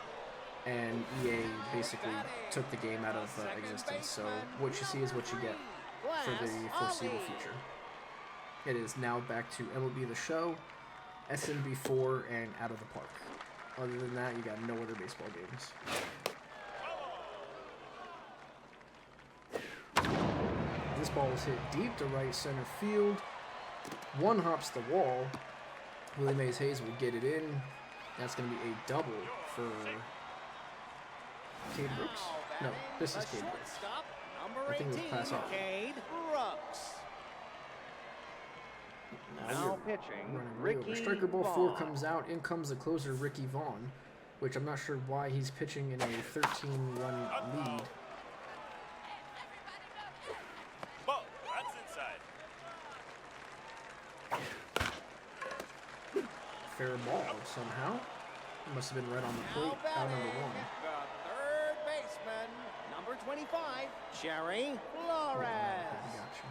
And EA basically took the game out of existence. So what you see is what you get for the foreseeable future. It is now back to MLB The Show, SMB 4, and Out of the Park. Other than that, you got no other baseball games. This ball is hit deep to right center field. One hops the wall. Willie Mays Hayes will get it in. That's going to be a double for Cade Brooks? No, this is Cade Brooks. I think it was pass off. Cade Brooks. Now pitching, Running right over. Ricky Striker ball Vaughn. 4 comes out. In comes the closer, Ricky Vaughn, which I'm not sure why he's pitching in a 13-run lead. Ball. That's inside. fair ball somehow. It must have been right on the plate. Now Out batting, number 1. the third baseman, number 25, Cherry Flores. I got you.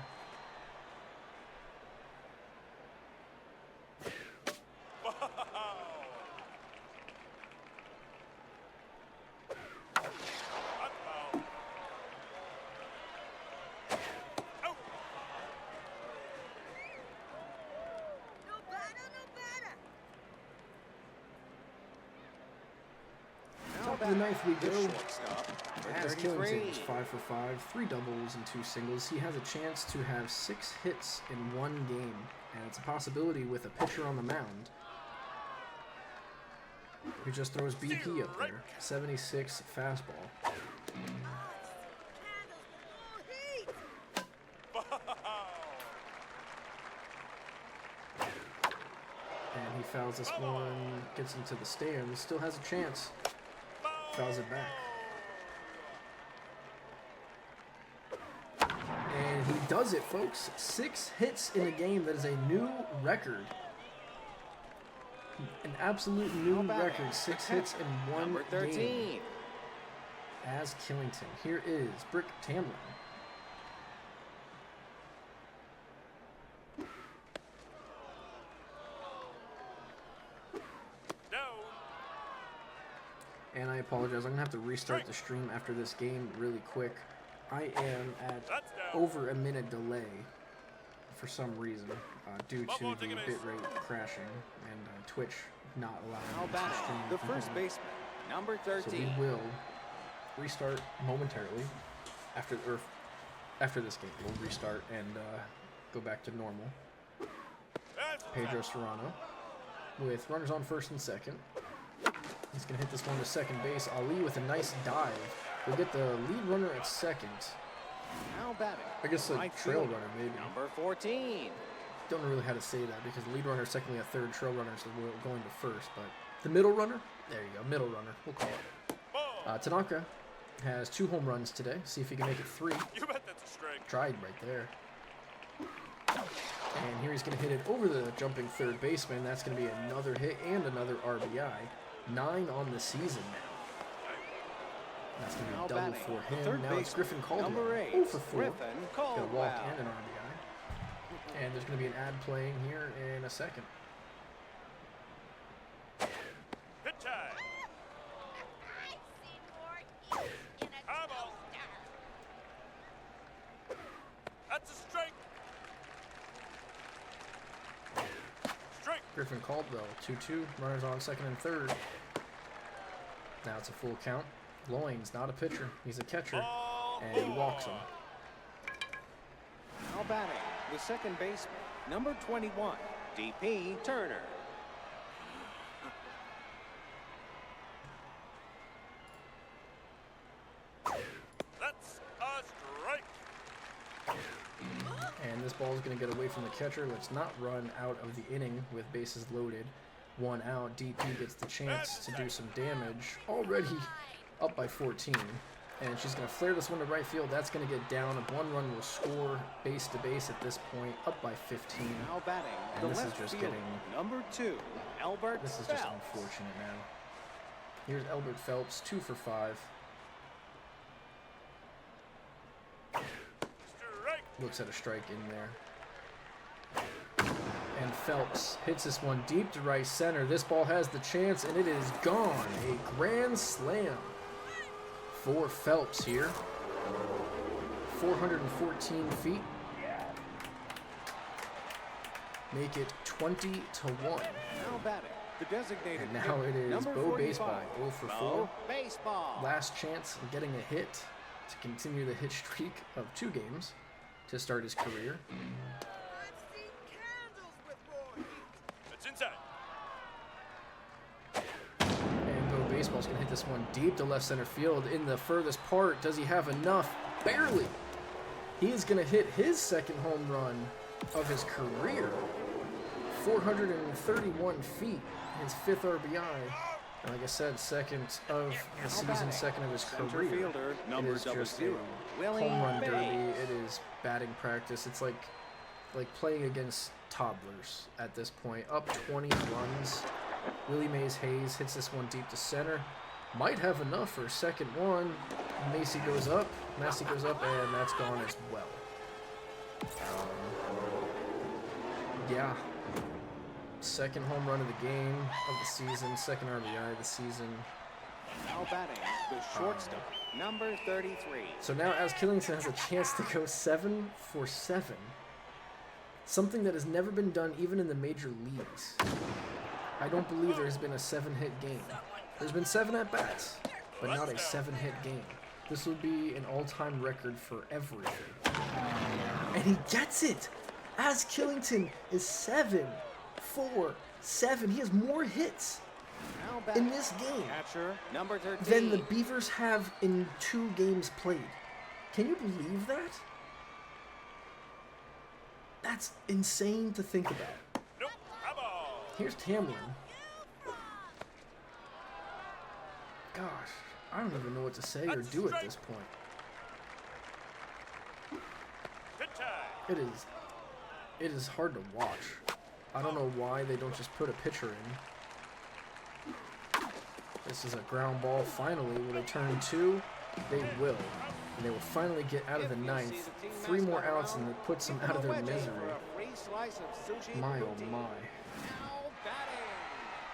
No batter, no batter. Now Top of the ninth we batting, go. the shortstop, number As 33. Killington is 5 for 5, 3 doubles and 2 singles. He has a chance to have 6 hits in one game, and it's a possibility with a pitcher on the mound who just throws BP up there. 76 fastball. Candles with more heat. And he fouls this one, gets into the stands, still has a chance. Fouls it back. And he does it, folks. 6 hits in a game. That is a new record. An absolute new record. 6 hits in one Number 13. game. As Killington. Here is Brick Tamlin. And I apologize. I'm going to have to restart the stream after this game really quick. I am at over a minute delay for some reason due to the bitrate crashing and Twitch not Now allowing me to batting, stream. the from first home. baseman, number So 13. we will restart momentarily after this game. We'll restart and go back to normal. Pedro Serrano with runners on first and second. He's going to hit this one to second base. Ali with a nice dive. We'll get the lead runner at second. Now batting, I guess a right trail fielder, runner, maybe. number 14. Don't know really how to say that because the lead runner is secondly a third, trail runner is going to first. But the middle runner? There you go, middle runner. We'll call it. Tanaka has 2 home runs today. See if he can make it 3. You bet that's a strike. Tried right there. And here he's going to hit it over the jumping third baseman. That's going to be another hit and another RBI. 9 on the season now. That's going to be Now a double batting, for the him. third Now it's baseman, Griffin Caldwell. number 8, 0 for 4. Griffin Got a walk Caldwell. and an RBI. And there's going to be an ad playing here in a second. Hit time. I've seen more heat in a Eyeball. toaster. That's a strike. Strike. Griffin Caldwell, 2-2. Runners on second and third. Now it's a full count. Loins, not a pitcher. He's a catcher. And he walks him. Now batting, the second baseman, number 21, DP Turner. That's a strike. And this ball is going to get away from the catcher. Let's not run out of the inning with bases loaded. 1 out. DP gets the chance to do some damage. Already up by 14. And she's going to flare this one to right field. That's going to get down. A 1 run will score base to base at this point. Up by 15. Now batting, And the this is left just fielder, getting- number 2, Albert This is just Phelps. unfortunate now. Here's Albert Phelps, 2 for 5. Strike. Looks at a strike in there. And Phelps hits this one deep to right center. This ball has the chance, and it is gone. A grand slam for Phelps here. 414 feet. Make it 20-1. Now batting, the designated And now hitter, it is number Bo 45, Baseball, 0 for 4. Bo Baseball. Last chance of getting a hit to continue the hit streak of 2 games to start his career. I've seen candles with more heat. It's inside. And Bo Baseball's going to hit this one deep to left center field in the furthest part. Does he have enough? Barely. He is going to hit his second home run of his career. 431 feet, his 5th RBI. And like I said, second of the season, second of his Center career. fielder, It number is just a 00, Willie home run Mays. derby. It is batting practice. It's like like playing against toddlers at this point. Up 20 runs. Willie Mays Hayes hits this one deep to center. Might have enough for a second one. Massey goes up, and that's gone as well. Yeah. Second home run of the game, of the season, second RBI of the season. Now batting, the shortstop, number 33. So now as Killington has a chance to go 7 for 7. Something that has never been done even in the major leagues. I don't believe there has been a 7-hit game. There's been 7 at-bats, but not a 7-hit game. This will be an all-time record for everything. And he gets it! As Killington is 7 for 7. He has more hits in this game Catcher, number 13. than the Beavers have in 2 games played. Can you believe that? That's insane to think about. Nope. Come on. Here's Tamlin. Gosh, I don't even know what to say or do at this point. Pitcher. It is hard to watch. I don't know why they don't just put a pitcher in. This is a ground ball finally. Will they turn 2? They will. And they will finally get out of the 9th. 3 more outs and it puts them out of their misery. My oh my. Now batting,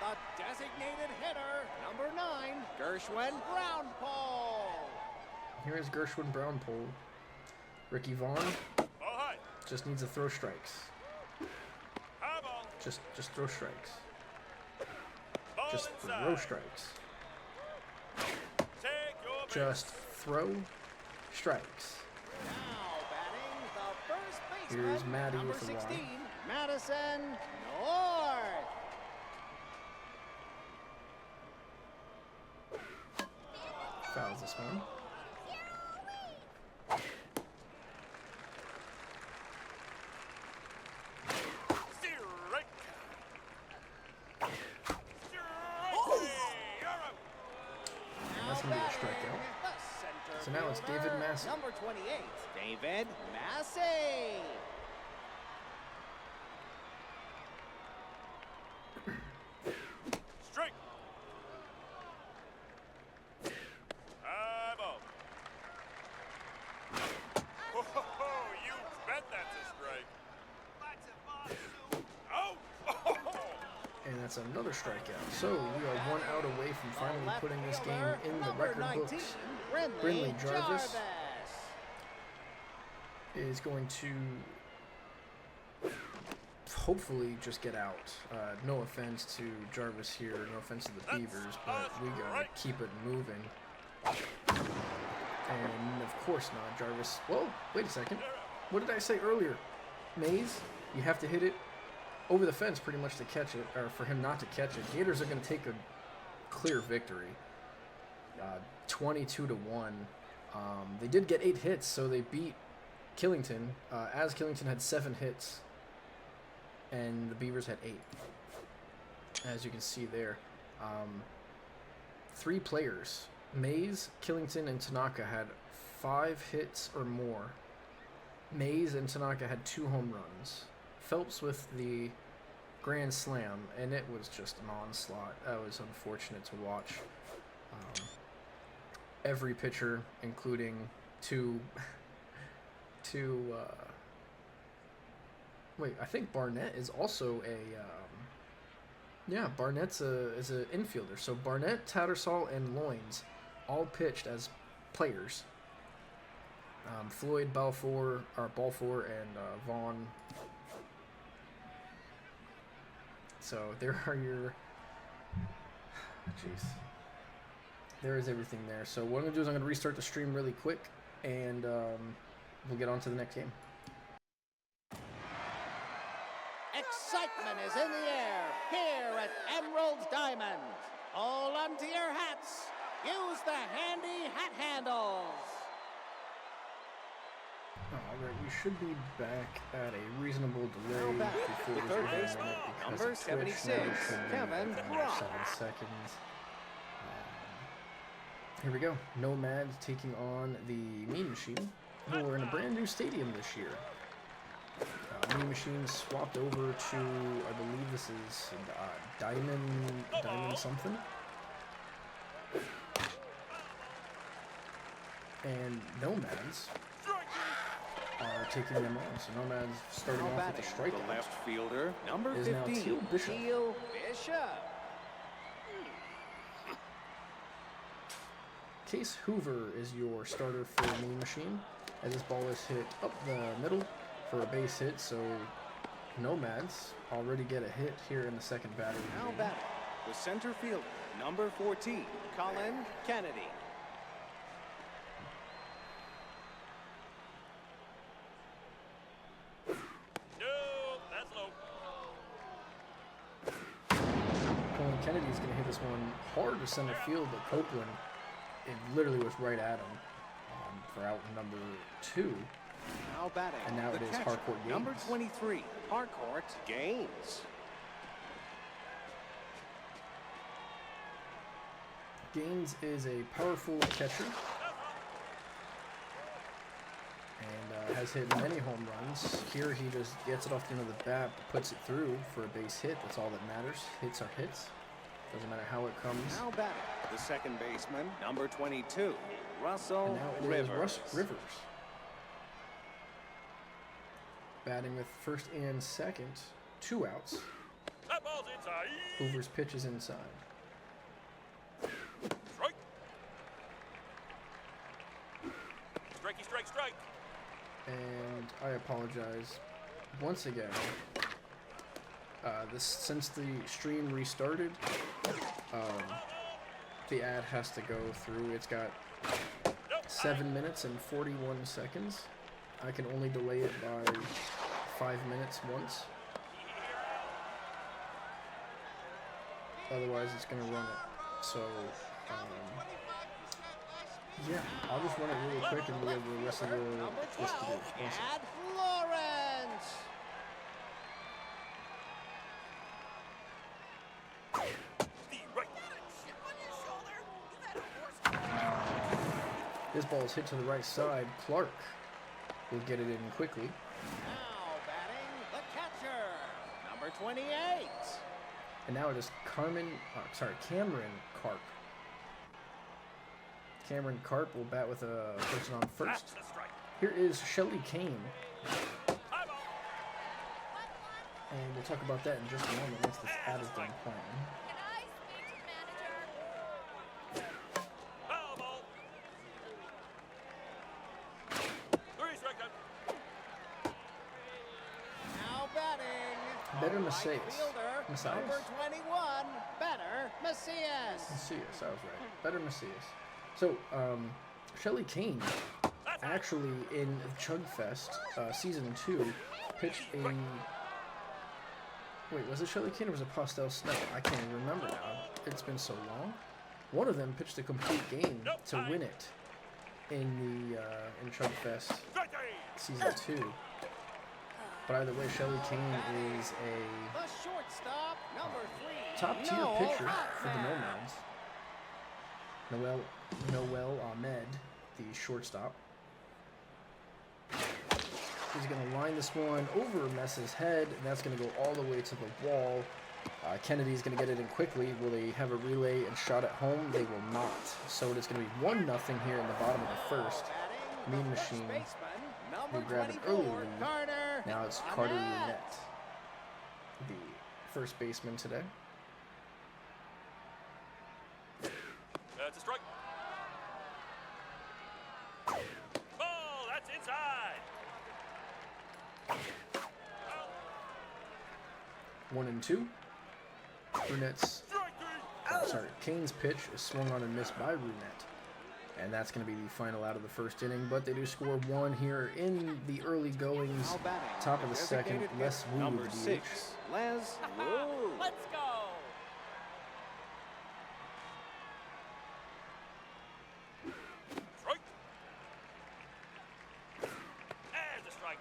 the designated hitter, number 9, Gershwin Brownpole. Here is Gershwin Brownpole. Ricky Vaughn Oh, hi. just needs to throw strikes. High ball. Just throw strikes. Ball Just inside. throw strikes. Take your base. Just throw strikes. Now batting, the first baseman, Here's Maddie number with the 16, Y. Madison North. Fouls this one. Strike. That's gonna be a strikeout. So now it's David Massey. Number 28, David Massey. Strike. High ball. Oh, you bet that's a strike. Oh. And that's another strikeout. So we are 1 out away from finally putting this game in the record books. Brindley Jarvis is going to hopefully just get out. No offense to Jarvis here, no offense to the Beavers, but we gotta keep it moving. And of course not, Jarvis. Whoa, wait a second. What did I say earlier? Mays, you have to hit it over the fence pretty much to catch it, or for him not to catch it. Gators are going to take a clear victory. 22-1. They did get 8 hits, so they beat Killington, as Killington had 7 hits, and the Beavers had 8. As you can see there. 3 players, Mays, Killington, and Tanaka, had 5 hits or more. Mays and Tanaka had 2 home runs. Phelps with the grand slam, and it was just an onslaught. That was unfortunate to watch. Every pitcher, including wait, I think Barnett is also a yeah, Barnett's is an infielder. So Barnett, Tattersall, and Loins all pitched as players. Floyd, Balfour, and Vaughn. So there are your, jeez, there is everything there. So what I'm gonna do is I'm gonna restart the stream really quick, and we'll get on to the next game. Excitement is in the air here at Emerald's Diamond. Hold on to your hats. Use the handy hat handles. Alright, we should be back at a reasonable delay Now back, before the this third game baseman, because number of Twitch. 76, Now it should be Kevin another Brock. 7 seconds. Here we go. Nomads taking on the Mean Machine, who are in a brand new stadium this year. Mean Machine swapped over to, I believe this is Diamond something. And Nomads are taking them on. So Nomads starting Now off with batting, a strikeout. the left fielder, number Is now 15, Teal Bishop. Teal Bishop. Case Hoover is your starter for Mean Machine, as this ball is hit up the middle for a base hit, so Nomads already get a hit here in the second batting. Now batting, the center fielder, number 14, Colin Kennedy. No, that's low. Colin Kennedy's going to hit this one hard to center field, but Copeland, it literally was right at him for out number 2. Now batting, And now the it is catcher, Harcourt Gaines. number 23, Harcourt Gaines. Gaines is a powerful catcher and has hit many home runs. Here he just gets it off the end of the bat, puts it through for a base hit. That's all that matters. Hits are hits. Doesn't matter how it comes. Now batting, the second baseman, number 22, And Russell now it is Rivers. Russ Rivers. Batting with first and second, 2 outs. That ball's inside. Hoover's pitch is inside. Strike. Strikey, strike, strike. And I apologize once again. Since the stream restarted, the ad has to go through. It's got 7 minutes and 41 seconds. I can only delay it by 5 minutes once. Otherwise, it's going to run it. So, yeah, I'll just run it really quick and we have the rest of the Number list to 12, do. One second. Gad Lawrence. The right. This ball is hit to the right side. Clark will get it in quickly. Now batting, the catcher, number 28. And now it is Cameron Karp. Cameron Karp will bat with a person on That's first. the strike. Here is Shelly Kane. High ball. And we'll talk about that in just a moment once this ad is done playing. Can I speak to the manager? Foul ball. 3 strikeouts. Now batting, Better right Macias. fielder, Macias? number 21, Better Macias. Macias, I was right. Better Macias. So, Shelly Kane actually in Chugfest Season 2 pitched a... Wait, was it Shelly Kane or was it Pastel Snow? I can't even remember now. It's been so long. One of them pitched a complete game to win it in the in Chugfest Strike Season 2. But either way, Shelly Kane is a The shortstop, number 3, top-tier Noel pitcher for the Ahmed. Nomads. Noel Ahmed, the shortstop. He's going to line this one over Mess's head, and that's going to go all the way to the wall. Kennedy's going to get it in quickly. Will they have a relay and shot at home? They will not. So it's going to be 1-0 here in the bottom of the first. Batting, Mean the first Machine, baseman, who number grabbed an 24, early lead. Carter Now it's Carter Annette. Runette, the first baseman today. That's a strike. Ball, that's inside. 1-2. Brunette's, Kane's pitch is swung on and missed by Brunette. And that's going to be the final out of the first inning. But they do score 1 here in the early goings. Now batting, Top of the second, designated Les hitter, Wu number with the 6, Les Wu. Let's go. Strike. And a strike.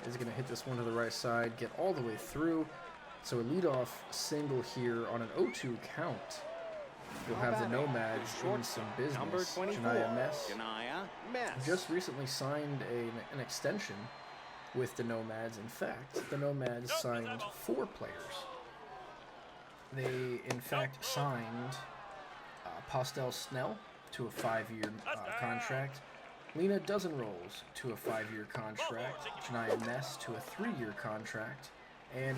Is going to hit this one to the right side, get all the way through. So a leadoff single here on an 0-2 count. You'll Now have the batting, Nomads the in some business. Number 24, Janiyah Mess Janiyah Miss. just recently signed an extension with the Nomads. In fact, the Nomads signed 4 players. They, in fact, signed Postel Snell to a 5-year contract, Lena Dozenrolls to a 5-year contract, Janaya Ness to a 3-year contract, and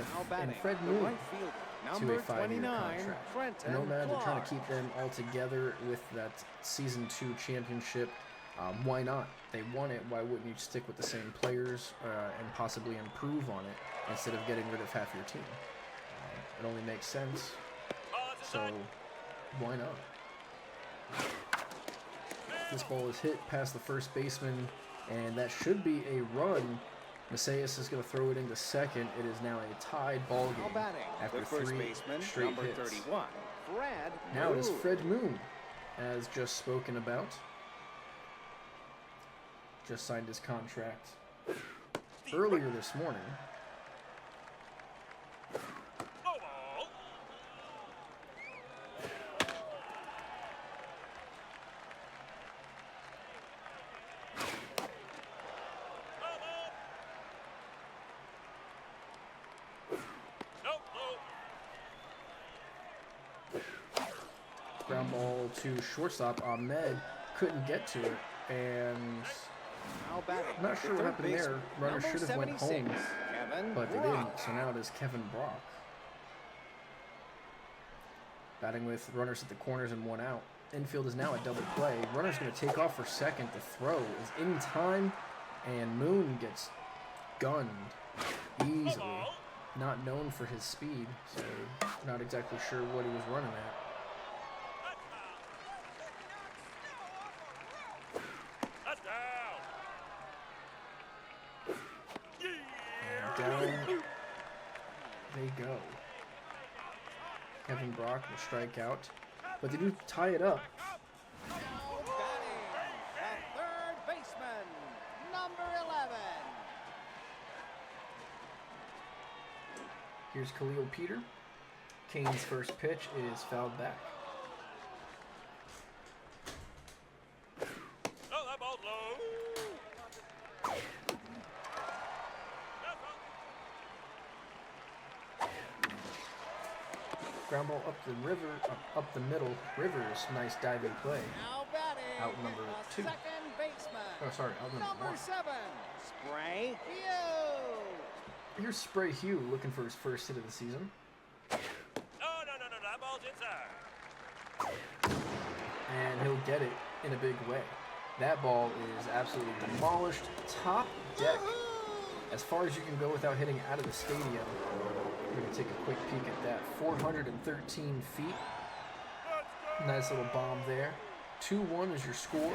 Fred The Moon right fielder, to number a 5-year 29, contract. Trenton The Nomads are trying Clark. to keep them all together with that Season 2 championship. Why not? They won it. Why wouldn't you stick with the same players and possibly improve on it instead of getting rid of half your team? It only makes sense. So why not? This ball is hit past the first baseman, and that should be a run. Macias is going to throw it into second. It is now a tied ball Now game batting, after the first 3 baseman, straight number hits. 31, Fred Now it is Moon. Fred Moon, as just spoken about. Just signed his contract earlier this morning. No ball. Ground ball to shortstop. Ahmed couldn't get to it, and Now batting, I'm not the sure what third happened there. baseman, Runner number should have went 76, home, Kevin but they Brock. didn't. So now it is Kevin Brock. Batting with runners at the corners and 1 out. Infield is now a double play. Runner's going to take off for second. The throw is in time, and Moon gets gunned easily. Not known for his speed, so not exactly sure what he was running at. That's down. And down they go. Kevin Brock will strike out, but they do tie it up. Now batting, the third baseman, number 11. Here's Khalil Peter. Kane's first pitch is fouled back. Oh, that ball's low. Ground ball up the river, up the middle. Rivers, nice diving play. Now batting, Out number the 2. second baseman, Oh, sorry, out number number 1. 7, Spray. Hugh. Here's Spray Hugh looking for his first hit of the season. No, that ball's inside. And he'll get it in a big way. That ball is absolutely demolished. Top deck. As far as you can go without hitting out of the stadium. We're going to take a quick peek at that. 413 feet. Nice little bomb there. 2-1 is your score. Now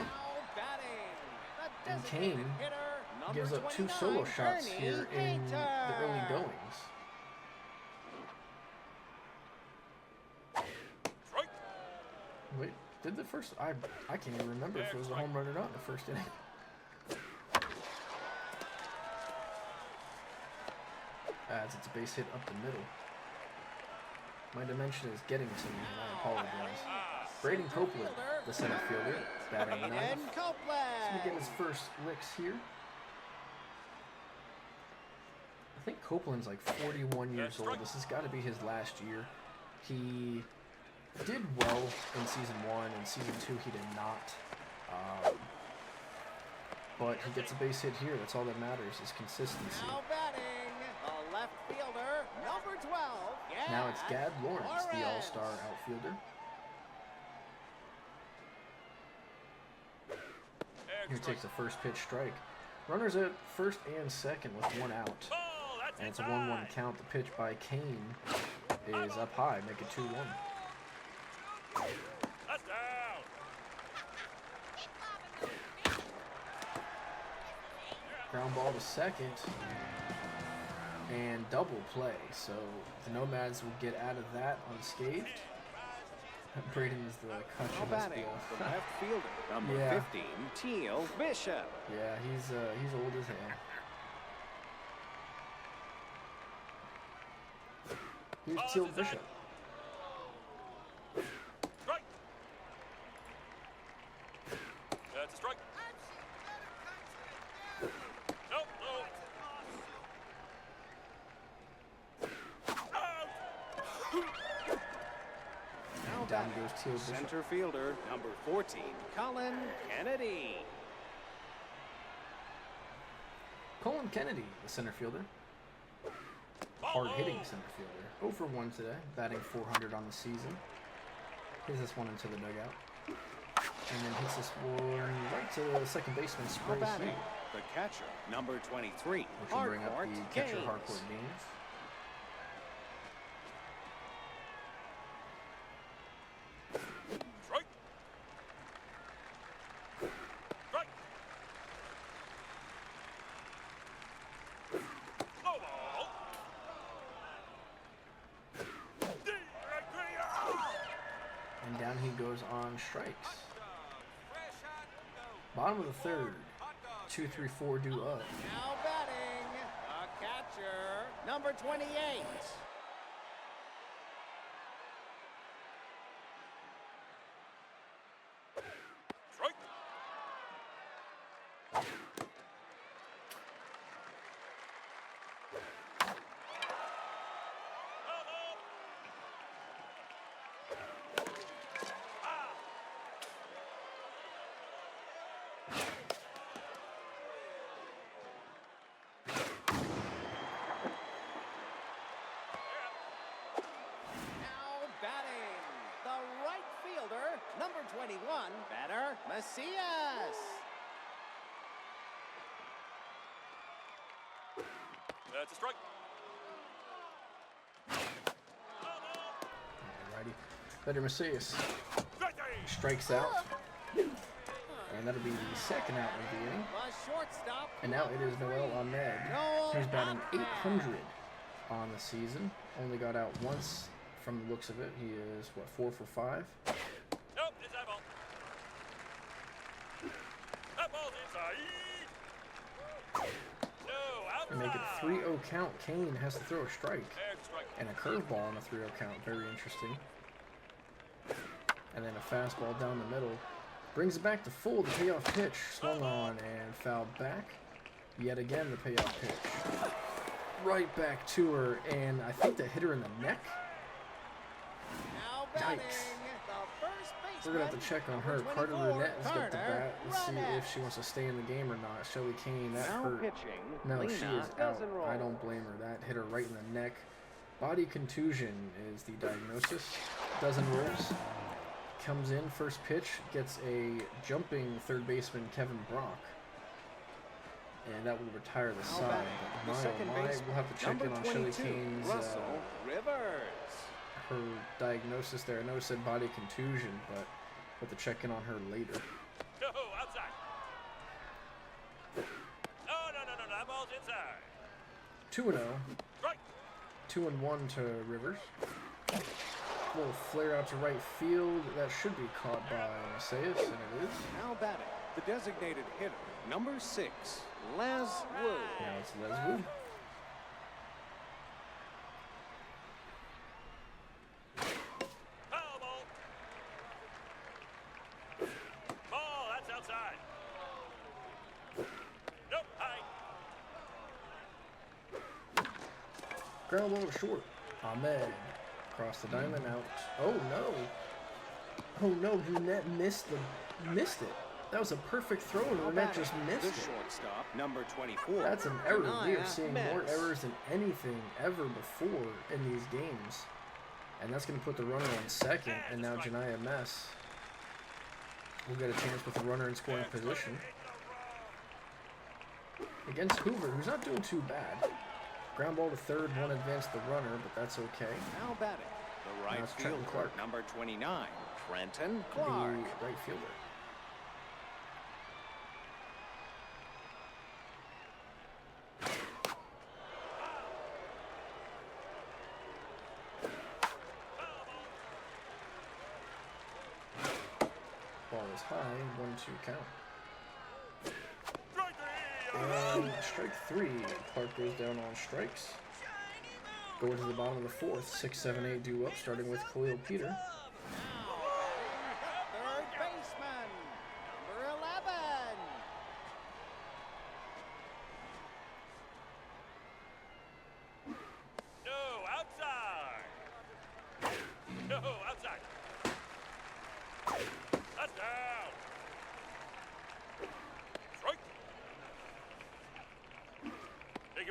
batting, the And designated Kane hitter, number Gives up 2 29, solo shots Ernie here in the early Gator. goings. Strike. Wait, did the first... I can't even remember if it was a home run or not in the first inning. As it's a base hit up the middle. My dimension is getting to me, and I apologize. Braden Copeland, the center fielder, batting ninth. Aiden He's gonna get Copeland. his first licks here. I think Copeland's like 41 years old. This has got to be his last year. He did well in season 1, and season 2 he did not. But he gets a base hit here. That's all that matters is consistency. Now batting, the left fielder, number 12. Now it's Gad Lawrence, the Lawrence. all-star outfielder. Here takes the first pitch strike. Runners at first and second with 1 out. Ball, that's And it's a inside. 1-1 count. The pitch by Kane is up high, make it 2-1. That's down. Ground ball to second. And double play. So the Nomads will get out of that unscathed. Braden is the Now country batting, the left fielder, number Yeah. 15, Teal Bishop. Yeah, he's old as hell. Here's Teal Bishop. Strike. That's a strike. down batting, goes Teal Bishop. center fielder, number 14, Colin Kennedy. Colin Kennedy, the center fielder. Hard-hitting center fielder. 0 for 1 today, batting .400 on the season. Hits this one into the dugout. And then hits this one right to the second baseman, Now sprays batting, him, the catcher, number 23, which will bring up Harcourt the catcher Gaines. Harcourt Gaines. Strike. Strike. No ball. And down he goes on strikes. Fresh hot go. Bottom of the third. Hot dog. 2, 3, 4 due up. Now batting, the catcher, number 28. Strike. Now batting, the right fielder, number 21, batter, Macias. That's a strike. Alrighty. Better Macias Strike. strikes out. And that'll be the second out of the inning. The shortstop. And now it is Noel Ahmed. He's batting .800 on the season. Only got out once from the looks of it. He is, what, 4 for 5? Nope, it's that ball. That ball's inside. No, outside. And make it 3-0 count. Kane has to throw a strike. There's a strike. And a curveball on a 3-0 count. Very interesting. And then a fastball down the middle. Brings it back to full. The payoff pitch swung on and fouled back. Yet again, the payoff pitch. Right back to her, and I think that hit her in the neck. Now batting, Yikes. the first baseman. We're going to have to check on her. number Carter 24, Lynette has got the Carter bat. Let's see Lynette. if she wants to stay in the game or not. Shelly Kane, that Now hurt. pitching, No, Lena she is out. Dozenroll. I don't blame her. That hit her right in the neck. Body contusion is the diagnosis. Dozen rolls. Comes in, first pitch, gets a jumping third baseman, Kevin Brock. And that will retire the Now side. batting, But the second my, oh my, baseman, we'll have to check number in on Shelly 22, Kane's Russell Rivers. her diagnosis there. I know it said body contusion, but we'll have to check in on her later. No, outside. No, that ball's inside. 2-0. Strike. 2-1 to Rivers. Little flare out to right field. That should be caught by Macias, and it is. Now batting, the designated hitter, number 6, Les Wood. Now it's Les Wood. Foul ball. Ball, that's outside. Nope, high. Ground ball to short. Ahmed. Across the diamond out. Oh no. Oh no, Lynette missed it. That was a perfect throw and Now Lynette batting, just missed the it. shortstop, number 24. That's an error. We are Janaya seeing more Metz. errors than anything ever before in these games. And that's going to put the runner on second. And now Janaya Mess will get a chance with the runner in scoring position against Hoover, who's not doing too bad. Ground ball to third, one advanced the runner, but that's okay. Now batting, the Now right it's Trenton fielder, Clark. number 29, Trenton The Clark. right fielder. Ball is high, 1-2 count. Strike three. And strike 3. Clark goes down on strikes. Going to the bottom of the fourth. 6, 7, 8 due up, starting with Khalil Peter. Third baseman, number 11. No, outside. No, outside.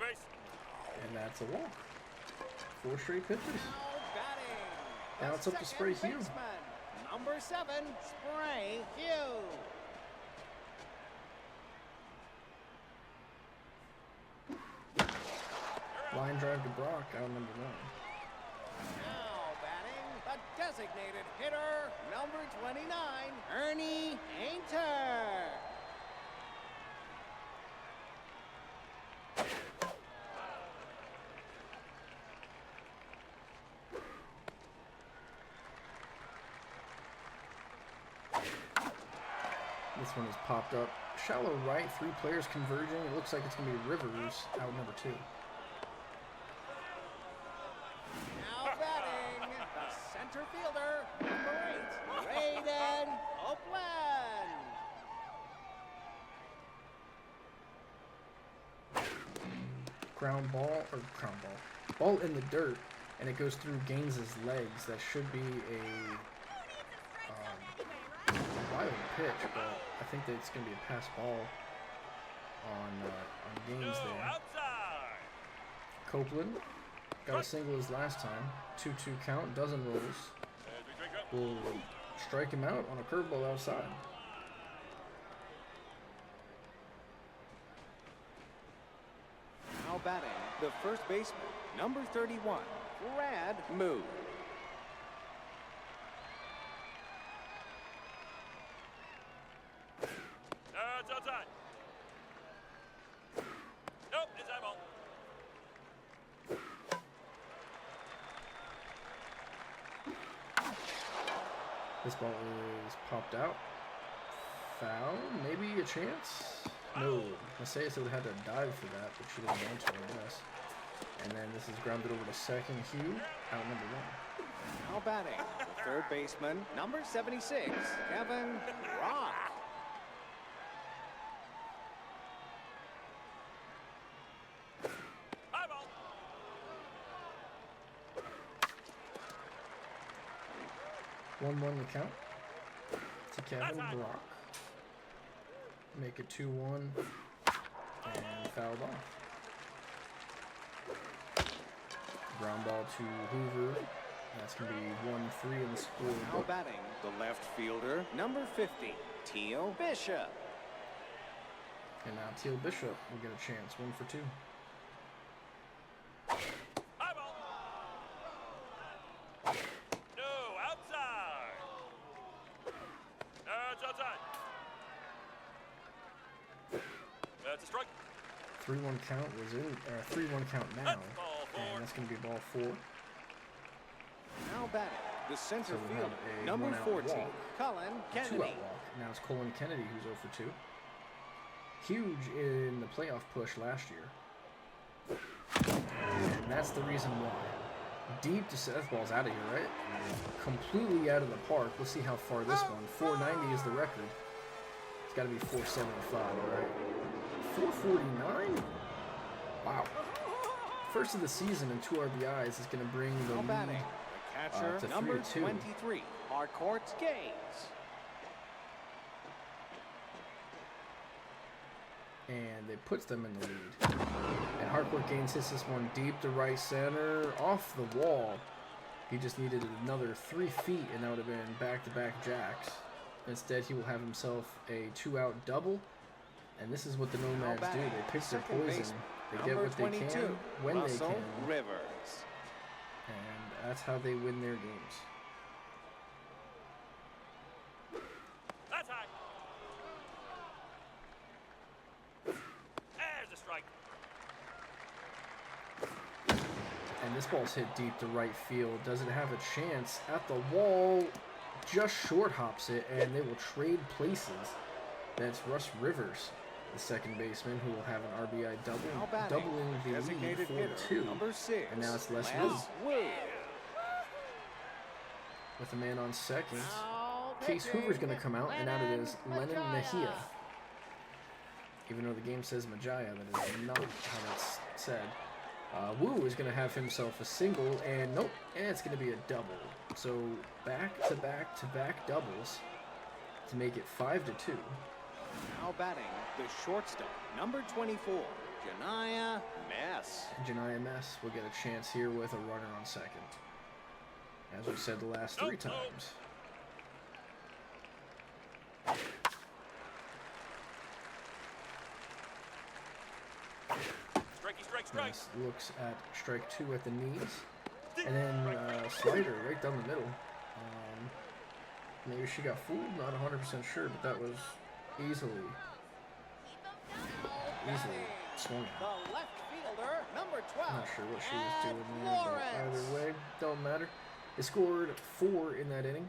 base. And that's a walk. 4 straight pitches. Now batting. Now it's up to Spray second Hugh. baseman, number 7, Spray Hugh. Line drive to Brock, out number 1. Now batting, the designated hitter, number 29, Ernie Ainter. This one has popped up. Shallow right, 3 players converging. It looks like it's going to be Rivers, out number 2. Now batting, the center fielder, number 8, Raiden Oakland. Ground ball, ball in the dirt, and it goes through Gaines's legs. That should be a wild pitch, but I think that it's going to be a pass ball on Gaines there. Outside. Copeland got a single his last time. 2-2 count, dozen rolls. As we drink up. Will strike him out on a curveball outside. Now batting, the first baseman, number 31, Brad Mood. It's outside. Nope, it's that ball. This ball is popped out. Foul, maybe a chance? No. Messias would have had to dive for that, but she didn't want to, I guess. And then this is grounded over to second. Hugh, out number 1. Now batting, the third baseman, number 76, Kevin Rock. High ball. 1-1 the count to Kevin Brock. Make it 2-1 and fouled off. Ground ball to Hoover. That's going to be 1-3 in the Now scorebook. batting, the left fielder, number 50, Teal Bishop. And now Teal Bishop will get a chance. 1 for 2. High ball. No, outside. It's outside. That's a strike. 3-1 count was in, or 3-1 count now. That's ball 4. And that's going to be ball 4. Now batting, the center So we have fielder, a number one-out 14, walk. Cullen A 2-out Kennedy. walk. Now it's Colin Kennedy who's 0 for 2. Huge in the playoff push last year. And that's the reason why. Deep to that ball's out of here, right? Completely out of the park. Let's see how far this one. 490 is the record. It's got to be 475, right? 449? Wow. First of the season and 2 RBIs is going to bring the Now batting, lead. the catcher, to number 3-2. 23, Harcourt Gaines. And it puts them in the lead. And Harcourt Gaines hits this one deep to right center, off the wall. He just needed another 3 feet, and that would have been back-to-back jacks. Instead, he will have himself a 2-out double. And this is what the Nomads do. They pick their Second poison. baseman, They get number what they 22, can, when Russell they can. Rivers. And that's how they win their games. That's high. There's a strike. And this ball's hit deep to right field. Doesn't have a chance at the wall. Just short hops it, and they will trade places. That's Russ Rivers, the second baseman, who will have an RBI double, Now batting, doubling the lead designated hitter, 4-2. number 6, And now it's Les Wood. with a man on second. Now Case pitching, Hoover's going to come out, and out it is Lennon Mejia. Mejia. Even though the game says Mejia, that is not how that's said. Wu is going to have himself a single, and nope, and it's going to be a double. So back-to-back-to-back doubles to make it 5-2. Now batting, the shortstop, number 24, Janiyah Mess. Janiyah Mess will get a chance here with a runner on second. As we said the last 3 times. Strike. Mess looks at strike 2 at the knees. And then slider right down the middle. Maybe she got fooled, not 100% sure, but that was easily swung. The left fielder, number 12. Not sure what she was doing there, but Lawrence. either way, don't matter. They scored 4 in that inning,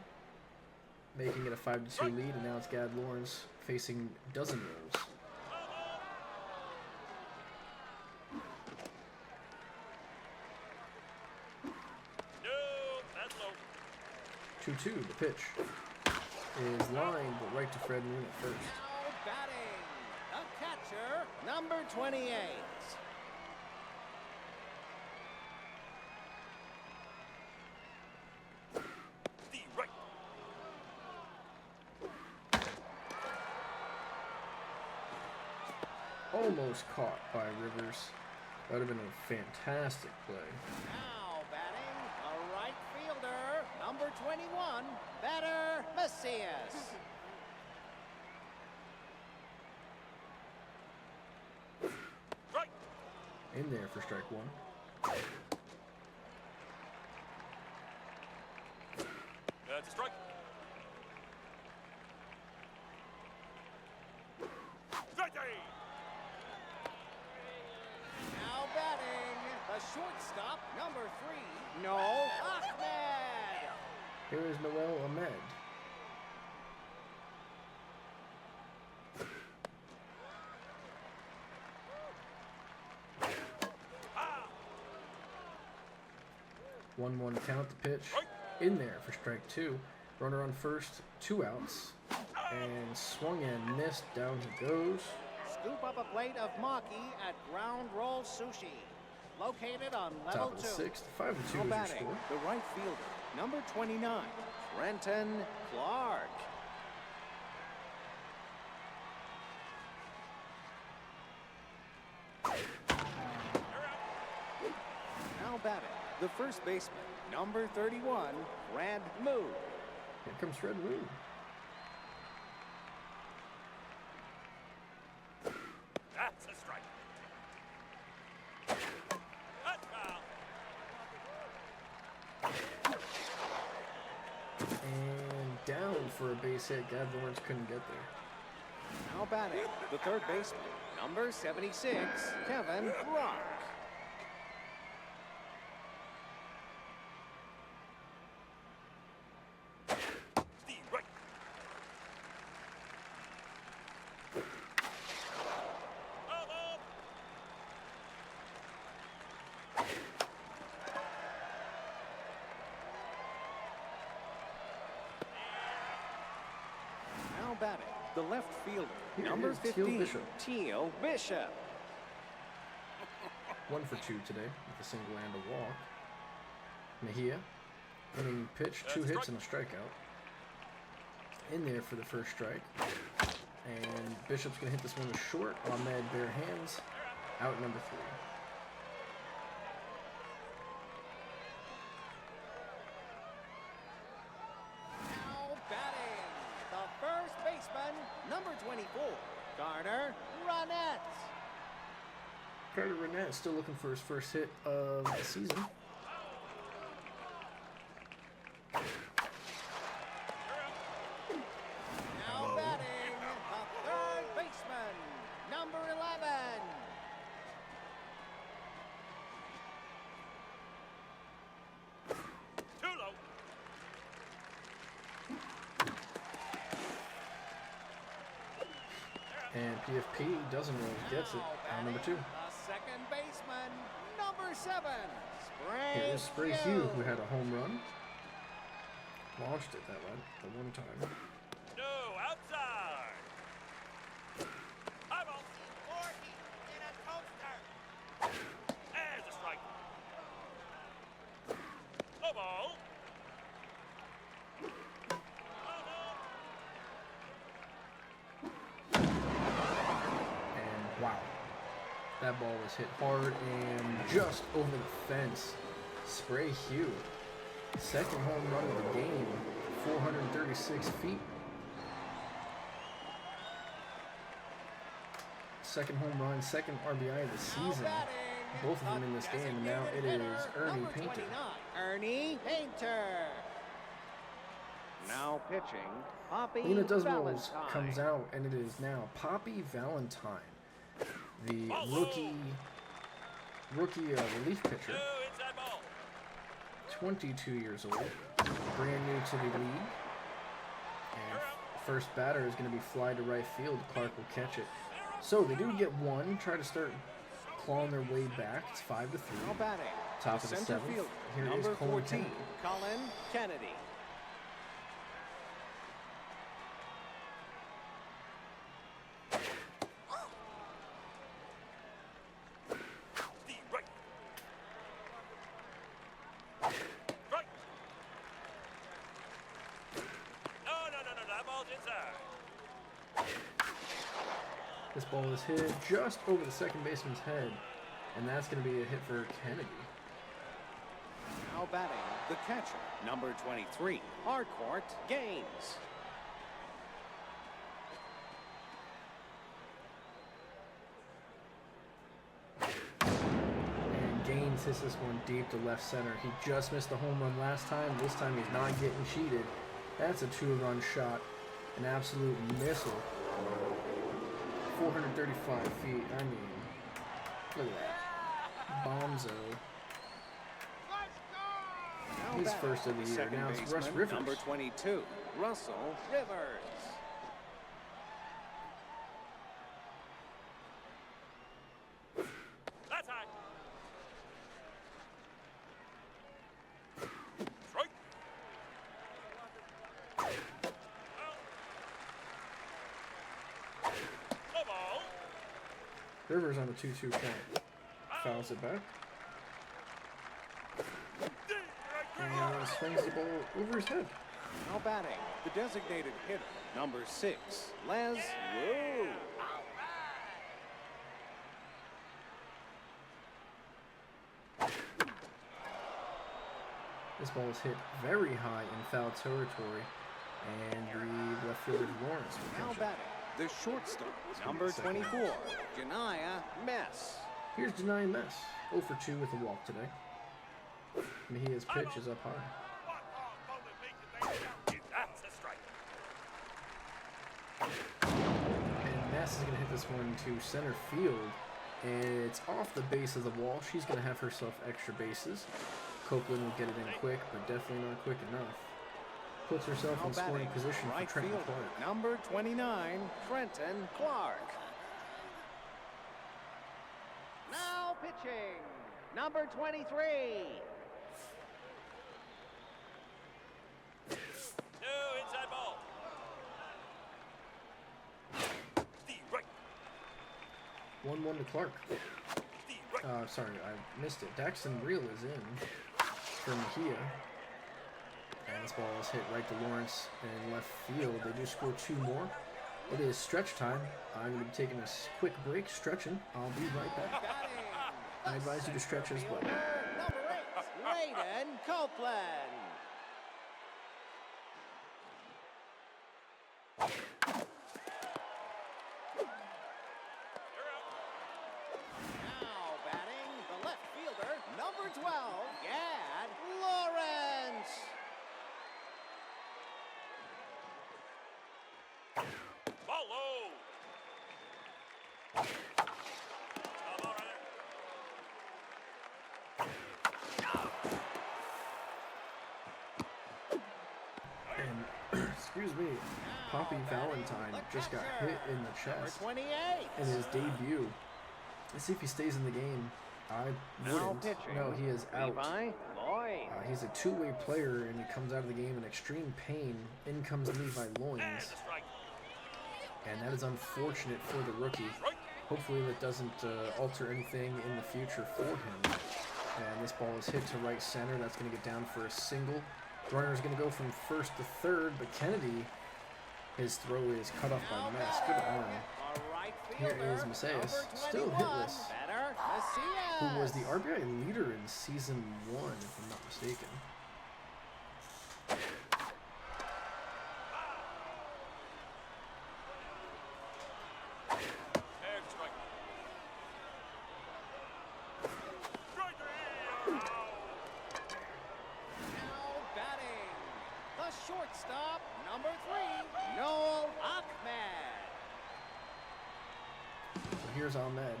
making it a 5-2 lead, and now it's Gad Lawrence facing dozen rolls. No, that's low. 2-2, the pitch is lined right to Fred Moon at first. Now batting, the catcher, number 28. The right. Almost caught by Rivers. That would have been a fantastic play. Now batting, a right fielder, number 21, batter, Macias. Right. In there for strike 1. That's a strike. Strike. Now batting, the shortstop, number 3, Noel Ahmed. Here is Noel Ahmed. Ah. 1-1 count, the pitch in there for strike 2. Runner on first, 2 outs, and swung and missed. Down he goes. Scoop up a plate of maki at Ground Roll Sushi, located on level Top of 2. the 6th, 5-2 Now is your batting, score. the right fielder, number 29, Trenton Clark. Now batting, the first baseman, number 31, Brad Mood. Here comes Fred Moon. That's a strike. That's foul. And down for a base hit. Gad Lawrence couldn't get there. Now batting, the third baseman, number 76, Kevin Rock. The right. Up. Now batting, the left fielder, Here number is Teal 15, Bishop. Teal Bishop. 1 for 2 today with a single and a walk. Mejia, inning pitch, 2 That's a hits and a strikeout. In there for the first strike. And Bishop's going to hit this one short. Ahmed bare hands. Out number 3. Now batting, the first baseman, number 24, Garner Runnett. Carter Renette still looking for his first hit of the season. Now batting, the third baseman, number 11. Too low. And PFP doesn't really gets it on number 2. The second baseman, number 7, Here is Spray Spray Hugh, who had a home run. Launched it that one, the one time. No, outside. High ball. in a toaster. There's a strike. Low ball. And wow, That ball was hit hard and just over the fence. Spray Hugh. Second home run of the game. 436 feet. Second home run, second RBI of the season. Both of them in this game. And now it is Ernie Painter. Ernie Painter. Now pitching, Poppy Lena Doesmalls Valentine. comes out, and it is now Poppy Valentine, the rookie relief pitcher. 22 years old, brand new to the league. And first batter is going to be fly to right field. Clark will catch it. So they do get one. Try to start clawing their way back. It's 5-3. Now batting, Top of the center seventh. fielder, Here is number Colin 14, Kennedy. Colin Kennedy. This ball is hit just over the second baseman's head, and that's going to be a hit for Kennedy. Now batting, the catcher, number 23, Harcourt Gaines. And Gaines hits this one deep to left center. He just missed the home run last time. This time he's not getting cheated. That's a 2-run shot. An absolute missile. 435 feet. I mean, look at that. Bonzo. Now He's batting, first of the year. second Now it's baseman, Russ Rivers. number 22, Russell Rivers. That's high. Strike. No ball. Rivers on a 2-2 count. Fouls it back. And swings the ball over his head. Now batting, the designated hitter, number 6, Les Wu. This ball is hit very high in foul territory. And the left fielder Lawrence will Now catch it. batting, the shortstop, number 24, Janiyah Mess. Here's Janiyah Mess. 0 for 2 with a walk today. Mejia's pitch is up high. That's a strike. And Mess is going to hit this one to center field. And it's off the base of the wall. She's going to have herself extra bases. Copeland will get it in quick, but definitely not quick enough. Puts herself Now in scoring batting, position right for Trenton fielder, Clark. number 29, Trenton Clark. Now pitching, number 23. No inside ball. The right. 1-1 to Clark. The right. Sorry, I missed it. Daxton Reel is in for Mejia. And this ball is hit right to Lawrence in left field. They do score 2 more. It is stretch time. I'm going to be taking a quick break, stretching. I'll be right back. I advise you to stretch as well. Number 8, Raiden Copeland. Now batting, the left fielder, number 12, Gad Lawrence. Ball low. Ball right And, excuse me, Poppy Valentine just got hit in the Number chest 28. in his debut. Let's see if he stays in the game. I Now wouldn't. pitching, No, he is out. Levi Lloyd. He's a two-way player, and he comes out of the game in extreme pain. In comes Levi And Loins, a strike. and that is unfortunate for the rookie. Hopefully that doesn't alter anything in the future for him. And this ball is hit to right center. That's going to get down for a single. Runner is going to go from first to third, but Kennedy, his throw is cut off by Mess. Good arm. A right Here fielder, is Macias, number still 21, hitless. Better who was the RBI leader in season 1, if I'm not mistaken. And strike. Strike three. Now batting, the shortstop, number 3, Noel Ahmed. So here's Ahmed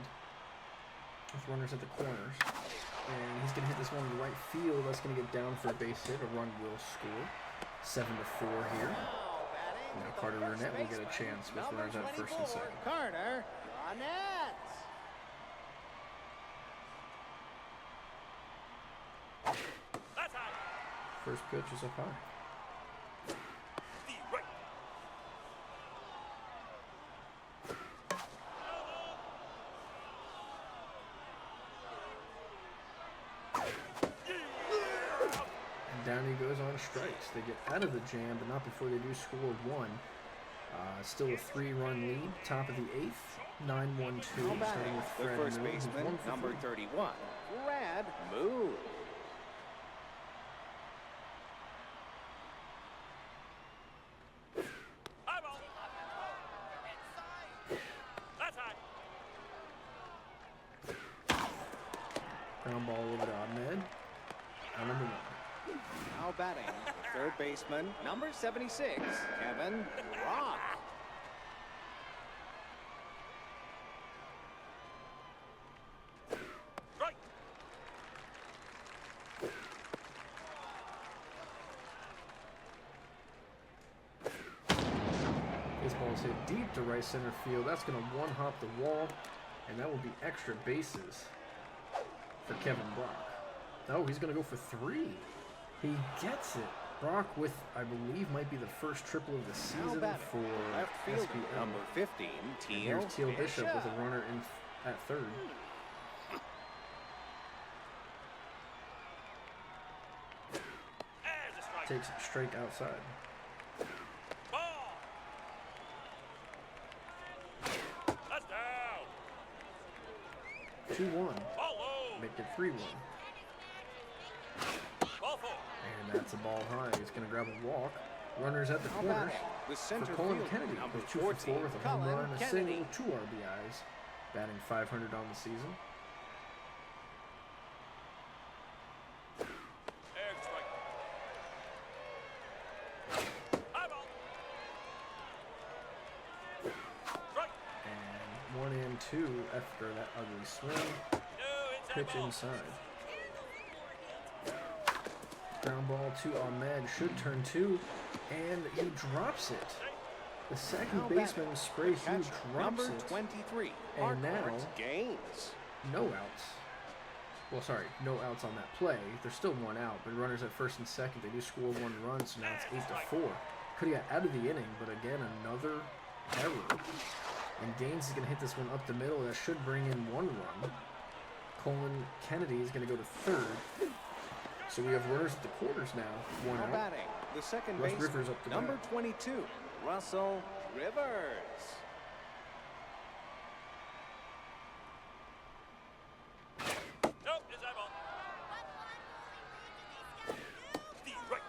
with runners at the corners. And he's going to hit this one in the right field. That's going to get down for a base hit. A run will score. 7-4 here. Now Carter Burnett will get a chance with runners at first and second. Carter Burnett. That's high. First pitch is up high. The right. And down he goes on strikes. They get out of the jam, but not before they do score 1. Still a 3-run lead. Top of the 8th. 9-1-2. Now Starting batting, with the Fred first Moon, who's baseman, 1 for number 3. 31, Brad Moon. High ball. That's high. Ground ball over to Ahmed. Number 1. Now batting, the third baseman, number 76, Kevin Rock. Strike. This ball is hit deep to right center field. That's going to one-hop the wall, and that will be extra bases for Kevin Brock. Oh, he's going to go for 3. He gets it. Brock with, I believe, might be the first triple of the Now season batting, for left fielder, SPL. number 15, And Teal here's Teal Bishop with a Bishop. runner in at third. There's a strike. Takes it straight outside. Ball. That's down. 2-1. Ball low. Make it 3-1. Ball four. And that's a ball high. He's going to grab a walk. Runners at the Now corners. batting, the For center Colin fielder, Kennedy, number who's 2 for 4 with a home Colin run, a Kennedy. single, 2 RBIs, batting .500 on the season. And strike. High ball. Strike. And 1 and 2 after that ugly swing. No, inside Pitch ball. inside. Ground ball to Ahmed, should turn 2, and he drops it. The second Now baseman, batting, Spray the Hugh, catcher, drops number it. 23, And now- Harcourt Gaines. No outs. Well, sorry, no outs on that play. There's still 1 out, but runners at first and second. They do score 1 run, so now it's 8-4. Could have got out of the inning, but again, another error. And Gaines is going to hit this one up the middle. That should bring in 1 run. Colin Kennedy is going to go to third. So we have runners at the corners now. 1 Now out. batting, the second Russ baseman, Rivers up to number bat. 22, Russell Rivers. Nope, inside ball. The right.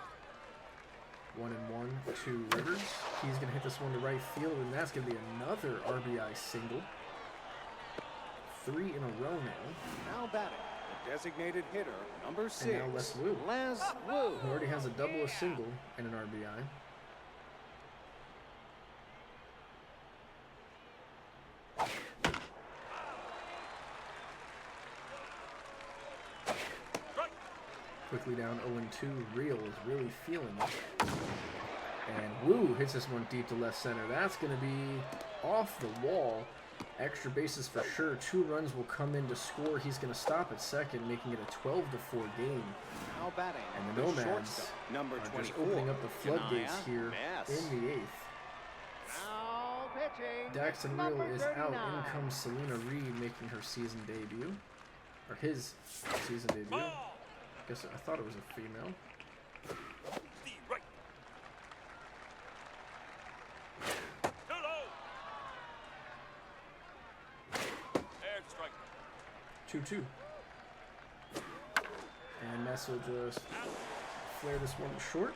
1-1 to Rivers. He's going to hit this one to right field, and that's going to be another RBI single. 3 in a row now. Now batting, the designated hitter, number 6, now Les Wu. Les Wu. Who already has a double, a single, and an RBI. Strike. Quickly down 0-2. Real is really feeling it. And Wu hits this one deep to left center. That's going to be off the wall. Extra bases for sure. 2 runs will come in to score. He's going to stop at second, making it a 12-4 game. Now batting, And the Nomads shortstop, number are 24, just opening up the floodgates Kanaya here Bass. in the 8th. Now pitching, Daxton Real number is out. 39. In comes Selena Reed making her season debut. Or his season debut. Ball. Guess I thought it was a female. The right. Too low. And strike. 2-2. And Ness will just flare this one short.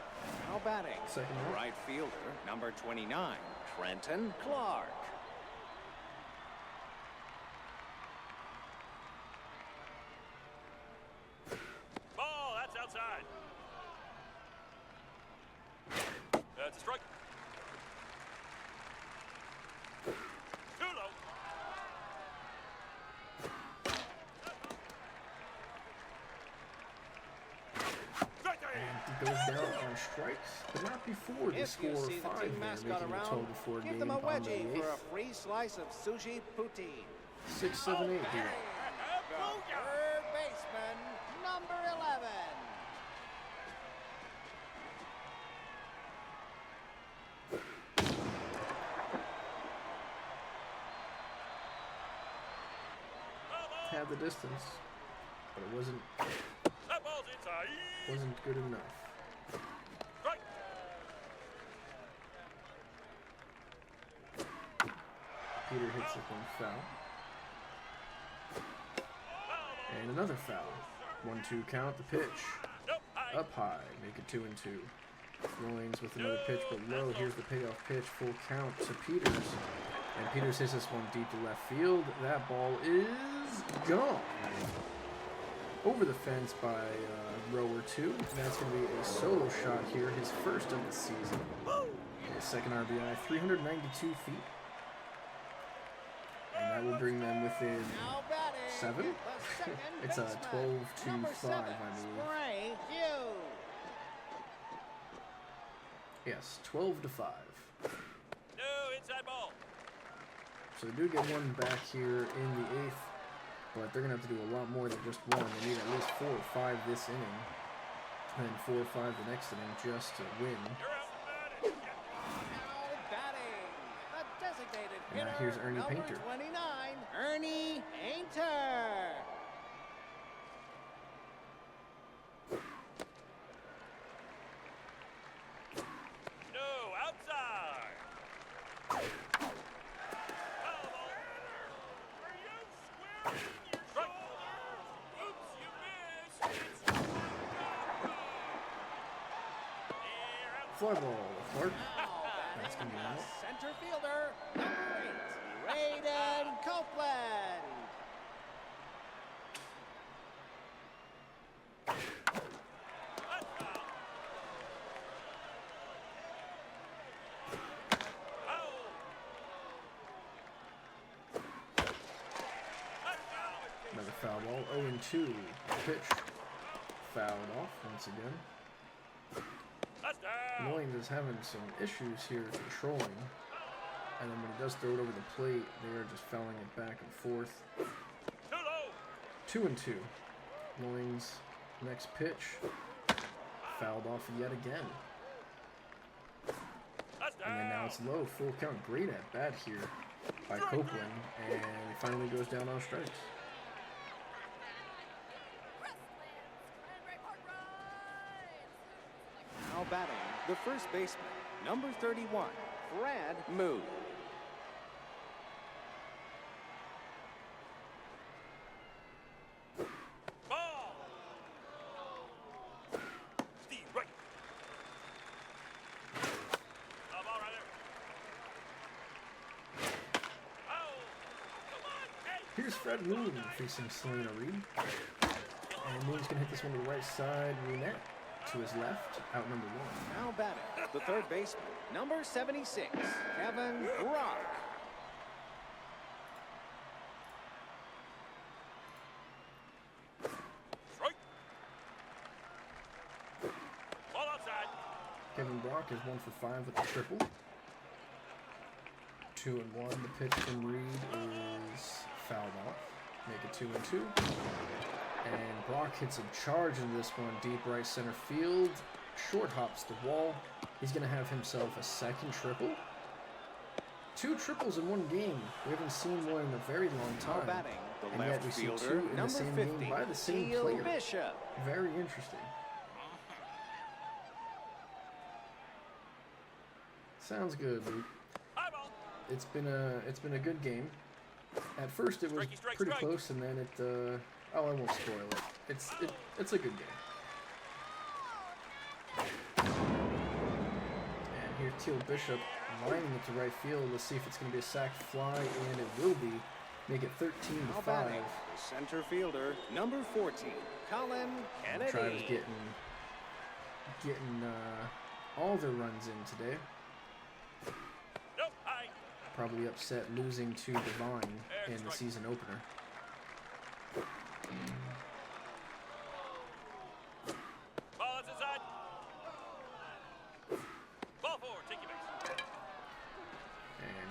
Now batting, Second out. right fielder, number 29, Trenton Clark. Ball, that's outside. That's a strike. Too low. Strike three. And he goes down on strikes, but not before the If score you see the 5 team there, mascot making a around, total 4 give game them a bottom of the wedgie for a 8th. free slice of sushi poutine. 6, 7, 8 here. The third baseman, number 11. Had the distance, but it wasn't That ball's inside. good enough. Strike. Peter hits it one foul. And another foul. 1-2 count, the pitch. Nope. High. Up high, make it 2-2. Owlins with another pitch, but low. Here's the payoff pitch, full count to Peters. And Peters hits this one deep to left field. That ball is gone. Over the fence by rower 2. And that's going to be a solo shot here, his first of the season. His second RBI, 392 feet. And that will bring them within Now batting, 7? the second It's a baseman, 12-5, number I 7, believe. Spray Hughes. Yes, 12-5. No, inside ball. So they do get one back here in the 8th, but they're going to have to do a lot more than just one. They need at least 4 or 5 this inning, and then 4 or 5 the next inning just to win. You're out batting. Now batting, the designated And now hitter, here's Ernie number Painter. 29, Ernie Painter. No, outside. Foul ball. Are you squaring your shoulders? Oops, you missed. It's Fly ball, Clark. Now That's batting, gonna be out. the center fielder, number 8, Raiden Copeland. That's foul. Foul. That's foul. Another foul ball. 0-2. Pitch. Fouled off once again. That's down. Owlins is having some issues here controlling. And then when he does throw it over the plate, they are just fouling it back and forth. Too low. 2-2. Owlins, next pitch. Fouled off yet again. That's down. And then now it's low. Full count. Great at bat here by Copeland. And he finally goes down on strikes. Now batting, the first baseman, number 31, Brad Mood. Ball. Steve, right. Ball right there. Foul. Come on, hey. Here's Fred Moon facing Selena Reed. And Moon's going to hit this one to the right side. Runette to his left, out number 1. Now batting, the third baseman, number 76, Kevin Brock. Strike. Ball outside. Kevin Brock is 1 for 5 with the triple. 2-1. The pitch from Reed is fouled off. Make it 2-2. And Brock hits a charge into this one, deep right center field. Short hops the wall. He's going to have himself a second triple. 2 triples in one game. We haven't seen one in a very long Now time. batting, the And yet left we see fielder, 2 in the number same 50, game by the same Teal player. Bishop. Very interesting. Sounds good, Luke. High ball. It's been a good game. At first, it was Strikey, pretty strike. close, and then it. Oh, I won't spoil it. It's a good game. And here's Teal Bishop lining it to right field. Let's see if it's going to be a sac fly, and it will be. Make it 13-5. Now batting, the center fielder, number 14, Colin Kennedy. Travis getting all their runs in today. Nope, high. Probably upset losing to Divine in the season opener. Ball is inside. Ball forward, take your base. And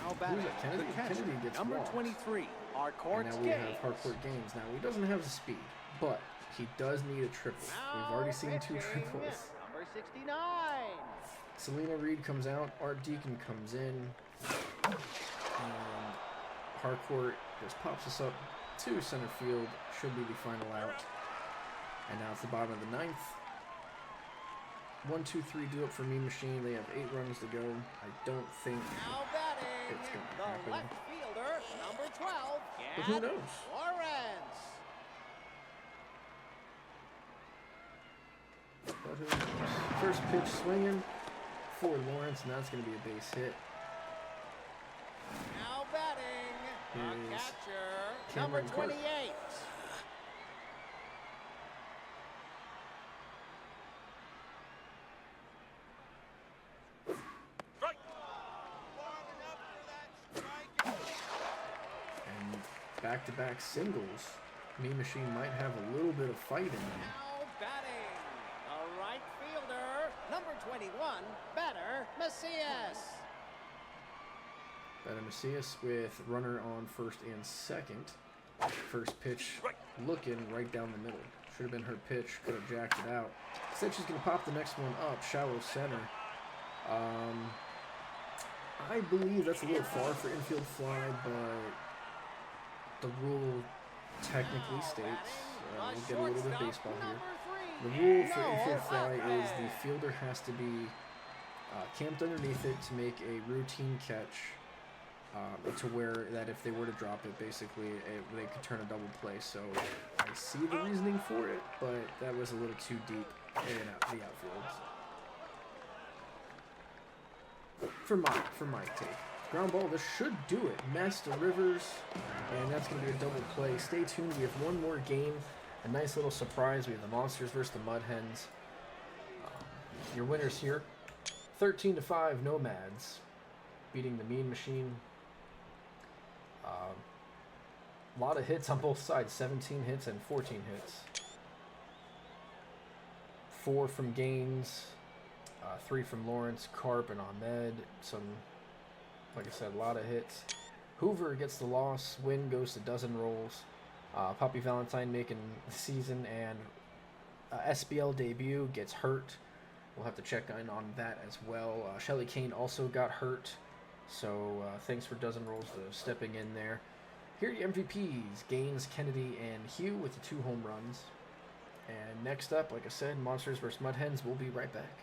Now batting, that? Kennedy? the catcher, Kennedy gets number walked. 23, Harcourt now we have Gaines. Harcourt Gaines. Now he doesn't have the speed, but he does need a triple. We've already seen two pitching, triples. Number 69. Selena Reed comes out, Art Deacon comes in, and Harcourt just pops us up to center field. Should be the final out. And now it's the bottom of the ninth. 1, 2, 3 do up for Mean Machine. They have 8 runs to go. I don't think Now batting, it's gonna the happen. left fielder, number 12, But who Gad knows? Lawrence. But who knows? First pitch swinging for Lawrence, and that's going to be a base hit. Now batting, the Here's catcher, Cameron number Kirk. 28. Strike. And back-to-back singles. Mean Machine might have a little bit of fight in them. Now batting, the right fielder, number 21, Better Macias. Better Macias with runner on first and second. First pitch looking right down the middle. Should have been her pitch. Could have jacked it out. Said she's going to pop the next one up. Shallow center. I believe that's a little far for infield fly, but the rule technically states, we'll get a little bit of baseball here. The rule for infield fly is the fielder has to be camped underneath it to make a routine catch, to where that if they were to drop it, basically they could turn a double play. So I see the reasoning for it, but that was a little too deep in the outfield. For my take. Ground ball, this should do it. Master Rivers, and that's going to be a double play. Stay tuned, we have one more game. A nice little surprise. We have the Monsters versus the Mud Hens. Your winners here, 13-5 Nomads, beating the Mean Machine. A lot of hits on both sides, 17 hits and 14 hits. 4 from Gaines, 3 from Lawrence, Carp, and Ahmed. Some, like I said, a lot of hits. Hoover gets the loss. Win goes to dozen rolls. Poppy Valentine making the season, and SBL debut gets hurt. We'll have to check in on that as well. Shelly Kane also got hurt, so thanks for dozen rolls for stepping in there. Here are your MVPs, Gaines, Kennedy, and Hugh with the 2 home runs. And next up, like I said, Monsters vs. Mud Hens. We'll be right back.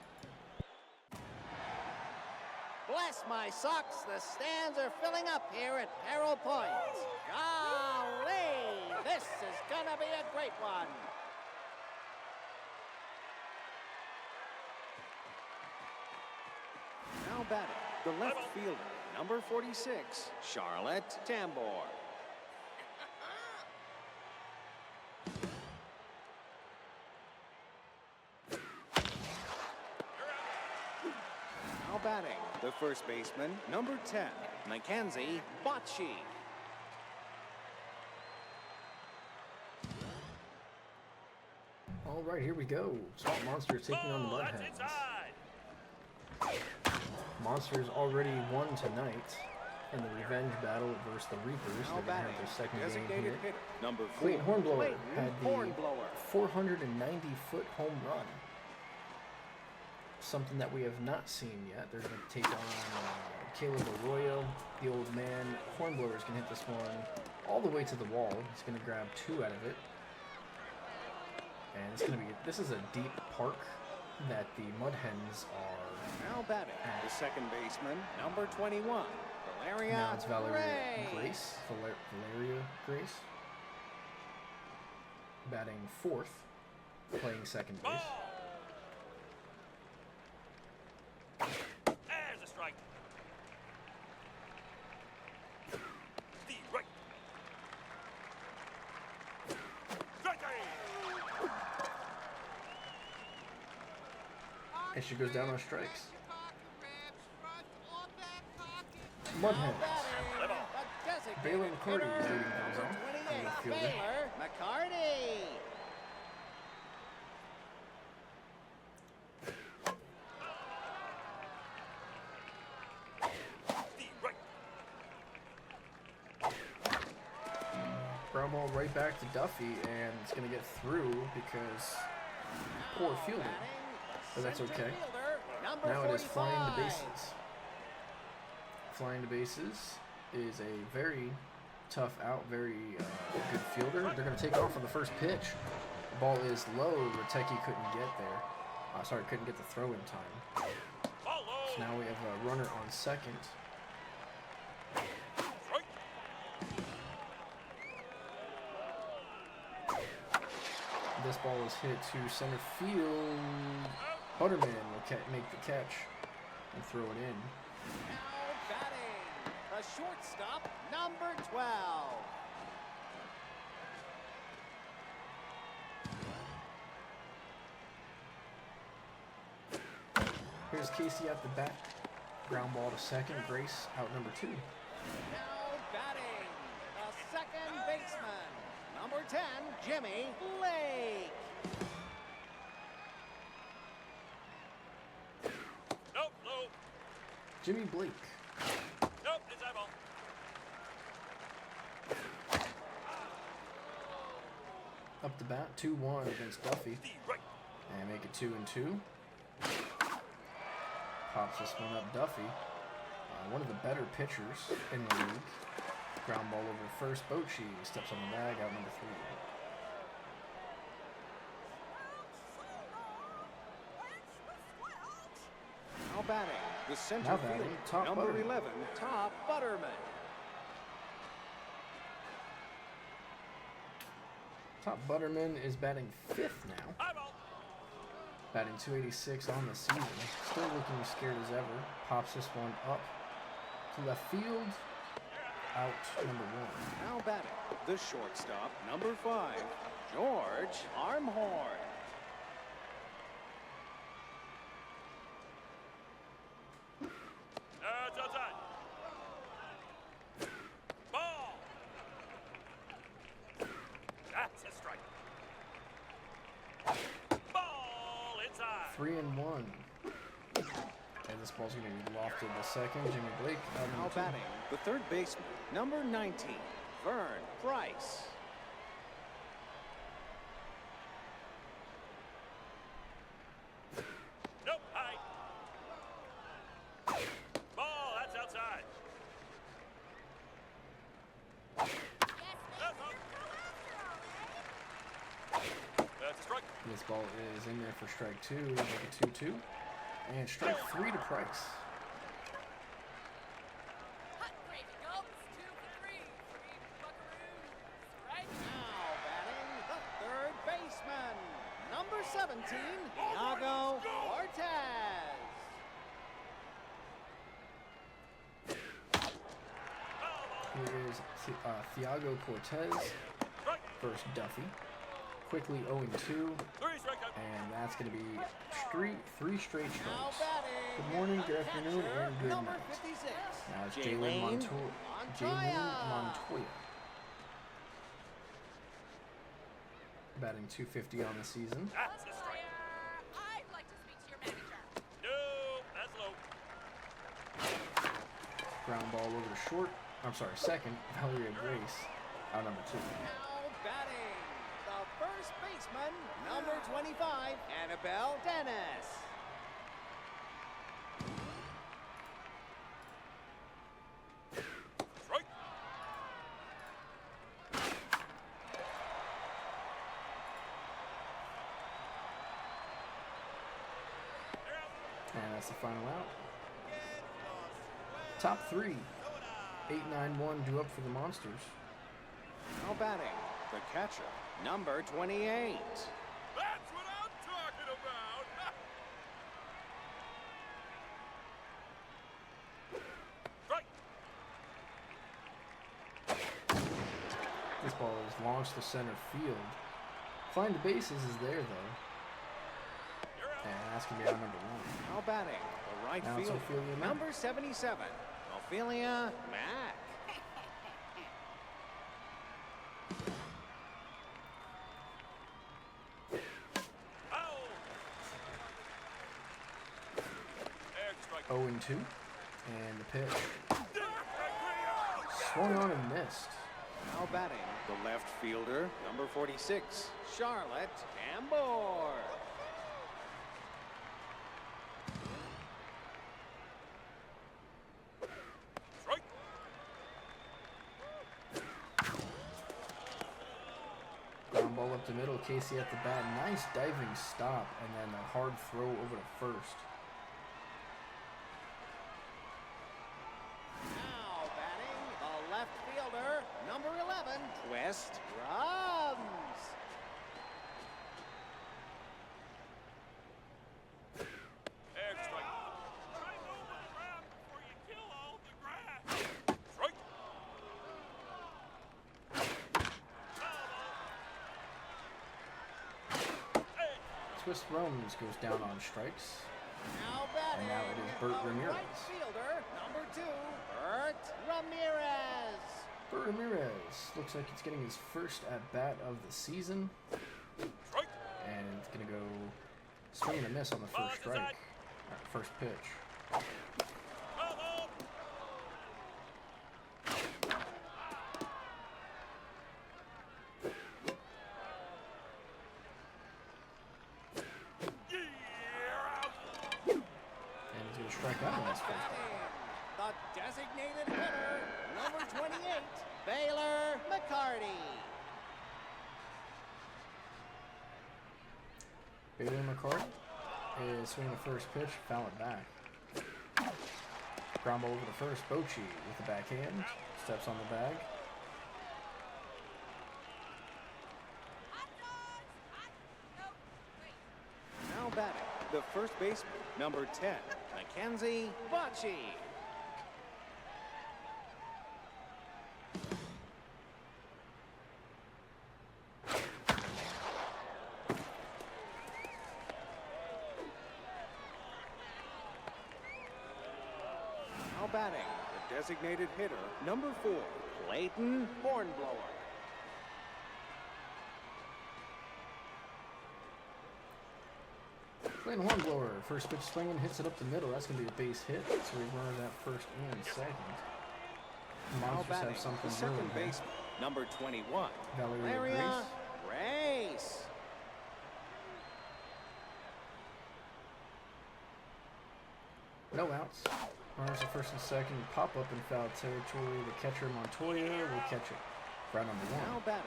Bless my socks, the stands are filling up here at Peril Point. Golly, this is gonna be a great one. Now batting, the left fielder, number 46, Charlotte Tambor. Now batting, the first baseman, number 10, Mackenzie Bocci. All right, here we go. Swamp Monsters taking on the Ball, Mud that's Hens. inside. Monsters already won tonight in the revenge battle versus the Reapers. Now They're going to batting, have their second game designated here. hitter, number 4, Clayton Hornblower Clayton had the Hornblower. 490-foot home run. Something that we have not seen yet. They're going to take on Caleb Arroyo, the old man. Hornblower's going to hit this one all the way to the wall. He's going to grab 2 out of it. And it's going to be, this is a deep park that the Mud Hens are. Now batting, the second baseman, number 21, Valeria Now it's Valeria Grace. Grace. Valeria Grace. Batting fourth, playing second base. There's a strike. The right. Strike. And she goes down on strikes. Mud Hens. Baylor McCarty is leading things off. The left fielder. Baylor McCarty. The right. Ground ball right back to Duffy, and it's going to get through because poor fielding. But that's okay. Now it is flying to bases. Flying to bases is a very tough out, very good fielder. They're going to take off on the first pitch. The ball is low. Rateki couldn't get there. Couldn't get the throw in time. So now we have a runner on second. This ball is hit to center field. Butterman will make the catch and throw it in. Now batting, the shortstop, number 12. Here's Casey at the bat. Ground ball to second. Grace out number 2. Now batting, the second baseman, number 10, Jimmy Blake. Nope, low. Jimmy Blake. Nope, it's that ball. Up the bat, 2-1 against Duffy. The right. And make it 2-2. Pops this one up, Duffy. One of the better pitchers in the league. Ground ball over first. Bochy steps on the bag, out number 3. Now batting, the center Now batting, fielder, Top number Butterman. 11, Top Butterman. Top Butterman is batting 5th now. High ball. Batting 286 on the season. Still looking scared as ever. Pops this one up to left field. Out number 1. now batting, the shortstop, number 5, George Armhorn. It's outside. Ball. That's a strike. Ball inside. 3-1. And this ball's going to be lofted to second. Jimmy Blake out Now number 2. batting, the third baseman, number 19, Vern Price. Nope, high. Ball, that's outside. That's a strike. This ball is in there for strike 2. Make it 2-2. And strike 3 to Price. Hot gravy gulps, 2 for 3. 3 buckaroos. Right? Now batting, the third baseman, number 17, Iago Cortez. Here is Thiago Cortez versus Duffy. Quickly 0-2. 3 strikeout. And that's going to be 3 straight Now strikes. batting, Good morning, good the afternoon, catcher, and good number night. 56. Now it's Jalen Jalen Montoya. Montoya. Batting 250 on the season. That's a strike. I'd like to speak to your manager. No, that's low. Ground ball over to short. I'm sorry, second. Valeria Grace out number 2. Now batting, the first baseman, number 25, Annabelle Dennis. Strike. And that's the final out. Top 3. 8-9-1 due up for the Monsters. Now batting, the catcher, number 28. That's what I'm talking about! Strike. This ball is launched to center field. Flying to bases is there though. And that's gonna be out number 1. Now batting, the right Now it's fielder, Ophelia Mack. number 77. Ophelia Mack. Foul. Egg strike. 0-2. And the pitch. Swung on and missed. Now batting, the left fielder, number 46, Charlotte Ambor. Strike. Ground ball up the middle. Casey at the bat. Nice diving stop. And then a hard throw over to first. Now batting, the left fielder, number 11, Twist Drums. Egg strike. Try moving the ground before you kill all the grass. Strike. Hey. Twist Rums goes down on strikes. Now batting, And now it is Bert the Ramirez. right fielder, number 2, Bert Ramirez. Bert Ramirez looks like he's getting his first at bat of the season. Strike. And it's going to go swing and a miss on the first strike. First pitch. Foul ball. Yeah, out. And he's going to strike out on this first pitch. The designated hitter, number 28, Baylor McCarty. Bailey McCarty is swinging the first pitch, foul it back. Ground ball over to first. Bochy with the backhand. Steps on the bag. Hot dogs! No, wait. Now batting, the first baseman, number 10, Mackenzie Bocci. Now batting, the designated hitter, number 4, Clayton Hornblower. Clayton Hornblower, first pitch swinging, hits it up the middle. That's going to be a base hit. So we run that first and second. Now Monsters batting, have something the second brewing here. baseman, number 21, Valeria Grace. No outs. Runners at first and second. Pop up in foul territory. The catcher Montoya will catch it. Round number 1. Now batting,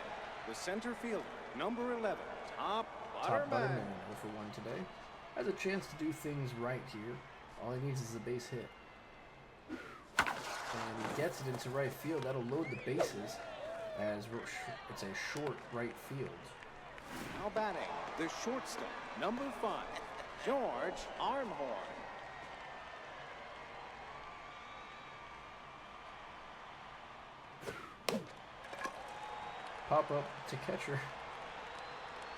the center fielder, number 11, Top Top Butterman. Butterman 0 for 1 today. Has a chance to do things right here. All he needs is a base hit. And he gets it into right field. That'll load the bases as it's a short right field. Now batting, the shortstop, number 5, George Armhorn. Pop up to catcher.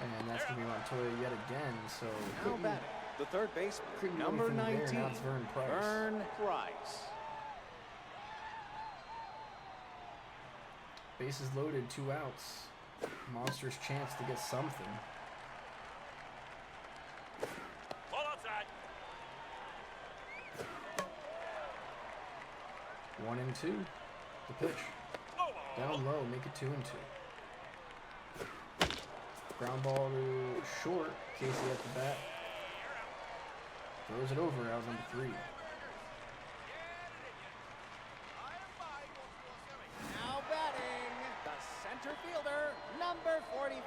And that's going to be Montoya yet again. So Now couldn't- batting, the third baseman, couldn't do number anything there. 19, Now it's Vern Price. Vern Price. bases loaded, 2 outs. Monsters chance to get something. Ball outside. 1-2. The pitch. No ball. Down low, make it 2-2. Ground ball to short. Casey at the bat. Throws it over, out number 3. Now batting, the center fielder, number 45.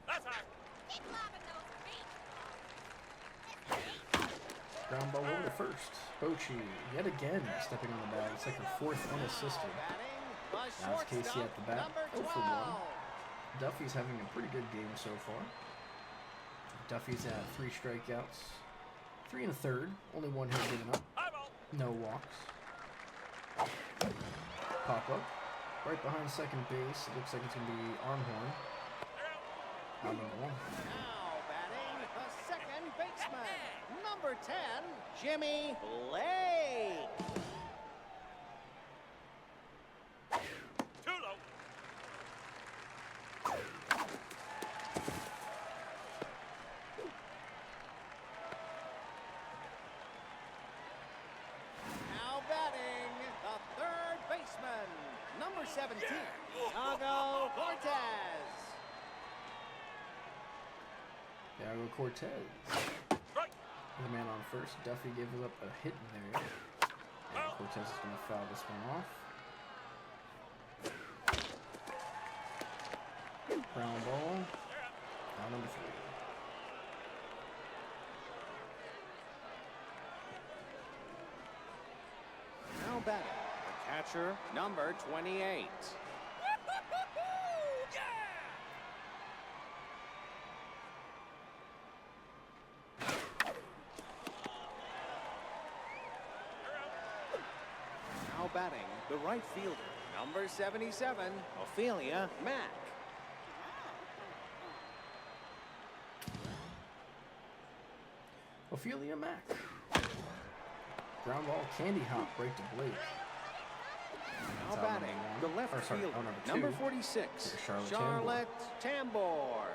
That's high. Keep lobbing those beach balls. It's Ground ball over to first. Bochy, yet again, stepping on the bag. It's like her fourth unassisted. Now it's Casey at the bat. 0 for 1. Duffy's having a pretty good game so far. Duffy's at 3 strikeouts. 3 1/3. Only 1 hit given up. No walks. Pop up. Right behind second base. It looks like it's going to be Armhorn. Out number 1. Now batting the second baseman, number 10, Jimmy Blake. Too low. Now batting the third baseman, number 17, Thiago Cortez. Thiago Cortez. Strike. The man on first. Duffy gives up a hit there. And Cortez is going to foul this one off. Ground ball. Out number 3. Now batting, the catcher, number 28. Now batting, the right fielder, number 77, Ophelia Mack. Ophelia Mack. Ground ball, candy hop, right to Blake. Now out batting, number the one. left Or sorry, fielder, out number 2. number 46, Charlotte Charlotte Tambor.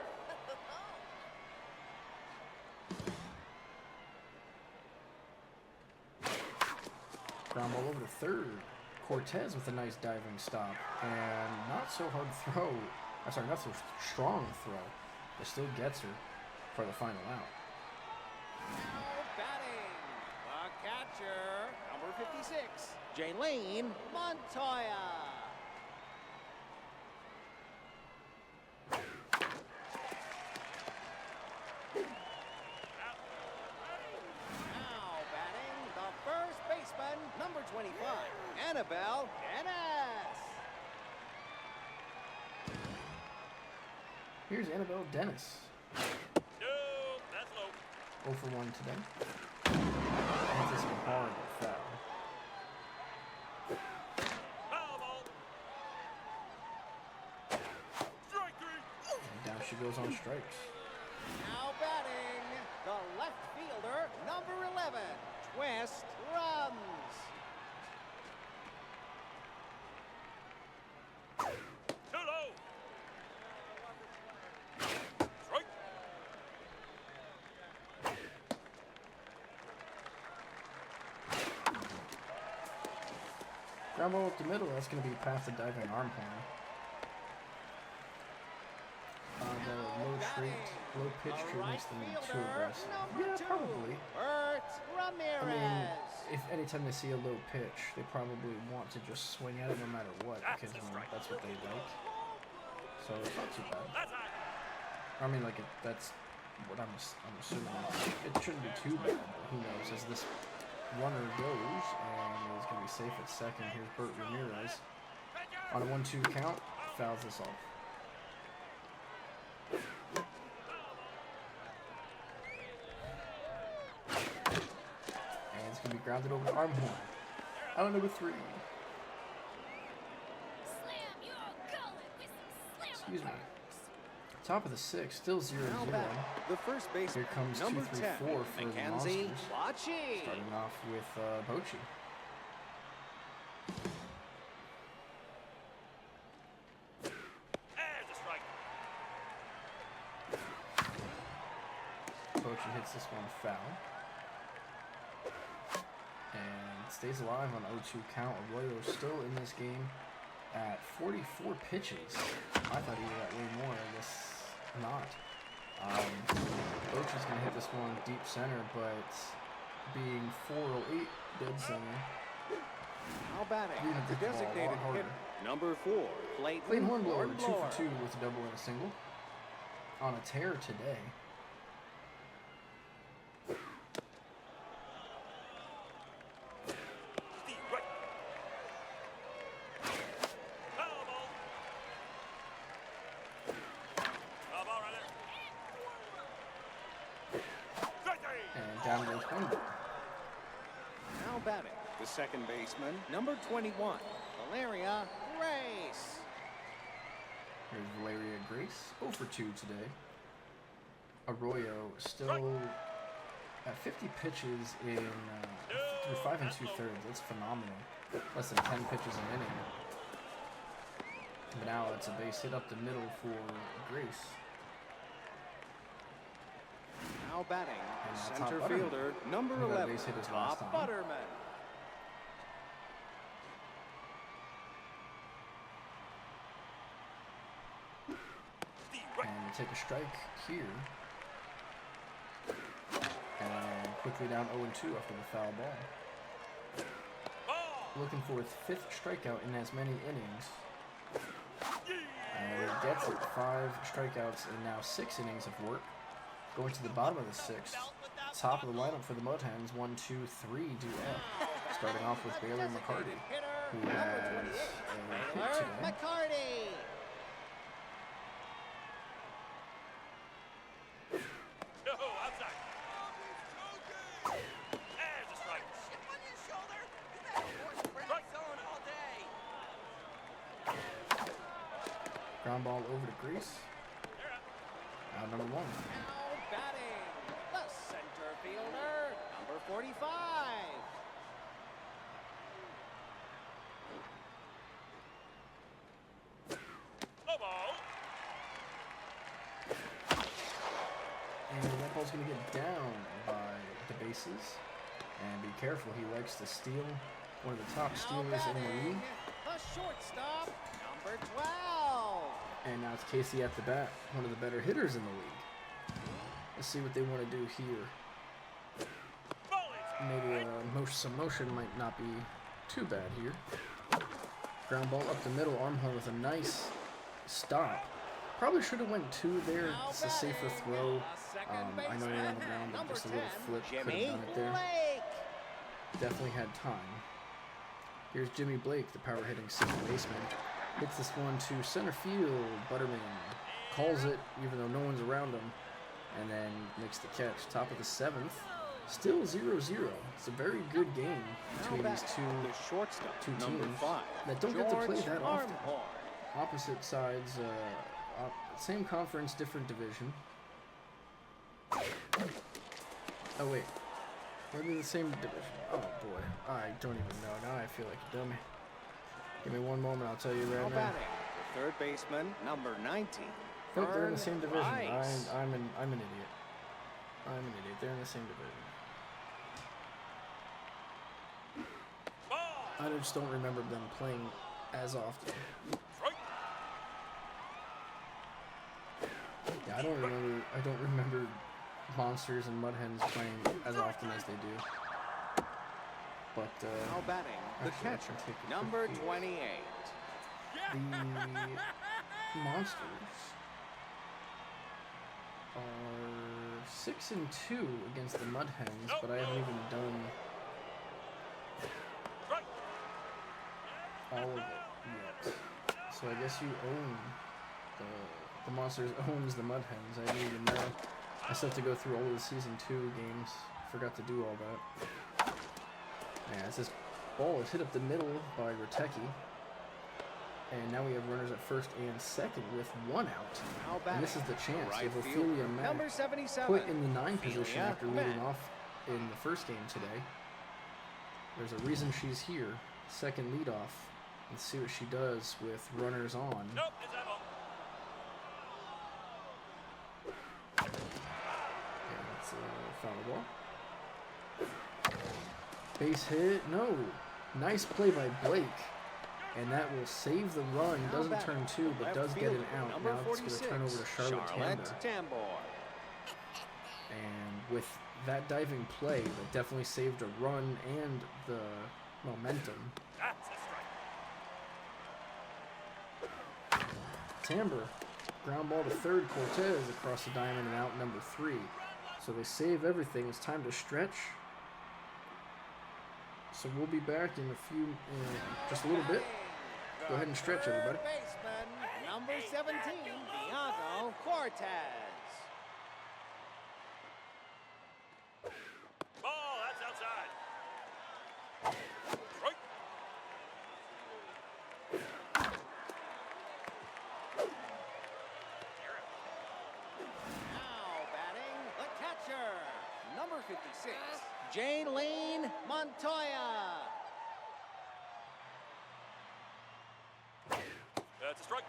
Ground ball over to third. Cortez with a nice diving stop. And not so hard throw. I'm sorry, not so strong throw. But still gets her for the final out. Now batting the catcher, number 56, Jaylene Montoya. Now batting the first baseman, number 25, Annabelle Dennis. Here's Annabelle Dennis. No, that's low. 0 for 1 today. That's just a horrible foul. Foul ball. Strike 3. And down she goes on strikes. Now batting the left fielder, number 11, Twist Rums. Too low. Strike. Ground ball up the middle. That's going to be past the diving Armhorn. The low pitch tree makes them too aggressive. Yeah, probably. Bert I mean, Ramirez. if anytime they see a low pitch, they probably want to just swing at it no matter what, because that's what they like. So it's not too bad. That's high. I mean, like that's what I'm assuming. It shouldn't be too bad, but who knows? As this runner goes, and he's gonna be safe at second. Here's Bert Ramirez on a 1-2 count. Fouls this off. And it's gonna be grounded over to Armhorn. Out of number 3. Slam your gullet with some slam. Excuse me. Top of the 6th, still 0-0. Now batting, the first baseman, Here comes number 2, 3, 10, 4 for the Mackenzie Monsters. Bochy. Starting off with Bochy. There's a strike. Bochy hits this one foul. And stays alive on 0-2 count. Arroyo still in this game at 44 pitches. I thought he was at way more, I guess not. Bochy's going to hit this one deep center, but being 408 dead center. Now batting, You have the to call a lot designated harder. hitter, number 4, Clayton Clayton Hornblower, 2 Hornblower. for 2 with a double and a single. On a tear today. The second baseman, number 21, Valeria Grace. Here's Valeria Grace, 0 for 2 today. Arroyo still at 50 pitches through 5 2/3. That's phenomenal. Less than 10 pitches an inning. But now it's a base hit up the middle for Grace. Now batting, And center Top fielder, number Who got a 11, base hit his last Top time. Butterman. And take a strike here. And quickly down 0-2 after the foul ball. Looking for his 5th strikeout in as many innings. And he gets it. 5 strikeouts in now 6 innings of work. Going to the bottom of the 6th. Top of the lineup for the Mud Hens. 1, 2, 3 duet. Starting off with Baylor McCarty, who has a hit today. McCarty. No, outside. There's a strike. Chip on your shoulder? You've had a horse brown zone all day. Ground ball over to Grease. Out number 1. Now batting, the center fielder, number 45. No ball. And that ball's going to get down by the bases. And be careful, he likes to steal. One of the top Now stealers in the batting, league. the shortstop, number 12. And now it's Casey at the bat, one of the better hitters in the league. Let's see what they want to do here. Ball inside. Maybe some motion might not be too bad here. Ground ball up the middle, Armhole with a nice stop. Probably should have went 2 there. It's a safer throw. I know you're on the ground, but just a little flip could have Jimmy done it there. Blake. Definitely had time. Here's Jimmy Blake, the power hitting second baseman. Hits this one to center field. Butterman calls it, even though no one's around him, and then makes the catch. Top of the 7th. Still 0-0. It's a very good game between these The shortstop, two number teams 5, that don't get to play George that often. Armhorn. Opposite sides, same conference, different division. Oh wait, we're in the same division. Oh boy, I don't even know. Now I feel like a dummy. Give me one moment, I'll tell you Now right now. batting, the third baseman, number 19. I think they're in the Vern same division. Rice. I'm an idiot. I'm an idiot. They're in the same division. I just don't remember them playing as often. Strike. Yeah, I don't remember Monsters and Mud Hens playing as often as they do. But Now batting, the actually, I catcher, can take a number quick peek. 28. The Monsters are 6-2 against the Mud Hens, but I haven't even done Strike. all of it yet. So I guess you own the Monsters owns the Mud Hens. I didn't even know. I still have to go through all of the season 2 games. Forgot to do all that. Yeah, it's this ball is hit up the middle by Rateki. And now we have runners at first and second with 1 out. Now And batting, this is the chance right if fielder, Ophelia Mack number 77. put in the 9 position Ophelia after leading Mack. off in the first game today. There's a reason she's here. Second leadoff. Let's see what she does with runners on. Nope, it's that ball. Yeah, that's a foul ball. Base hit. No. Nice play by Blake. And that will save the run. Now Doesn't batting, turn 2, but left does get an fielder, out. number Now it's going to turn over to 46, Charlotte Tambor. Tambor. And with that diving play, that definitely saved a run and the momentum. That's a strike. Tambor, ground ball to third, Cortez across the diamond and out number 3. So they save everything. It's time to stretch. So we'll be back in just a little bit. Go ahead and stretch, everybody. Third baseman, number 17, Diego Cortez. Ball, that's outside. Jaylene Montoya. That's a strike.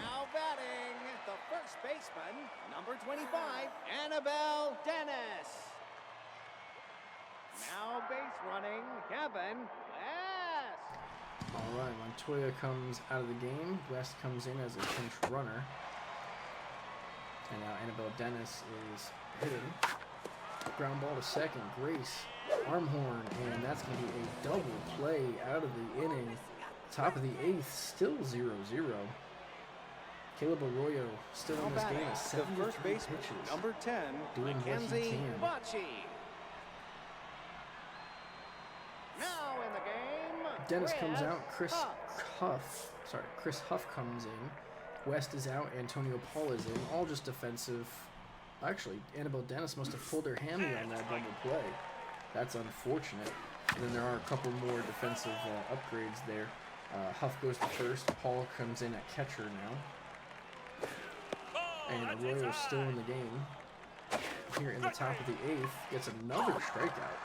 Now batting, the first baseman, number 25, Annabelle Dennis. Now base running, Kevin West. All right, Montoya comes out of the game. West comes in as a pinch runner. And now Annabelle Dennis is hitting. Ground ball to second. Grace, arm horn, and that's going to be a double play out of the inning. Top of the eighth, still 0-0. Caleb Arroyo still in this game at The 73 first baseman, pitches. number 10, Doing what he Mackenzie can. Bocci. Now in the game, Dennis comes out. Chris Huff. Huff comes in. West is out. Antonio Paul is in. All just defensive. Actually, Annabelle Dennis must have pulled her hammy on that double play. That's unfortunate. And then there are a couple more defensive upgrades there. Huff goes to first. Paul comes in at catcher now. And Arroyo's still in the game. Here in the top of the eighth, gets another strikeout.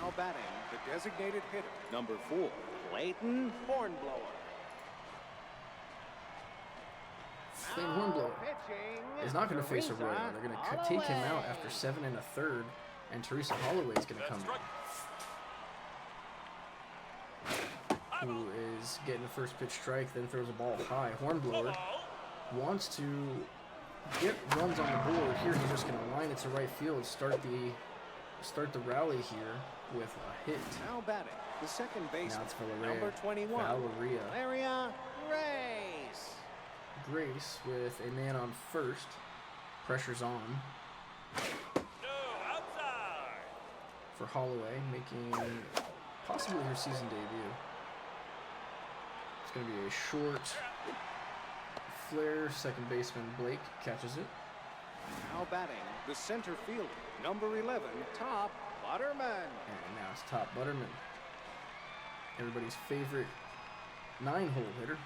Now batting, the designated hitter, number 4, Clayton Hornblower. Clayton Hornblower Pitching is not going to face Arroyo. Teresa They're going to take him out Holloway. after 7 1/3, and Teresa Holloway is going to That's a come strike. in, who is getting the first pitch strike, then throws a ball high. Hornblower wants to get runs on the board. Here he's just going to line it to right field, start the rally here with a hit. Now batting, the second Now baseman, it's Valeria. number 21, Valeria Valeria Grace. Grace with a man on first. Pressure's on No, outside. for Holloway, making possibly her season debut. It's going to be a short flare. Second baseman Blake catches it. Now batting, the center fielder, number 11, Top Butterman. And now it's Top Butterman. Everybody's favorite 9-hole hitter.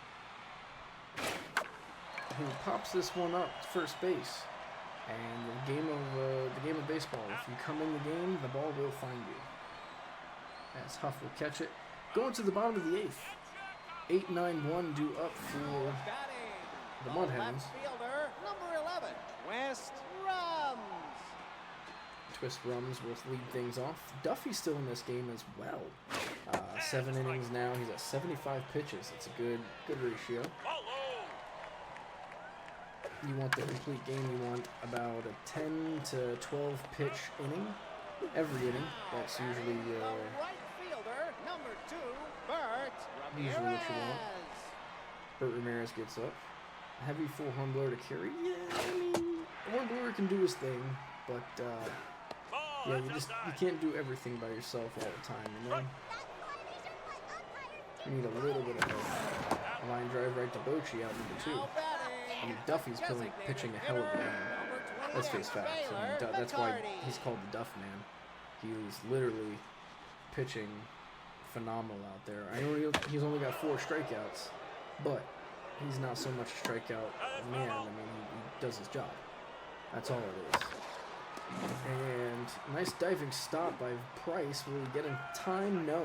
Who pops this one up to first base. And the game of baseball, if you come in the game, the ball will find you. As Huff will catch it. Going to the bottom of the eighth. 8-9-1 due up for Batting, the Mud Hens. left fielder, number 11, West Rums. Twist Rums will lead things off. Duffy's still in this game as well. 7 innings now. He's at 75 pitches. It's a good ratio. Follow. You want the complete game. You want about a 10 to 12 pitch inning. Every inning. That's usually The right fielder, number 2, Bert Usually what you want. Ramirez. Bert Ramirez gets up. Heavy full Hornblower to carry. Yeah, I mean, Hornblower can do his thing, but Ball, yeah, that's you outside. can't do everything by yourself all the time, you know? You need a little bit of a line drive right to Bochy out number 2. Now batting, I mean, Duffy's pitching a hell of a game. Let's face facts. I mean, that's why he's called the Duff Man. He was literally pitching phenomenal out there. I know he's only got 4 strikeouts, but he's not so much a strikeout man. I mean, he does his job. That's all it is. And nice diving stop by Price. Will he get in time? No.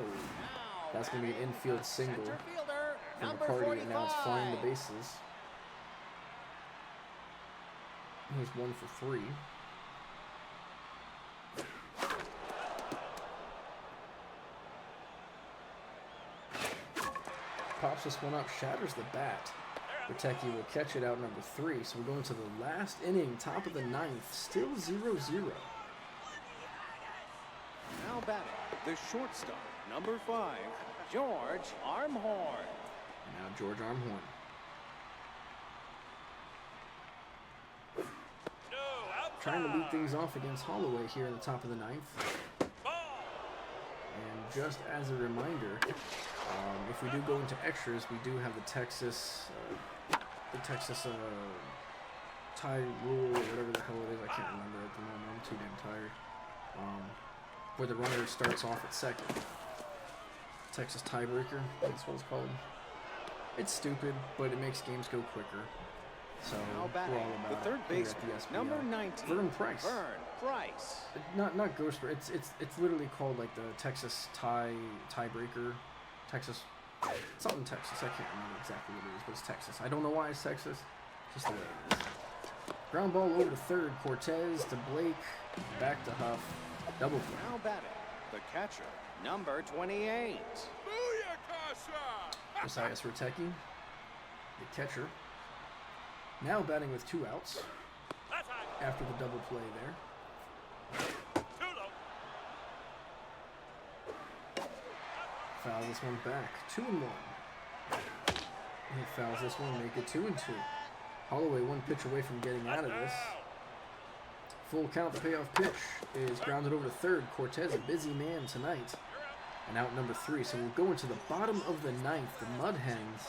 That's going to be an infield single Center fielder, from number McCarty, and now it's flying the 45. bases. He's 1 for 3. Pops this one up, shatters the bat. Bertecki will catch it out number 3. So we're going to the last inning, top of the 9th, still 0-0. Now batting, the shortstop, number 5, George Armhorn. Now George Armhorn. No, outside. Trying to lead things off against Holloway here in the top of the 9th. Ball. And just as a reminder, if we do go into extras, we do have the Texas tie rule or whatever the hell it is. I can't remember at the moment. I'm too damn tired. Where the runner starts off at second. Texas tiebreaker, that's what it's called. It's stupid, but it makes games go quicker. So Now we're batting, all the about third it here baseman, at the SBL. number 19. Vern Price. Vern Price. Not Ghost. It's literally called like the Texas tiebreaker. Texas, something Texas. I can't remember exactly what it is, but it's Texas. I don't know why it's Texas. Just the way it is. Ground ball over to third. Cortez to Blake. Back to Huff. Double play. Now batting, the catcher, number 28. Josias Rotecki, the catcher. Now batting with 2 outs That's high. after the double play there. Too low. Foul this one back. 2-1. He fouls this one, make it 2-2. Holloway 1 pitch away from getting out of this. Full count, the payoff pitch is grounded over to third. Cortez, a busy man tonight. And out number 3. So we'll go into the bottom of the 9th. The Mud Hens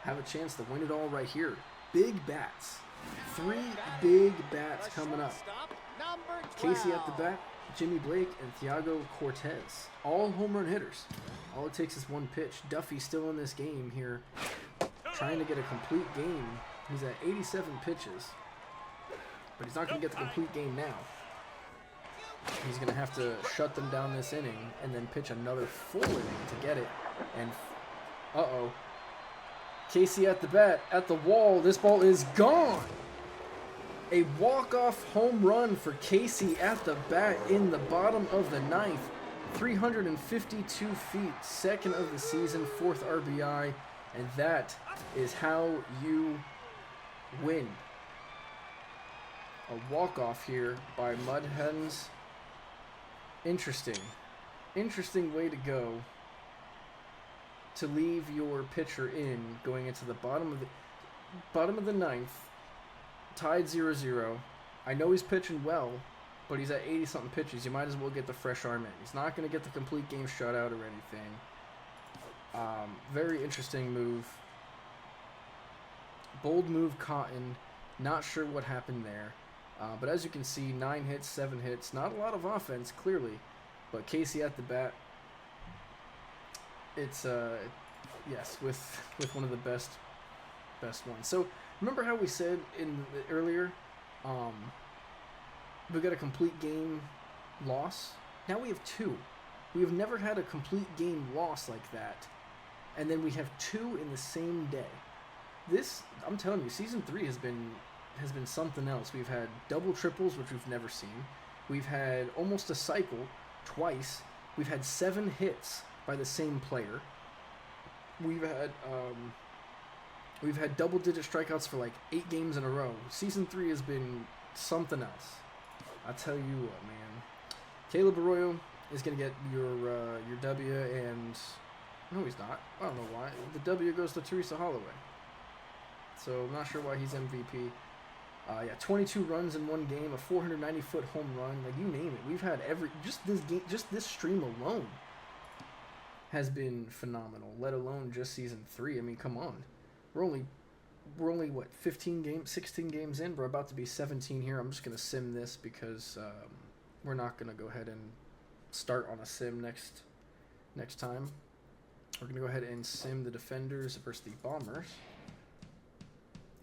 have a chance to win it all right here. Big bats. 3 big bats coming up. Shortstop, number 12. Casey at the bat, Jimmy Blake, and Thiago Cortez. All home run hitters. All it takes is 1 pitch. Duffy's still in this game here, trying to get a complete game. He's at 87 pitches, but he's not going to get the complete game now. He's going to have to shut them down this inning and then pitch another full inning to get it. And, uh-oh. Casey at the bat, at the wall. This ball is gone. A walk-off home run for Casey at the bat in the bottom of the 9th. 352 feet, 2nd of the season, 4th RBI. And that is how you win. A walk-off here by Mud Hens. Interesting. Interesting way to go to leave your pitcher in going into the bottom of the 9th. Tied 0-0. I know he's pitching well, but he's at 80-something pitches. You might as well get the fresh arm in. He's not going to get the complete game shutout or anything. Very interesting move. Bold move, Cotton. Not sure what happened there. But as you can see, 9 hits, 7 hits. Not a lot of offense, clearly. But Casey at the bat. It's, yes, with one of the best ones. So, remember how we said earlier, we got a complete game loss? Now we have 2. We have never had a complete game loss like that. And then we have 2 in the same day. This, I'm telling you, Season 3 has been something else. We've had double triples, which we've never seen. We've had almost a cycle twice. We've had 7 hits by the same player. We've had double-digit strikeouts for like 8 games in a row. Season 3 has been something else. I tell you what, man. Caleb Arroyo is gonna get your W, and no, he's not. I don't know why. The W goes to Teresa Holloway. So I'm not sure why he's MVP. Yeah, 22 runs in one game, a 490-foot home run. Like, you name it. We've had just this stream alone has been phenomenal, let alone just Season 3. I mean, come on. We're only what, 16 games in? We're about to be 17 here. I'm just going to sim this because we're not going to go ahead and start on a sim next time. We're going to go ahead and sim the Defenders versus the Bombers.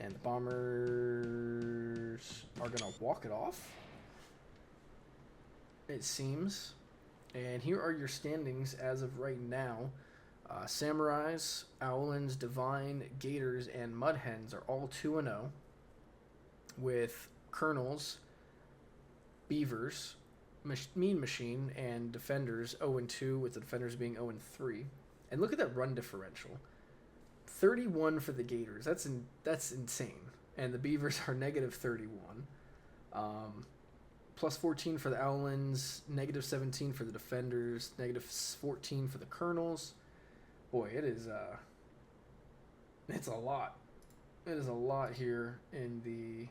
And the Bombers are going to walk it off, it seems. And here are your standings as of right now. Samurais, Owlins, Divine, Gators, and Mud Hens are all 2-0. With Kernels, Beavers, Mean Machine, and Defenders 0-2, with the Defenders being 0-3. And look at that run differential. 31 for the Gators. That's insane. And the Beavers are negative 31. Plus 14 for the Owlins, negative 17 for the Defenders, negative 14 for the Kernels. Boy, it's a lot. It is a lot here in the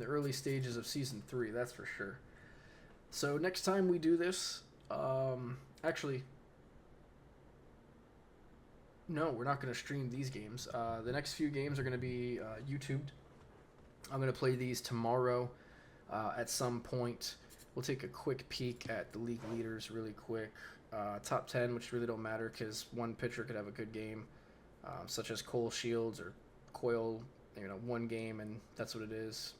early stages of Season 3, that's for sure. So next time we do this, actually, no, we're not going to stream these games. The next few games are going to be YouTubed. I'm going to play these tomorrow at some point. We'll take a quick peek at the league leaders really quick. Top 10, which really don't matter because one pitcher could have a good game. such as Cole Shields or Coyle, 1 game, and that's what it is.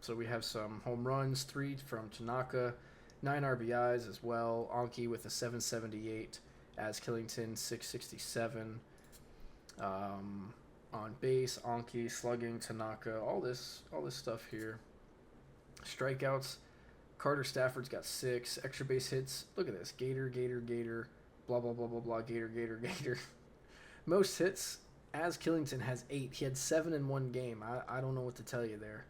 So we have some home runs, 3 from Tanaka, 9 RBIs as well. Anki with a 778, as Killington 667. On base, Anki, slugging, Tanaka, all this stuff here. Strikeouts, Carter Stafford's got 6. Extra base hits, look at this, Gator, blah, blah, blah, blah, blah, Gator. Most hits, as Killington has 8. He had 7 in 1 game. I don't know what to tell you there.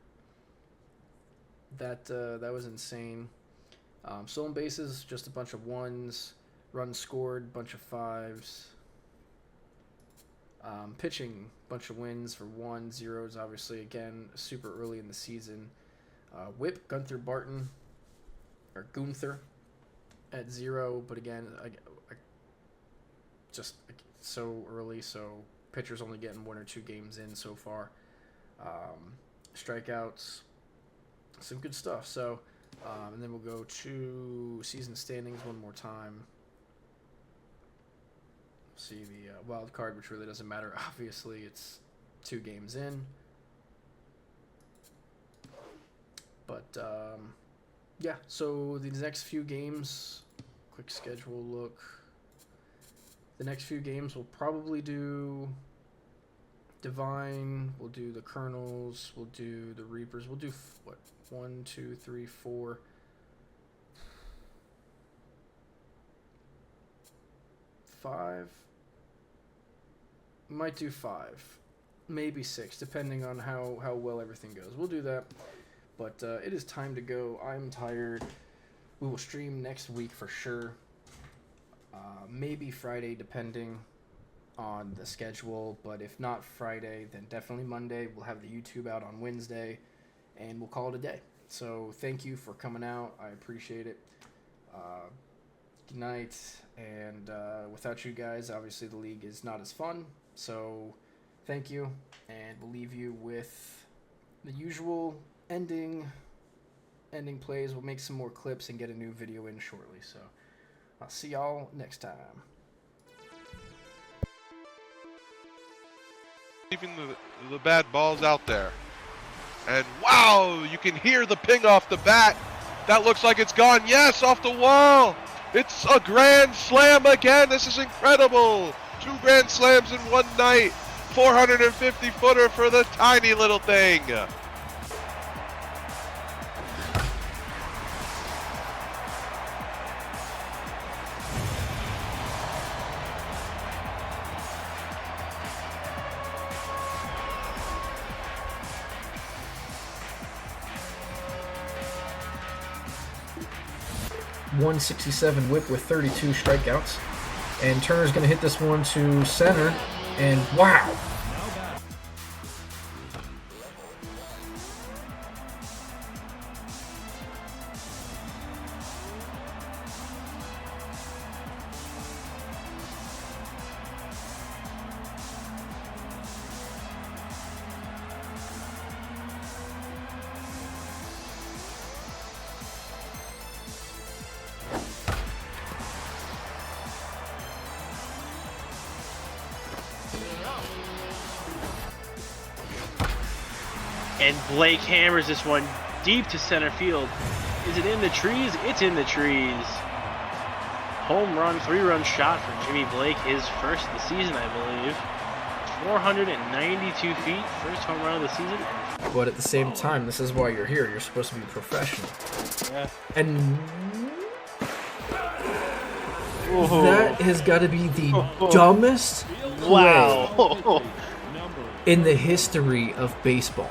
That was insane. Stolen bases, just a bunch of 1s. Runs scored, bunch of 5s. Pitching, bunch of wins for 1, 0s, obviously, again, super early in the season. Whip, Gunther Barton, or Gunther, at 0, but again, just so early, so pitchers only getting 1 or 2 games in so far. Strikeouts, some good stuff. So, and then we'll go to season standings one more time. See the wild card, which really doesn't matter. Obviously, it's 2 games in. But, yeah, so these next few games, quick schedule look. The next few games we'll probably do Divine, we'll do the Kernels, we'll do the Reapers, we'll do, 1, 2, 3, 4. 5. Might do 5, maybe 6, depending on how well everything goes. We'll do that, but it is time to go. I'm tired. We will stream next week for sure. Maybe Friday, depending on the schedule, but if not Friday, then definitely Monday. We'll have the YouTube out on Wednesday, and we'll call it a day. So thank you for coming out. I appreciate it. Good night, and without you guys, obviously the league is not as fun. So thank you, and we'll leave you with the usual ending plays. We'll make some more clips and get a new video in shortly. So I'll see y'all next time. Leaving the bad balls out there. And wow, you can hear the ping off the bat. That looks like it's gone. Yes, off the wall. It's a grand slam again. This is incredible. 2 grand slams in one night. 450 footer for the tiny little thing. .167 whip with 32 strikeouts, and Turner's going to hit this one to center, and wow! And Blake hammers this one deep to center field. Is it in the trees? It's in the trees. Home run, 3-run shot for Jimmy Blake, his first of the season, I believe. 492 feet, first home run of the season. But at the same time, this is why you're here. You're supposed to be professional. Yeah. And that has got to be the dumbest play wow. in the history of baseball.